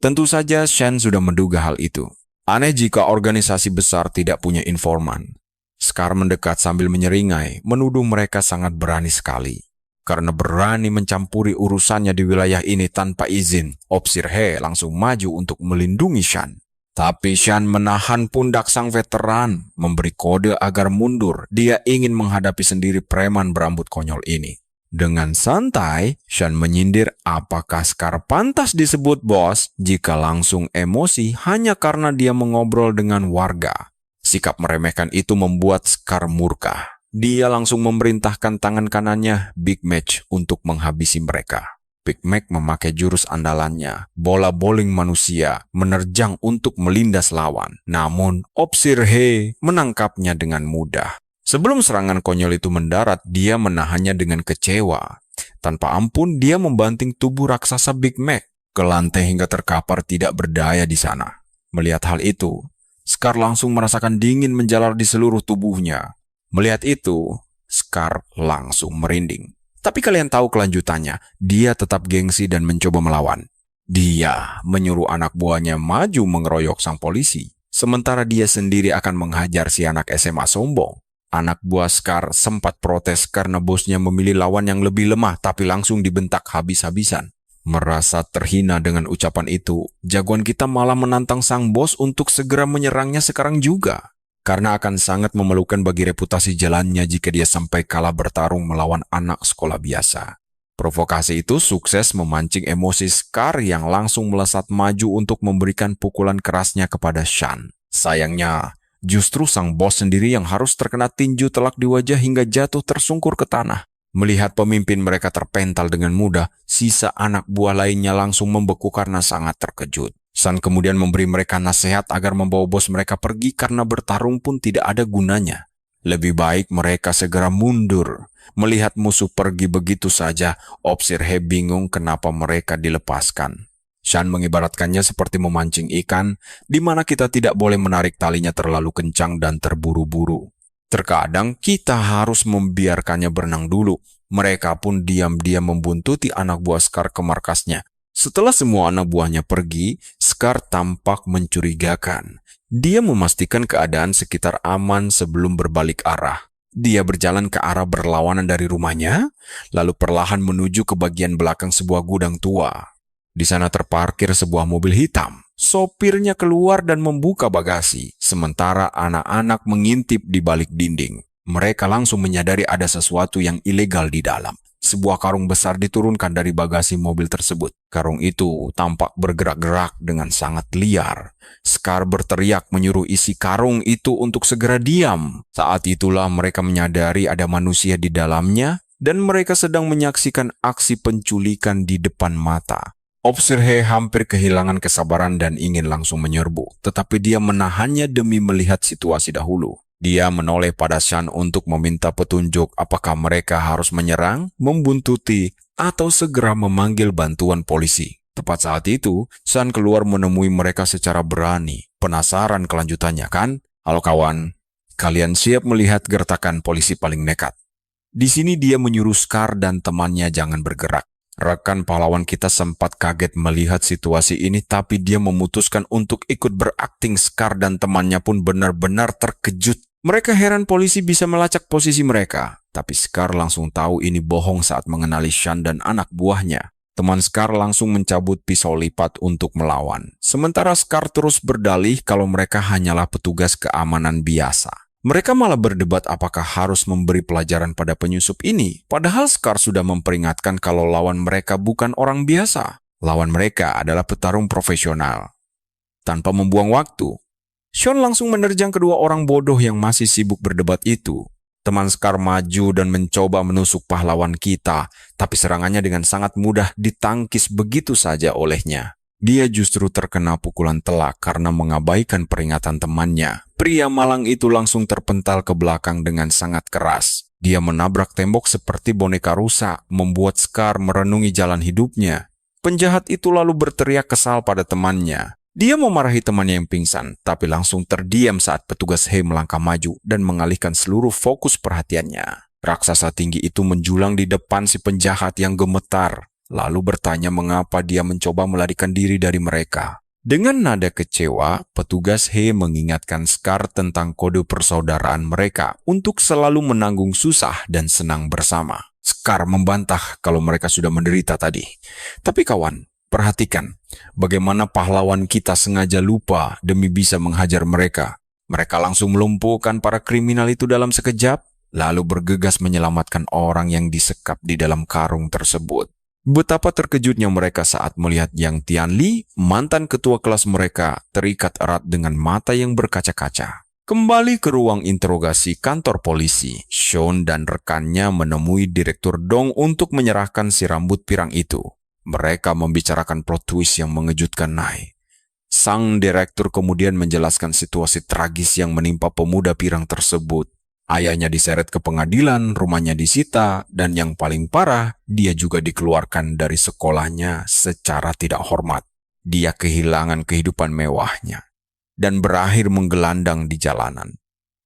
Tentu saja Shan sudah menduga hal itu. Aneh jika organisasi besar tidak punya informan. Scar mendekat sambil menyeringai, menuduh mereka sangat berani sekali. Karena berani mencampuri urusannya di wilayah ini tanpa izin, Opsir He langsung maju untuk melindungi Shan. Tapi Shan menahan pundak sang veteran, memberi kode agar mundur. Dia ingin menghadapi sendiri preman berambut konyol ini. Dengan santai, Shan menyindir apakah Scar pantas disebut bos jika langsung emosi hanya karena dia mengobrol dengan warga. Sikap meremehkan itu membuat Scar murka. Dia langsung memerintahkan tangan kanannya, Big Match, untuk menghabisi mereka. Big Mac memakai jurus andalannya, bola bowling manusia, menerjang untuk melindas lawan. Namun, Opsir He menangkapnya dengan mudah. Sebelum serangan konyol itu mendarat, dia menahannya dengan kecewa. Tanpa ampun, dia membanting tubuh raksasa Big Mac. ke lantai hingga terkapar tidak berdaya di sana. Melihat hal itu, Scar langsung merasakan dingin menjalar di seluruh tubuhnya. Melihat itu, Scar langsung merinding. Tapi kalian tahu kelanjutannya, dia tetap gengsi dan mencoba melawan. Dia menyuruh anak buahnya maju mengeroyok sang polisi, sementara dia sendiri akan menghajar si anak SMA sombong. Anak buah Scar sempat protes karena bosnya memilih lawan yang lebih lemah tapi langsung dibentak habis-habisan. Merasa terhina dengan ucapan itu, jagoan kita malah menantang sang bos untuk segera menyerangnya sekarang juga. Karena akan sangat memalukan bagi reputasi jalannya jika dia sampai kalah bertarung melawan anak sekolah biasa. Provokasi itu sukses memancing emosi Scar yang langsung melesat maju untuk memberikan pukulan kerasnya kepada Sean. Sayangnya, justru sang bos sendiri yang harus terkena tinju telak di wajah hingga jatuh tersungkur ke tanah. Melihat pemimpin mereka terpental dengan mudah, sisa anak buah lainnya langsung membeku karena sangat terkejut. Sean kemudian memberi mereka nasihat agar membawa bos mereka pergi karena bertarung pun tidak ada gunanya. Lebih baik mereka segera mundur. Melihat musuh pergi begitu saja, Opsir He bingung kenapa mereka dilepaskan. Sean mengibaratkannya seperti memancing ikan, di mana kita tidak boleh menarik talinya terlalu kencang dan terburu-buru. Terkadang kita harus membiarkannya berenang dulu. Mereka pun diam-diam membuntuti anak buah Scar ke markasnya. Setelah semua anak buahnya pergi, Scar tampak mencurigakan. Dia memastikan keadaan sekitar aman sebelum berbalik arah. Dia berjalan ke arah berlawanan dari rumahnya, lalu perlahan menuju ke bagian belakang sebuah gudang tua. Di sana terparkir sebuah mobil hitam. Sopirnya keluar dan membuka bagasi, sementara anak-anak mengintip di balik dinding. Mereka langsung menyadari ada sesuatu yang ilegal di dalam. Sebuah karung besar diturunkan dari bagasi mobil tersebut. Karung itu tampak bergerak-gerak dengan sangat liar. Scar berteriak menyuruh isi karung itu untuk segera diam. Saat itulah mereka menyadari ada manusia di dalamnya dan mereka sedang menyaksikan aksi penculikan di depan mata. Opsir He hampir kehilangan kesabaran dan ingin langsung menyerbu, tetapi dia menahannya demi melihat situasi dahulu. Dia menoleh pada Sean untuk meminta petunjuk apakah mereka harus menyerang, membuntuti, atau segera memanggil bantuan polisi. Tepat saat itu, Sean keluar menemui mereka secara berani. Penasaran kelanjutannya kan? Halo kawan, kalian siap melihat gertakan polisi paling nekat? Di sini dia menyuruh Scar dan temannya jangan bergerak. Rekan pahlawan kita sempat kaget melihat situasi ini, tapi dia memutuskan untuk ikut berakting. Scar dan temannya pun benar-benar terkejut. Mereka heran polisi bisa melacak posisi mereka, tapi Scar langsung tahu ini bohong saat mengenali Sean dan anak buahnya. Teman Scar langsung mencabut pisau lipat untuk melawan. Sementara Scar terus berdalih kalau mereka hanyalah petugas keamanan biasa. Mereka malah berdebat apakah harus memberi pelajaran pada penyusup ini. Padahal Scar sudah memperingatkan kalau lawan mereka bukan orang biasa. Lawan mereka adalah petarung profesional. Tanpa membuang waktu, Sean langsung menerjang kedua orang bodoh yang masih sibuk berdebat itu. Teman Scar maju dan mencoba menusuk pahlawan kita, tapi serangannya dengan sangat mudah ditangkis begitu saja olehnya. Dia justru terkena pukulan telak karena mengabaikan peringatan temannya. Pria malang itu langsung terpental ke belakang dengan sangat keras. Dia menabrak tembok seperti boneka rusak, membuat Scar merenungi jalan hidupnya. Penjahat itu lalu berteriak kesal pada temannya. Dia memarahi temannya yang pingsan, tapi langsung terdiam saat petugas He melangkah maju dan mengalihkan seluruh fokus perhatiannya. Raksasa tinggi itu menjulang di depan si penjahat yang gemetar, lalu bertanya mengapa dia mencoba melarikan diri dari mereka. Dengan nada kecewa, petugas He mengingatkan Scar tentang kode persaudaraan mereka untuk selalu menanggung susah dan senang bersama. Scar membantah kalau mereka sudah menderita tadi. Tapi kawan, perhatikan bagaimana pahlawan kita sengaja lupa demi bisa menghajar mereka. Mereka langsung melumpuhkan para kriminal itu dalam sekejap, lalu bergegas menyelamatkan orang yang disekap di dalam karung tersebut. Betapa terkejutnya mereka saat melihat Yang Tianli, mantan ketua kelas mereka, terikat erat dengan mata yang berkaca-kaca. Kembali ke ruang interogasi kantor polisi, Sean dan rekannya menemui Direktur Dong untuk menyerahkan si rambut pirang itu. Mereka membicarakan plot twist yang mengejutkan Nai. Sang direktur kemudian menjelaskan situasi tragis yang menimpa pemuda pirang tersebut. Ayahnya diseret ke pengadilan, rumahnya disita, dan yang paling parah, dia juga dikeluarkan dari sekolahnya secara tidak hormat. Dia kehilangan kehidupan mewahnya dan berakhir menggelandang di jalanan.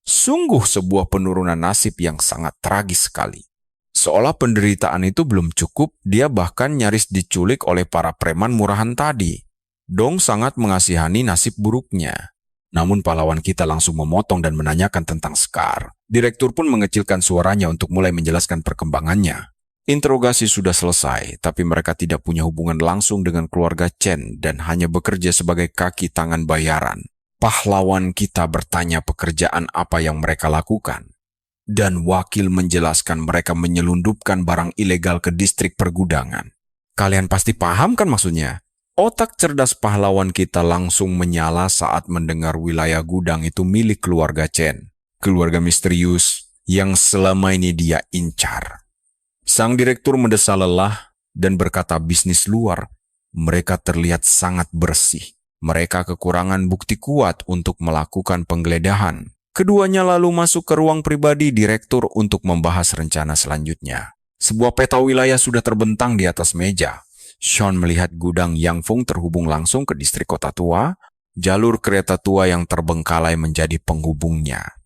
Sungguh sebuah penurunan nasib yang sangat tragis sekali. Seolah penderitaan itu belum cukup, dia bahkan nyaris diculik oleh para preman murahan tadi. Dong sangat mengasihani nasib buruknya. Namun pahlawan kita langsung memotong dan menanyakan tentang Scar. Direktur pun mengecilkan suaranya untuk mulai menjelaskan perkembangannya. Interogasi sudah selesai, tapi mereka tidak punya hubungan langsung dengan keluarga Chen dan hanya bekerja sebagai kaki tangan bayaran. Pahlawan kita bertanya pekerjaan apa yang mereka lakukan. Dan wakil menjelaskan mereka menyelundupkan barang ilegal ke distrik pergudangan. Kalian pasti paham kan maksudnya? Otak cerdas pahlawan kita langsung menyala saat mendengar wilayah gudang itu milik keluarga Chen. Keluarga misterius yang selama ini dia incar. Sang direktur mendesah lelah dan berkata bisnis luar. Mereka terlihat sangat bersih. Mereka kekurangan bukti kuat untuk melakukan penggeledahan. Keduanya lalu masuk ke ruang pribadi direktur untuk membahas rencana selanjutnya. Sebuah peta wilayah sudah terbentang di atas meja. Sean melihat gudang Yang Fung terhubung langsung ke distrik kota tua. Jalur kereta tua yang terbengkalai menjadi penghubungnya.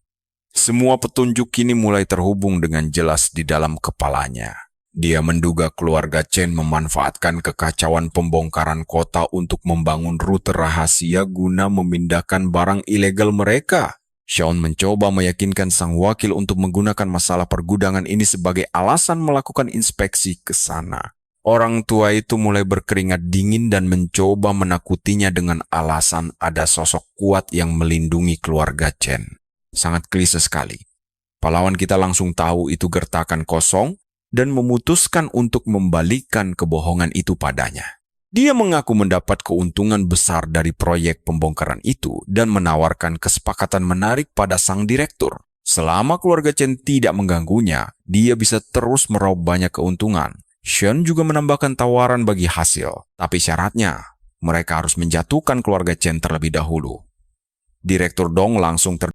Semua petunjuk kini mulai terhubung dengan jelas di dalam kepalanya. Dia menduga keluarga Chen memanfaatkan kekacauan pembongkaran kota untuk membangun rute rahasia guna memindahkan barang ilegal mereka. Sean mencoba meyakinkan sang wakil untuk menggunakan masalah pergudangan ini sebagai alasan melakukan inspeksi ke sana. Orang tua itu mulai berkeringat dingin dan mencoba menakutinya dengan alasan ada sosok kuat yang melindungi keluarga Chen. Sangat klise sekali. Pahlawan kita langsung tahu itu gertakan kosong dan memutuskan untuk membalikkan kebohongan itu padanya. Dia mengaku mendapat keuntungan besar dari proyek pembongkaran itu dan menawarkan kesepakatan menarik pada sang direktur. Selama keluarga Chen tidak mengganggunya, dia bisa terus meraup banyak keuntungan. Sean juga menambahkan tawaran bagi hasil, tapi syaratnya mereka harus menjatuhkan keluarga Chen terlebih dahulu. Direktur Dong langsung